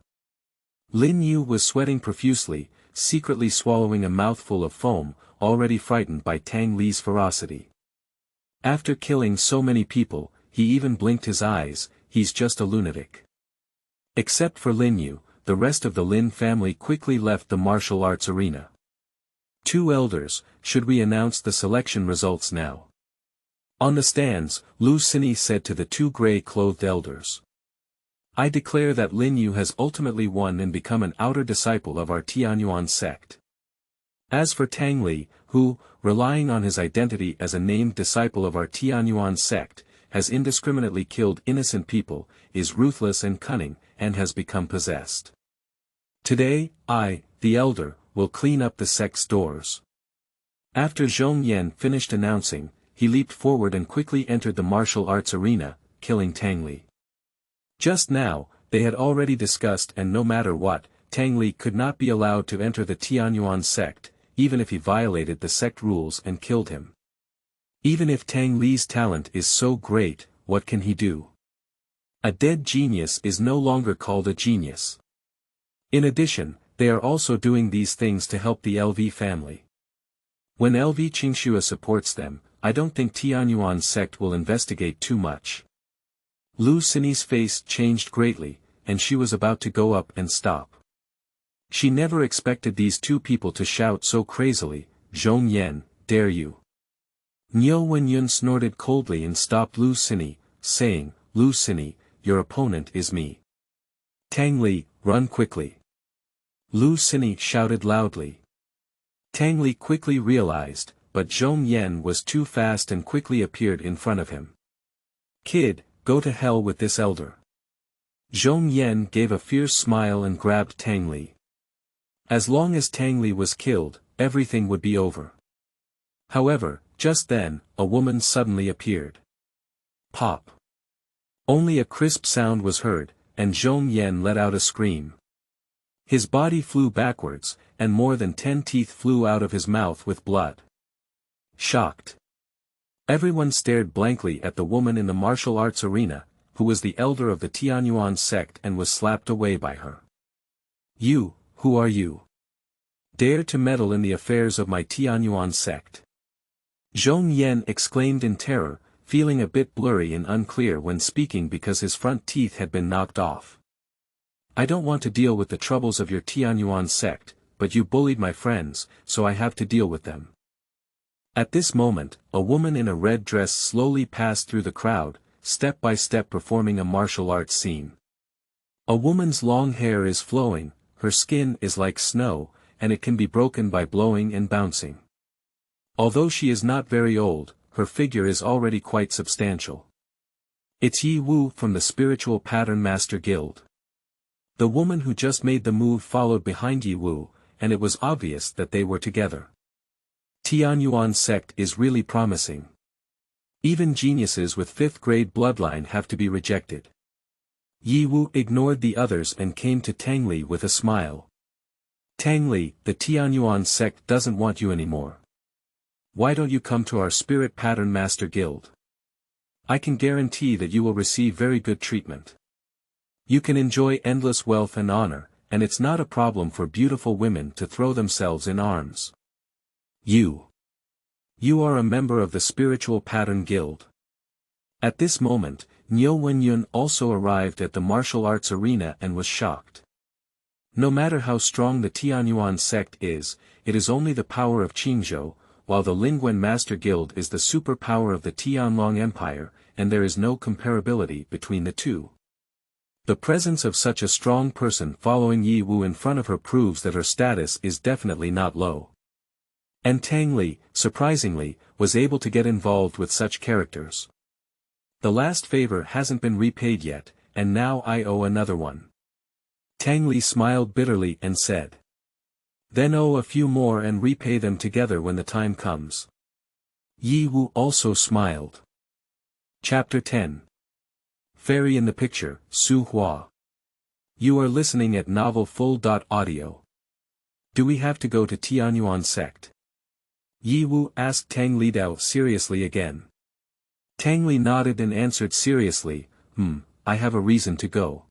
Lin Yu was sweating profusely, secretly swallowing a mouthful of foam, already frightened by Tang Li's ferocity. After killing so many people, he even blinked his eyes. He's just a lunatic. Except for Lin Yu, the rest of the Lin family quickly left the martial arts arena. "Two elders, should we announce the selection results now?" On the stands, Lu Xini said to the two gray-clothed elders. "I declare that Lin Yu has ultimately won and become an outer disciple of our Tianyuan sect. As for Tang Li, who, relying on his identity as a named disciple of our Tianyuan sect, has indiscriminately killed innocent people, is ruthless and cunning, and has become possessed. Today, I, the elder, will clean up the sect's doors." After Zhong Yan finished announcing, he leaped forward and quickly entered the martial arts arena, killing Tang Li. Just now, they had already discussed, and no matter what, Tang Li could not be allowed to enter the Tianyuan sect, even if he violated the sect rules and killed him. Even if Tang Li's talent is so great, what can he do? A dead genius is no longer called a genius. In addition, they are also doing these things to help the LV family. When LV Qingxue supports them, I don't think Tianyuan sect will investigate too much. Lu Xini's face changed greatly, and she was about to go up and stop. She never expected these two people to shout so crazily, "Zhong Yan, dare you?" Niu Wenyun snorted coldly and stopped Lu Xini, saying, "Lu Xini, your opponent is me. Tang Li, run quickly." Lu Xini shouted loudly. Tang Li quickly realized, but Zhong Yan was too fast and quickly appeared in front of him. "Kid, go to hell with this elder." Zhong Yan gave a fierce smile and grabbed Tang Li. As long as Tang Li was killed, everything would be over. However, just then, a woman suddenly appeared. Pop. Only a crisp sound was heard, and Zhong Yan let out a scream. His body flew backwards, and more than 10 teeth flew out of his mouth with blood. Shocked. Everyone stared blankly at the woman in the martial arts arena, who was the elder of the Tianyuan sect and was slapped away by her. "You, who are you? Dare to meddle in the affairs of my Tianyuan sect?" Zhong Yan exclaimed in terror, feeling a bit blurry and unclear when speaking because his front teeth had been knocked off. "I don't want to deal with the troubles of your Tianyuan sect, but you bullied my friends, so I have to deal with them." At this moment, a woman in a red dress slowly passed through the crowd, step by step performing a martial arts scene. A woman's long hair is flowing, her skin is like snow, and it can be broken by blowing and bouncing. Although she is not very old, her figure is already quite substantial. It's Yi Wu from the Spiritual Pattern Master Guild. The woman who just made the move followed behind Yi Wu, and it was obvious that they were together. Tianyuan sect is really promising. Even geniuses with 5th grade bloodline have to be rejected. Yi Wu ignored the others and came to Tang Li with a smile. "Tang Li, the Tianyuan sect doesn't want you anymore. Why don't you come to our Spirit Pattern Master Guild? I can guarantee that you will receive very good treatment. You can enjoy endless wealth and honor, and it's not a problem for beautiful women to throw themselves in arms. You are a member of the Spiritual Pattern Guild." At this moment, Niu Wenyun also arrived at the martial arts arena and was shocked. No matter how strong the Tianyuan sect is, it is only the power of Qingzhou, while the Lingwen Master Guild is the superpower of the Tianlong Empire, and there is no comparability between the two. The presence of such a strong person following Yi Wu in front of her proves that her status is definitely not low. And Tang Li, surprisingly, was able to get involved with such characters. The last favor hasn't been repaid yet, and now I owe another one. Tang Li smiled bitterly and said. Then owe a few more and repay them together when the time comes. Yi Wu also smiled. Chapter 10. Fairy in the Picture, Su Hua. You are listening at novelfull.audio. Do we have to go to Tianyuan sect? Yi Wu asked Tang Li Dao seriously again. Tang Li nodded and answered seriously, I have a reason to go.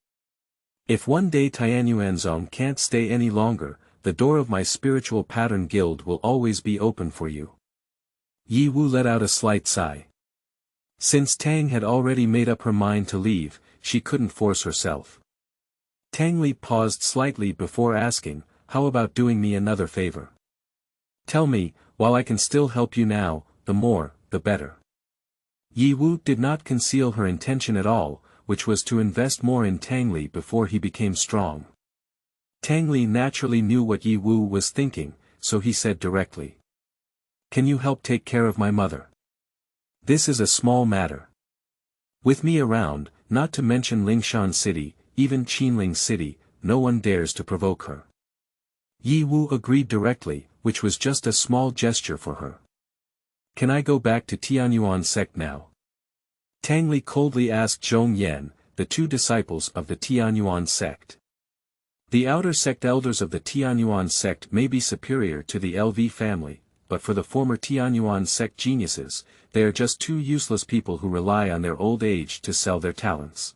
If one day Tianyuanzong can't stay any longer, the door of my spiritual pattern guild will always be open for you. Yi Wu let out a slight sigh. Since Tang had already made up her mind to leave, she couldn't force herself. Tang Li paused slightly before asking, how about doing me another favor? Tell me, while I can still help you now, the more, the better. Yi Wu did not conceal her intention at all, which was to invest more in Tang Li before he became strong. Tang Li naturally knew what Yi Wu was thinking, so he said directly. Can you help take care of my mother? This is a small matter. With me around, not to mention Lingshan City, even Qinling City, no one dares to provoke her. Yi Wu agreed directly, which was just a small gesture for her. Can I go back to Tianyuan sect now? Tang Li coldly asked Zhong Yan, the two disciples of the Tianyuan sect. The outer sect elders of the Tianyuan sect may be superior to the LV family, but for the former Tianyuan sect geniuses, they are just two useless people who rely on their old age to sell their talents.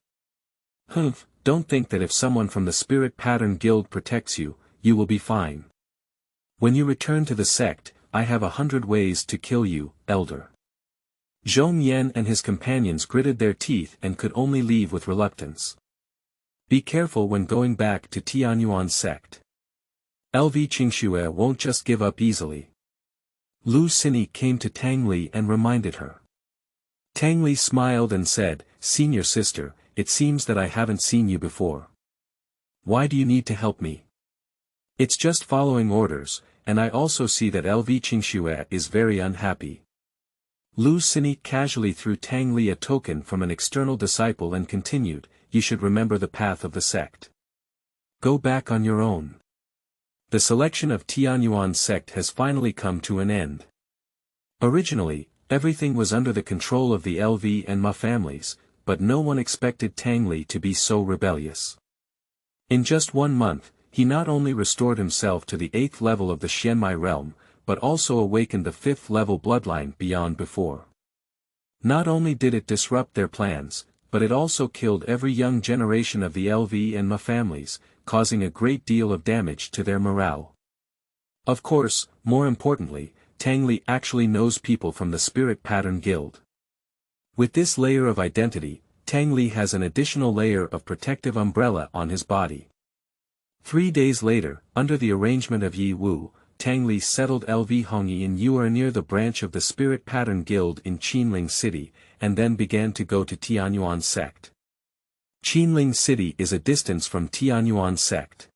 Don't think that if someone from the Spirit Pattern Guild protects you, you will be fine. When you return to the sect, I have 100 ways to kill you, elder. Zhong Yan and his companions gritted their teeth and could only leave with reluctance. Be careful when going back to Tianyuan sect. LV Qingxue won't just give up easily. Lu Xini came to Tang Li and reminded her. Tang Li smiled and said, Senior sister, it seems that I haven't seen you before. Why do you need to help me? It's just following orders, and I also see that LV Qingxue is very unhappy. Lu Xini casually threw Tang Li a token from an external disciple and continued, you should remember the path of the sect. Go back on your own. The selection of Tianyuan sect has finally come to an end. Originally, everything was under the control of the LV and Ma families, but no one expected Tang Li to be so rebellious. In just 1 month, he not only restored himself to the 8th level of the Xianmai realm, but also awakened the 5th level bloodline beyond before. Not only did it disrupt their plans, but it also killed every young generation of the LV and Ma families, causing a great deal of damage to their morale. Of course, more importantly, Tang Li actually knows people from the Spirit Pattern Guild. With this layer of identity, Tang Li has an additional layer of protective umbrella on his body. 3 days later, under the arrangement of Yi Wu, Tang Li settled LV Hongyi in Yu'er near the branch of the Spirit Pattern Guild in Qinling City, and then began to go to Tianyuan sect. Qinling City is a distance from Tianyuan sect.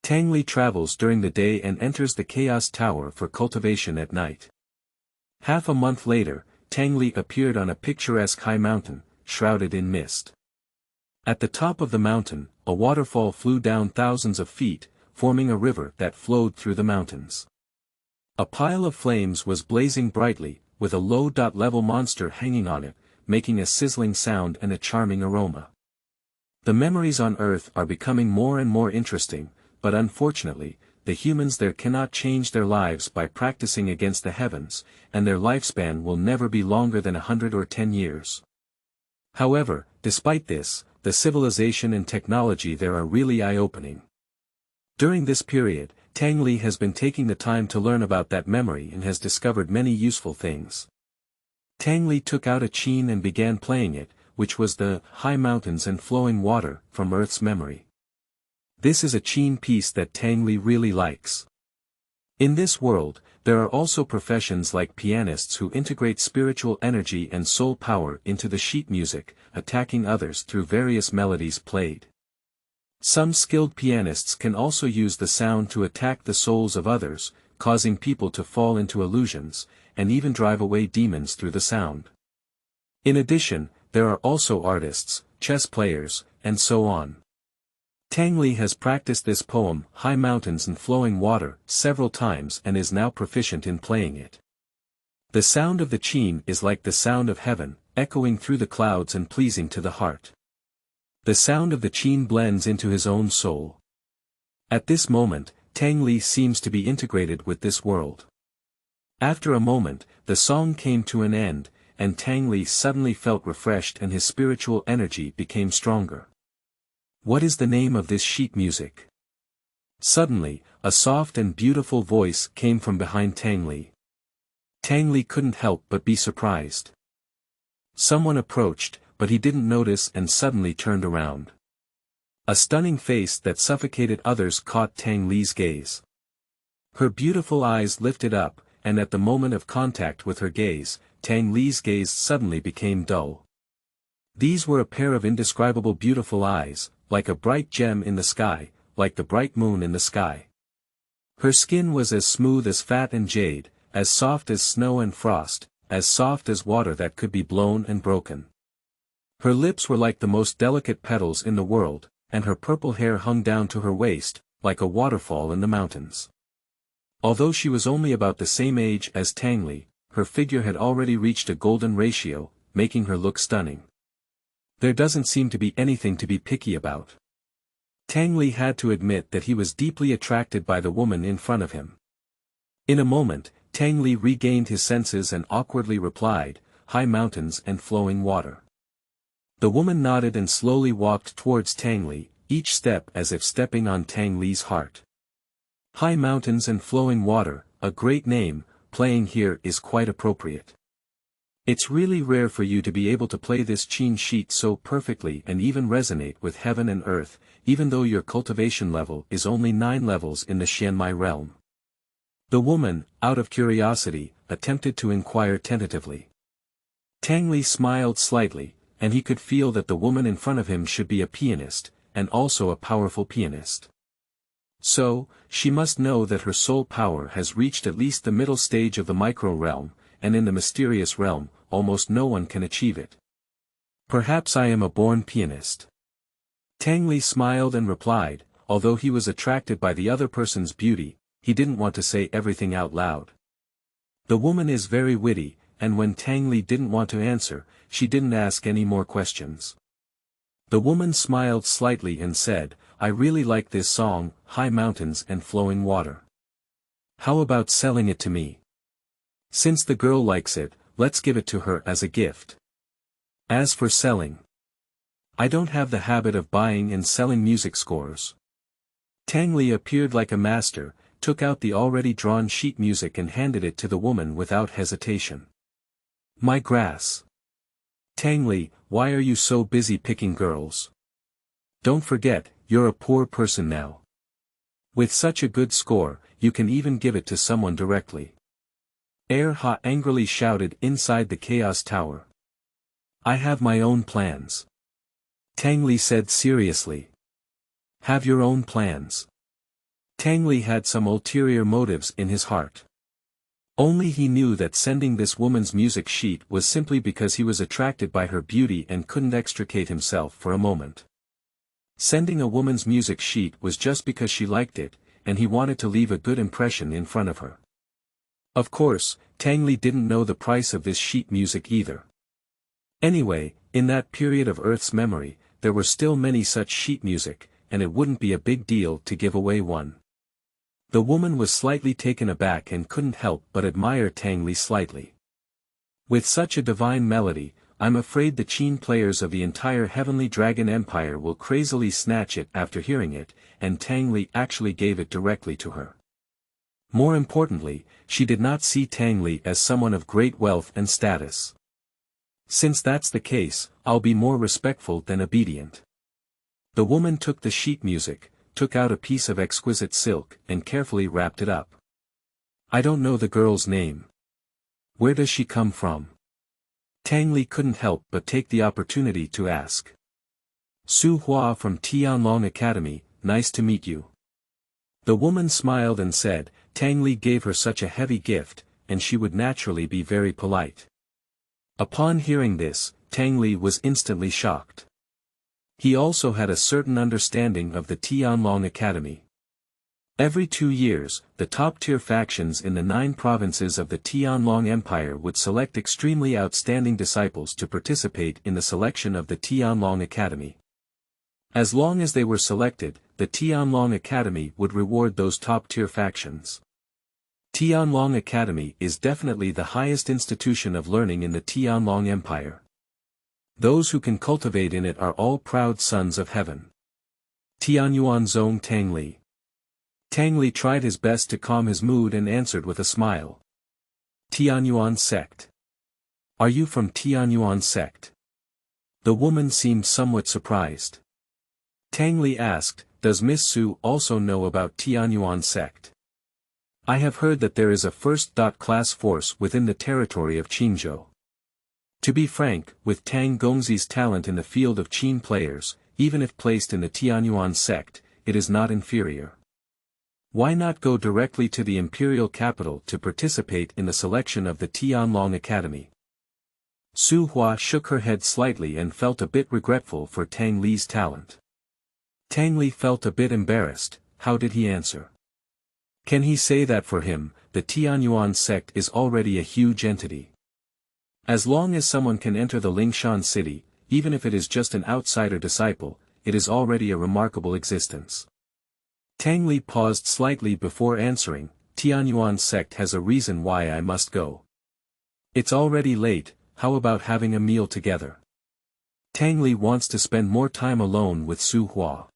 Tang Li travels during the day and enters the Chaos Tower for cultivation at night. Half a month later, Tang Li appeared on a picturesque high mountain, shrouded in mist. At the top of the mountain, a waterfall flew down thousands of feet, forming a river that flowed through the mountains. A pile of flames was blazing brightly, with a low-level monster hanging on it, making a sizzling sound and a charming aroma. The memories on Earth are becoming more and more interesting, but unfortunately, the humans there cannot change their lives by practicing against the heavens, and their lifespan will never be longer than 100 or 10 years. However, despite this, the civilization and technology there are really eye-opening. During this period, Tang Li has been taking the time to learn about that memory and has discovered many useful things. Tang Li took out a qin and began playing it, which was the high mountains and flowing water from Earth's memory. This is a qin piece that Tang Li really likes. In this world, there are also professions like pianists who integrate spiritual energy and soul power into the sheet music, attacking others through various melodies played. Some skilled pianists can also use the sound to attack the souls of others, causing people to fall into illusions, and even drive away demons through the sound. In addition, there are also artists, chess players, and so on. Tang Li has practiced this poem, High Mountains and Flowing Water, several times and is now proficient in playing it. The sound of the qin is like the sound of heaven, echoing through the clouds and pleasing to the heart. The sound of the qin blends into his own soul. At this moment, Tang Li seems to be integrated with this world. After a moment, the song came to an end, and Tang Li suddenly felt refreshed and his spiritual energy became stronger. What is the name of this sheet music? Suddenly, a soft and beautiful voice came from behind Tang Li. Tang Li couldn't help but be surprised. Someone approached, but he didn't notice and suddenly turned around. A stunning face that suffocated others caught Tang Li's gaze. Her beautiful eyes lifted up, and at the moment of contact with her gaze, Tang Li's gaze suddenly became dull. These were a pair of indescribable beautiful eyes, like a bright gem in the sky, like the bright moon in the sky. Her skin was as smooth as fat and jade, as soft as snow and frost, as soft as water that could be blown and broken. Her lips were like the most delicate petals in the world, and her purple hair hung down to her waist, like a waterfall in the mountains. Although she was only about the same age as Tang Li, her figure had already reached a golden ratio, making her look stunning. There doesn't seem to be anything to be picky about. Tang Li had to admit that he was deeply attracted by the woman in front of him. In a moment, Tang Li regained his senses and awkwardly replied, "High mountains and flowing water." The woman nodded and slowly walked towards Tang Li, each step as if stepping on Tang Li's heart. High mountains and flowing water, a great name, playing here is quite appropriate. It's really rare for you to be able to play this qin sheet so perfectly and even resonate with heaven and earth, even though your cultivation level is only 9 levels in the Xianmai realm. The woman, out of curiosity, attempted to inquire tentatively. Tang Li smiled slightly, and he could feel that the woman in front of him should be a pianist, and also a powerful pianist. So, she must know that her soul power has reached at least the middle stage of the micro realm, and in the mysterious realm, almost no one can achieve it. Perhaps I am a born pianist. Tang Li smiled and replied, although he was attracted by the other person's beauty, he didn't want to say everything out loud. The woman is very witty, and when Tang Li didn't want to answer, she didn't ask any more questions. The woman smiled slightly and said, "I really like this song, High Mountains and Flowing Water. How about selling it to me? Since the girl likes it, let's give it to her as a gift. As for selling, I don't have the habit of buying and selling music scores." Tang Li appeared like a master, took out the already drawn sheet music and handed it to the woman without hesitation. "My grass. Tang Li, why are you so busy picking girls? Don't forget, you're a poor person now. With such a good score, you can even give it to someone directly." Ha angrily shouted inside the Chaos Tower. "I have my own plans." Tang Li said seriously. "Have your own plans?" Tang Li had some ulterior motives in his heart. Only he knew that sending this woman's music sheet was simply because he was attracted by her beauty and couldn't extricate himself for a moment. Sending a woman's music sheet was just because she liked it, and he wanted to leave a good impression in front of her. Of course, Tang Li didn't know the price of this sheet music either. Anyway, in that period of Earth's memory, there were still many such sheet music, and it wouldn't be a big deal to give away one. The woman was slightly taken aback and couldn't help but admire Tang Li slightly. With such a divine melody, I'm afraid the qin players of the entire Heavenly Dragon Empire will crazily snatch it after hearing it, and Tang Li actually gave it directly to her. More importantly, she did not see Tang Li as someone of great wealth and status. Since that's the case, I'll be more respectful than obedient. The woman took the sheet music, took out a piece of exquisite silk, and carefully wrapped it up. I don't know the girl's name. Where does she come from? Tang Li couldn't help but take the opportunity to ask. Su Hua from Tianlong Academy, nice to meet you. The woman smiled and said, Tang Li gave her such a heavy gift, and she would naturally be very polite. Upon hearing this, Tang Li was instantly shocked. He also had a certain understanding of the Tianlong Academy. Every 2 years, the top-tier factions in the 9 provinces of the Tianlong Empire would select extremely outstanding disciples to participate in the selection of the Tianlong Academy. As long as they were selected, the Tianlong Academy would reward those top-tier factions. Tianlong Academy is definitely the highest institution of learning in the Tianlong Empire. Those who can cultivate in it are all proud sons of heaven. Tianyuan Zong Tang Li. Tang Li tried his best to calm his mood and answered with a smile. Tianyuan sect. Are you from Tianyuan sect? The woman seemed somewhat surprised. Tang Li asked, does Miss Su also know about Tianyuan sect? I have heard that there is a first-class force within the territory of Qinzhou. To be frank, with Tang Gongzi's talent in the field of Qin players, even if placed in the Tianyuan sect, it is not inferior. Why not go directly to the imperial capital to participate in the selection of the Tianlong Academy? Su Hua shook her head slightly and felt a bit regretful for Tang Li's talent. Tang Li felt a bit embarrassed. How did he answer? Can he say that for him, the Tianyuan sect is already a huge entity? As long as someone can enter the Lingshan city, even if it is just an outsider disciple, it is already a remarkable existence. Tang Li paused slightly before answering, Tianyuan sect has a reason why I must go. It's already late, how about having a meal together? Tang Li wants to spend more time alone with Su Hua.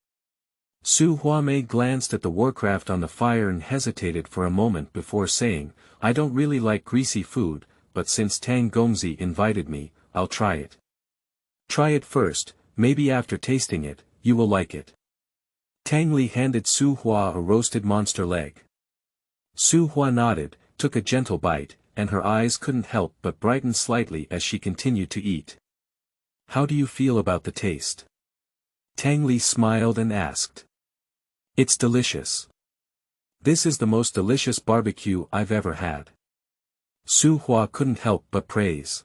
Su Huamei glanced at the warcraft on the fire and hesitated for a moment before saying, I don't really like greasy food, but since Tang Gongzi invited me, I'll try it. Try it first, maybe after tasting it, you will like it. Tang Li handed Su Hua a roasted monster leg. Su Hua nodded, took a gentle bite, and her eyes couldn't help but brighten slightly as she continued to eat. How do you feel about the taste? Tang Li smiled and asked. It's delicious. This is the most delicious barbecue I've ever had. Su Hua couldn't help but praise.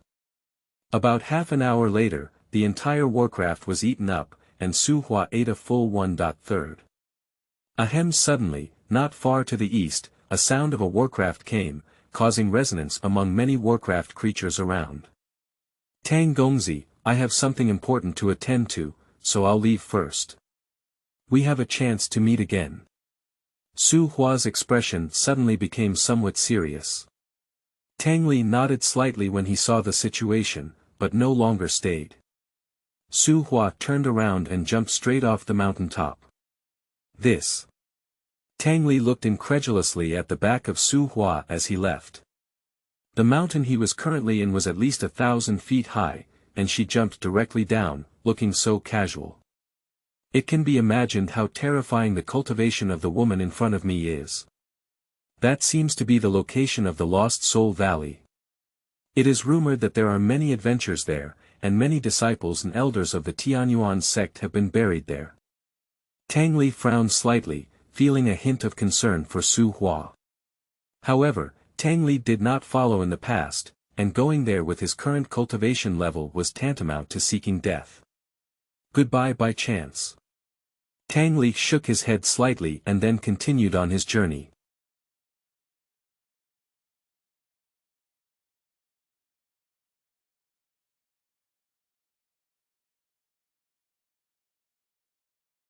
About half an hour later, the entire warcraft was eaten up, and Su Hua ate a full 1/3. Ahem! Suddenly, not far to the east, a sound of a warcraft came, causing resonance among many warcraft creatures around. Tang Gongzi, I have something important to attend to, so I'll leave first. We have a chance to meet again. Su Hua's expression suddenly became somewhat serious. Tang Li nodded slightly when he saw the situation, but no longer stayed. Su Hua turned around and jumped straight off the mountaintop. This. Tang Li looked incredulously at the back of Su Hua as he left. The mountain he was currently in was at least 1,000 feet high, and she jumped directly down, looking so casual. It can be imagined how terrifying the cultivation of the woman in front of me is. That seems to be the location of the Lost Soul Valley. It is rumored that there are many adventures there, and many disciples and elders of the Tianyuan sect have been buried there. Tang Li frowned slightly, feeling a hint of concern for Su Hua. However, Tang Li did not follow in the past, and going there with his current cultivation level was tantamount to seeking death. Goodbye by chance. Tang Li shook his head slightly and then continued on his journey.